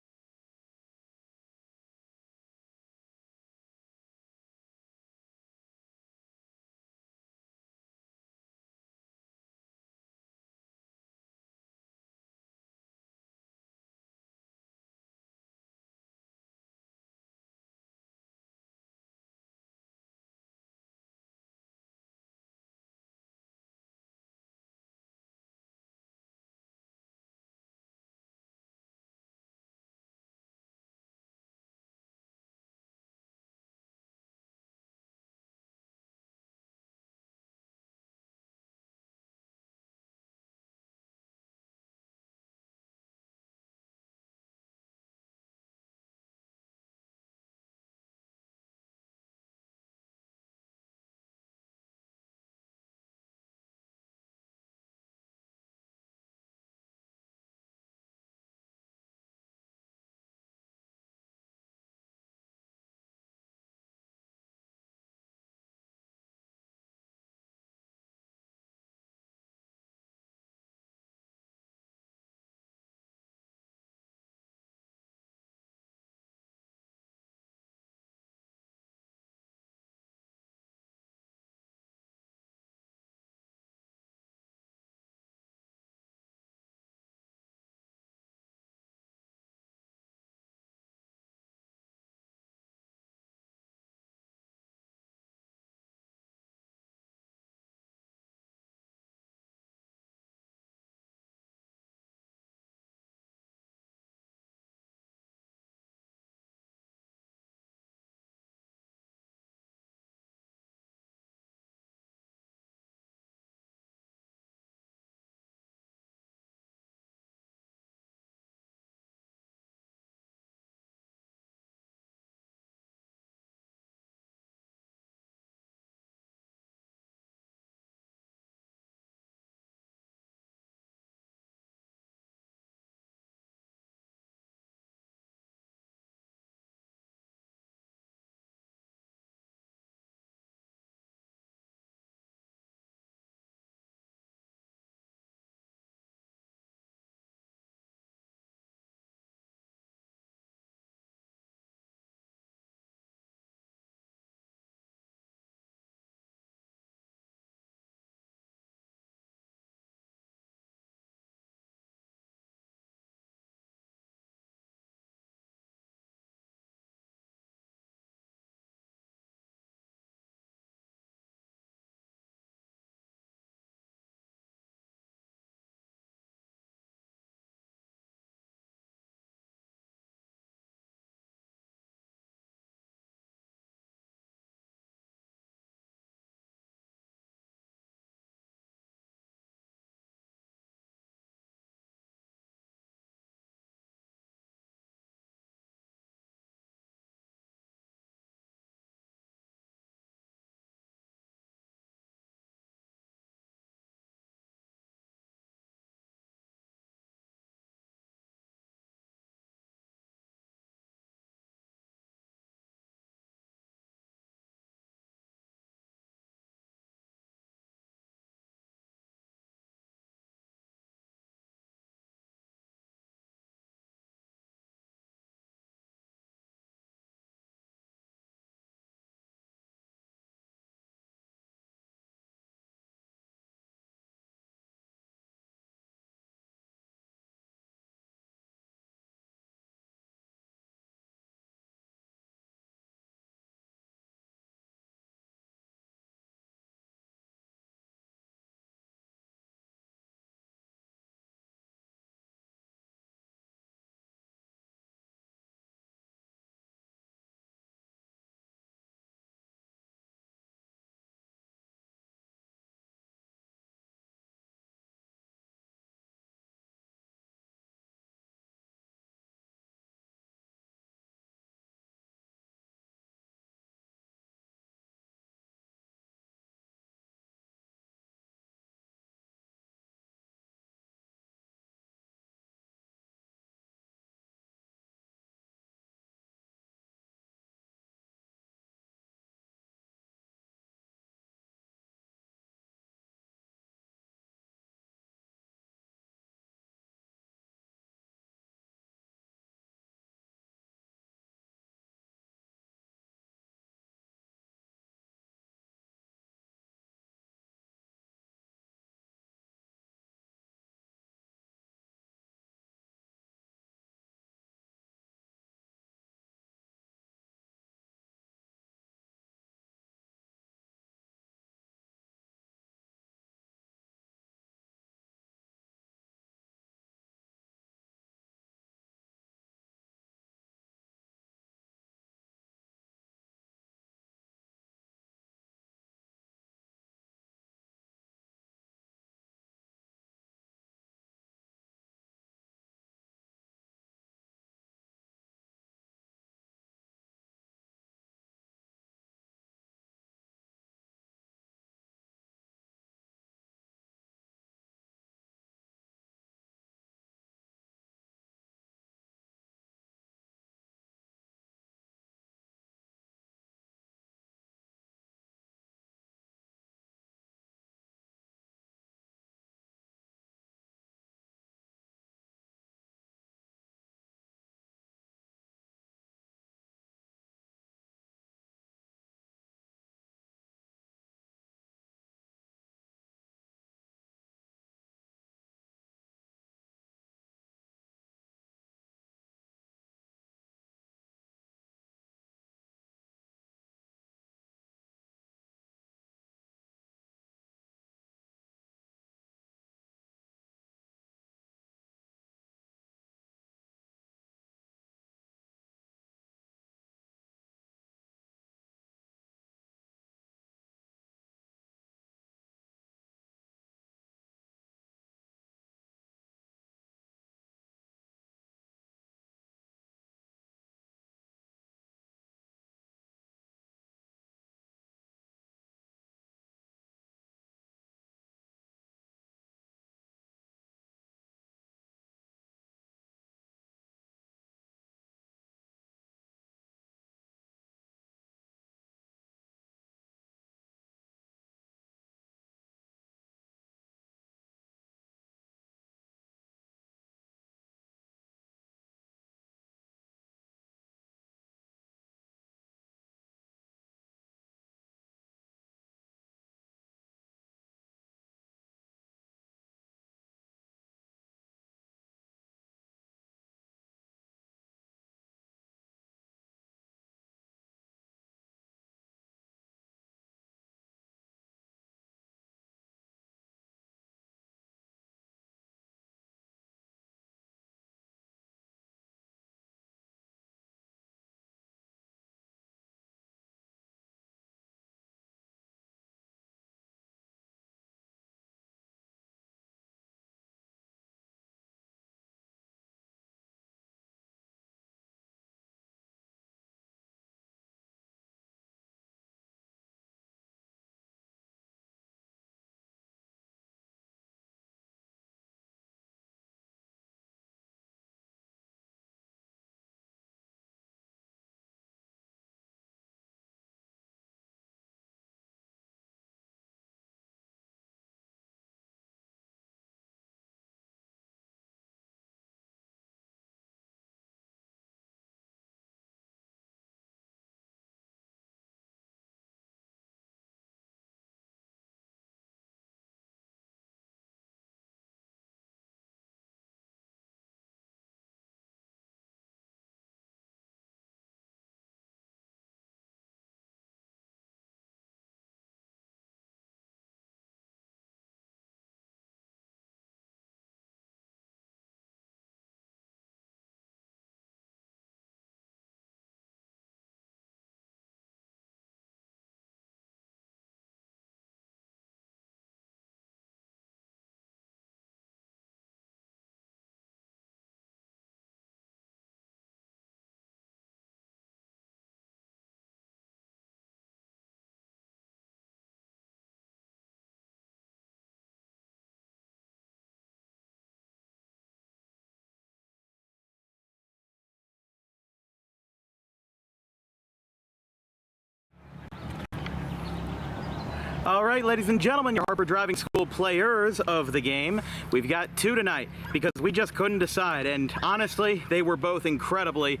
All right, ladies and gentlemen, your Harper Driving School players of the game. We've got two tonight because we just couldn't decide, and honestly, they were both incredibly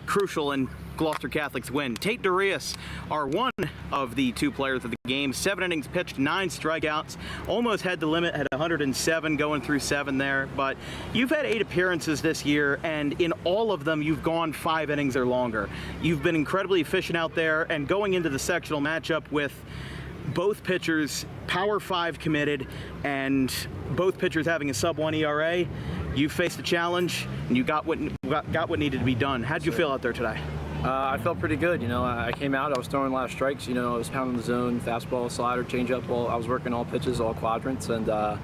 crucial in Gloucester Catholic's win. Tate Darius are one of the two players of the game. 7 innings pitched, 9 strikeouts, almost had the limit at 107 going through 7 there, but you've had 8 appearances this year, and in all of them you've gone 5 innings or longer. You've been incredibly efficient out there, and going into the sectional matchup with both pitchers Power 5 committed and both pitchers having a sub-1 ERA, you faced a challenge and you got what needed to be done. How'd you feel out there today? I felt pretty good. You know, I came out, I was throwing a lot of strikes. You know, I was pounding the zone, fastball, slider, changeup. I was working all pitches, all quadrants, and you know,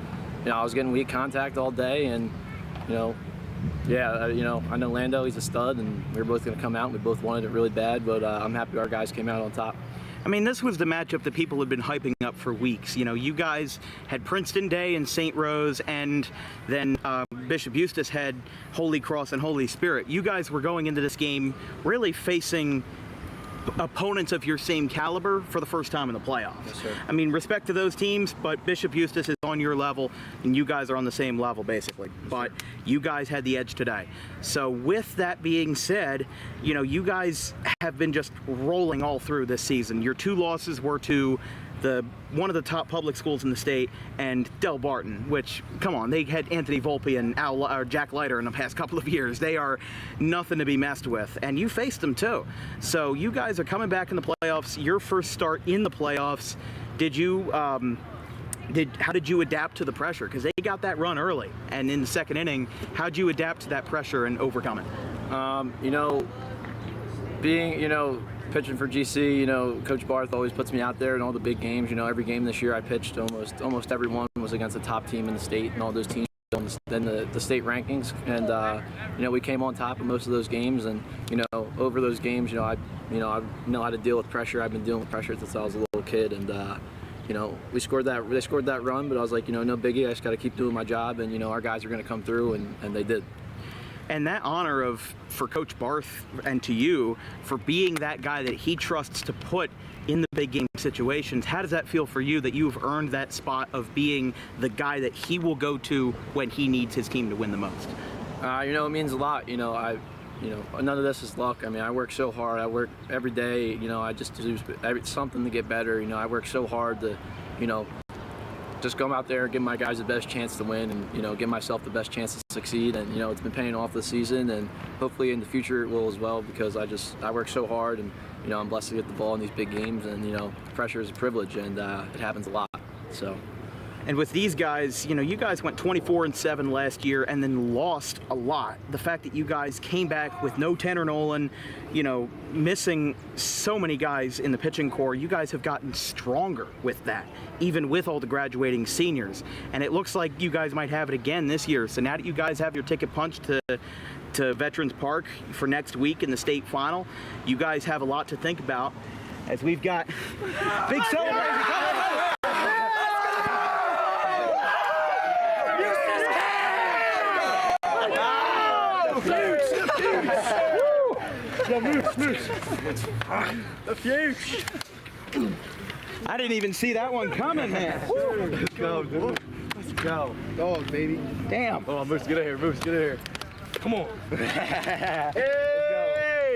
I was getting weak contact all day. And you know, yeah, you know, I know Lando, he's a stud, and we were both going to come out. And we both wanted it really bad, but I'm happy our guys came out on top. I mean, this was the matchup that people had been hyping up for weeks. You know, you guys had Princeton Day and St. Rose, and then Bishop Eustace had Holy Cross and Holy Spirit. You guys were going into this game really facing opponents of your same caliber for the first time in the playoffs. Yes, sir. I mean, respect to those teams, but Bishop Eustace is on your level, and you guys are on the same level, basically. But you guys had the edge today. So with that being said, you know, you guys have been just rolling all through this season. Your 2 losses were to one of the top public schools in the state and Del Barton, which, come on, they had Anthony Volpe and Jack Leiter in the past couple of years. They are nothing to be messed with, and you faced them too. So you guys are coming back in the playoffs. Your first start in the playoffs. How did you adapt to the pressure? Because they got that run early, and in the second inning, how'd you adapt to that pressure and overcome it? You know, pitching for GC, you know, Coach Barth always puts me out there in all the big games. You know, every game this year I pitched, almost every one was against a top team in the state, and all those teams in the state rankings. And you know, we came on top of most of those games, and you know, over those games, you know, I know how to deal with pressure. I've been dealing with pressure since I was a little kid, and you know, they scored that run, but I was like, you know, no biggie. I just got to keep doing my job, and you know, our guys are going to come through, and they did. And that honor for Coach Barth and to you for being that guy that he trusts to put in the big game situations, how does that feel for you that you've earned that spot of being the guy that he will go to when he needs his team to win the most? You know, it means a lot. You know, none of this is luck. I mean, I work so hard. I work every day. You know, I just do something to get better. You know, I work so hard to, you know, just go out there, give my guys the best chance to win, and you know, give myself the best chance to succeed. And you know, it's been paying off this season, and hopefully in the future it will as well, because I work so hard, and you know, I'm blessed to get the ball in these big games, and you know, pressure is a privilege, and it happens a lot. So. And with these guys, you know, you guys went 24-7 last year and then lost a lot. The fact that you guys came back with no Tanner Nolan, you know, missing so many guys in the pitching core, you guys have gotten stronger with that, even with all the graduating seniors. And it looks like you guys might have it again this year. So now that you guys have your ticket punched to Veterans Park for next week in the state final, you guys have a lot to think about as we've got big celebration coming. The fuge. I didn't even see that one coming, man. Let's go, dude. Let's go. Dog, baby. Damn. Hold on, Moose, get in here. Moose, get in here. Come on. Hey,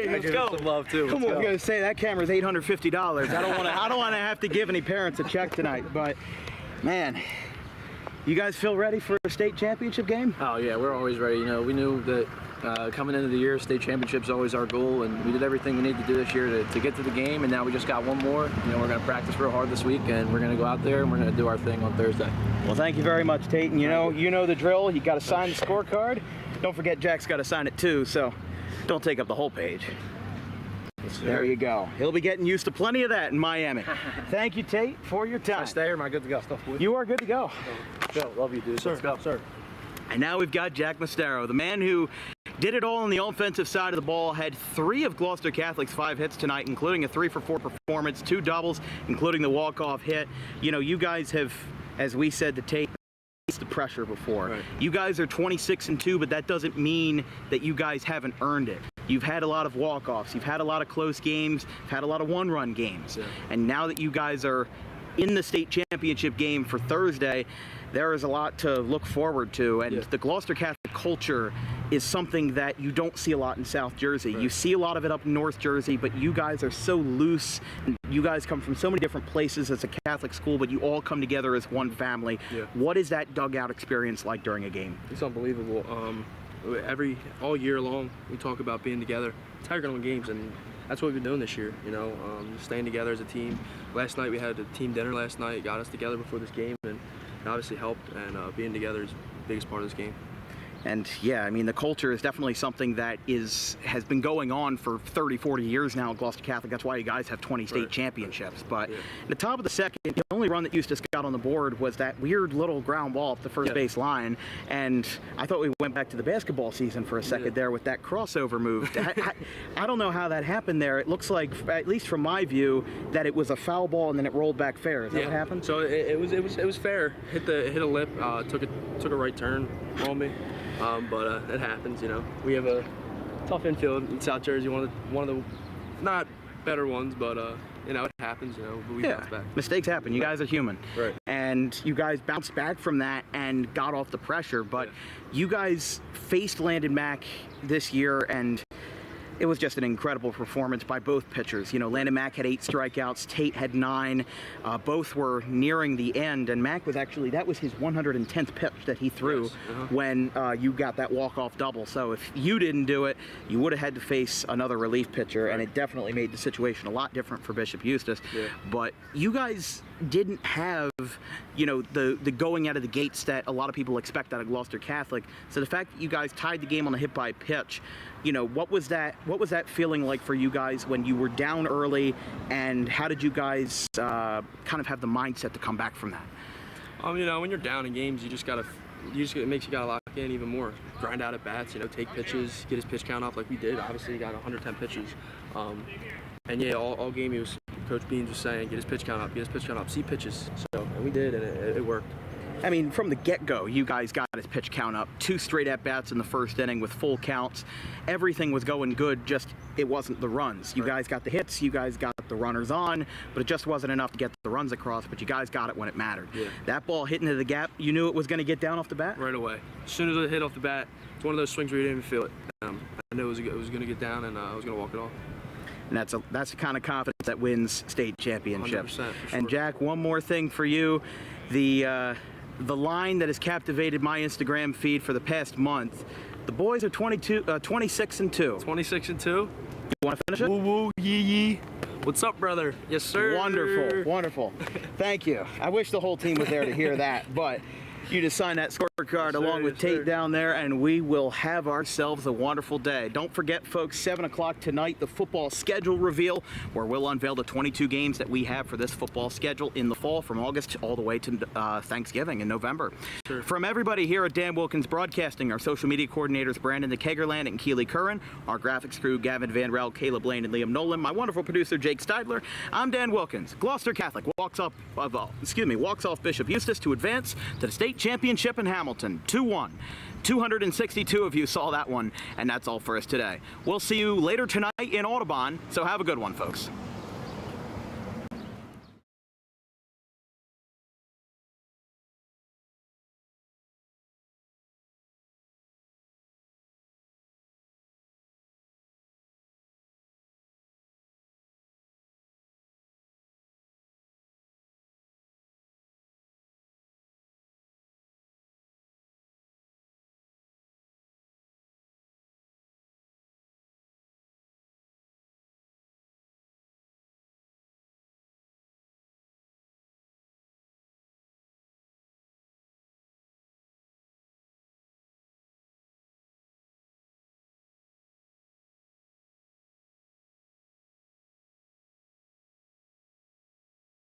let's go. Some love too. Come on. I was gonna say that camera's $850. I don't want to have to give any parents a check tonight, but man, you guys feel ready for a state championship game? Oh yeah, we're always ready. You know, we knew that coming into the year, state championship's always our goal, and we did everything we need to do this year to get to the game, and now we just got one more. You know, we're going to practice real hard this week, and we're going to go out there and we're going to do our thing on Thursday. Well, thank you very much, Tate. And you know the drill. You got to sign the scorecard. Don't forget Jack's got to sign it too, so don't take up the whole page. There you go. He'll be getting used to plenty of that in Miami. Thank you, Tate, for your time. Can I stay or am I good to go? You are good to go. Love you, dude. Sir, Let's go. Sir. And now we've got Jack Mastero, the man who did it all on the offensive side of the ball, had 3 of Gloucester Catholic's 5 hits tonight, including a 3-for-4 performance, 2 doubles, including the walk-off hit. You know, you guys have, as we said to Tate, faced the pressure before. Right. You guys are 26-2, but that doesn't mean that you guys haven't earned it. You've had a lot of walk-offs, you've had a lot of close games, you've had a lot of one-run games. Yeah. And now that you guys are in the state championship game for Thursday, there is a lot to look forward to, and the Gloucester Catholic culture is something that you don't see a lot in South Jersey. You see a lot of it up in North Jersey, but you guys are so loose, and you guys come from so many different places as a Catholic school, but you all come together as one family. What is that dugout experience like during a game? It's unbelievable. All year long, we talk about being together. Tiger on games, and that's what we've been doing this year, you know, staying together as a team. Last night we had a team dinner last night, got us together before this game, and it obviously helped, and being together is the biggest part of this game. And yeah, I mean, the culture is definitely something that has been going on for 30, 40 years now at Gloucester Catholic. That's why you guys have 20 state championships. But at the top of the second, the only run that Eustace got on the board was that weird little ground ball at the first base line. And I thought we went back to the basketball season for a second there with that crossover move. I don't know how that happened there. It looks like, at least from my view, that it was a foul ball and then it rolled back fair. Is that what happened? So it was fair. Hit a lip, took a right turn on me. But it happens, you know. We have a tough infield in South Jersey, one of the not better ones, but you know, it happens, you know. But we bounce back. Mistakes happen. You guys are human. Right. And you guys bounced back from that and got off the pressure. But you guys faced Landon Mack this year, and it was just an incredible performance by both pitchers. You know, Landon Mack had 8 strikeouts, Tate had 9. Both were nearing the end, and Mack was actually, that was his 110th pitch that he threw when you got that walk-off double. So if you didn't do it, you would have had to face another relief pitcher, and it definitely made the situation a lot different for Bishop Eustace. But you guys didn't have, you know, the going out of the gates that a lot of people expect out of Gloucester Catholic. So the fact that you guys tied the game on a hit by pitch, you know, what was that feeling like for you guys when you were down early, and how did you guys kind of have the mindset to come back from that? You know, when you're down in games, it makes you gotta lock in even more, grind out at bats, you know, take pitches, get his pitch count up like we did. Obviously, he got 110 pitches, and yeah, all game he was, Coach Beans was saying, get his pitch count up, see pitches. So, and we did, and it worked. I mean, from the get-go, you guys got his pitch count up. 2 straight at-bats in the first inning with full counts. Everything was going good, just it wasn't the runs. You guys got the hits, you guys got the runners on, but it just wasn't enough to get the runs across, but you guys got it when it mattered. That ball hit into the gap, you knew it was going to get down off the bat? Right away. As soon as it hit off the bat, it's one of those swings where you didn't even feel it. I knew it was going to get down, and I was going to walk it off. And that's the kind of confidence that wins state championships. 100%, for sure. And Jack, one more thing for you. The line that has captivated my Instagram feed for the past month, the boys are 26-2. 26-2. You want to finish it? Woo woo yee yee. What's up, brother? Yes, sir. Wonderful, wonderful. Thank you. I wish the whole team was there to hear that, but you just sign that scorecard along with Tate down there, and we will have ourselves a wonderful day. Don't forget, folks, 7 o'clock tonight, the football schedule reveal, where we'll unveil the 22 games that we have for this football schedule in the fall from August all the way to Thanksgiving in November. From everybody here at Dan Wilkins Broadcasting, our social media coordinators, Brandon the Kegerland and Keely Curran, our graphics crew, Gavin Van Rel, Caleb Lane, and Liam Nolan, my wonderful producer, Jake Steidler, I'm Dan Wilkins. Gloucester Catholic walks off Bishop Eustace to advance to the state championship in Hamilton, 2-1. 262 of you saw that one, and that's all for us today. We'll see you later tonight in Audubon, so have a good one, folks.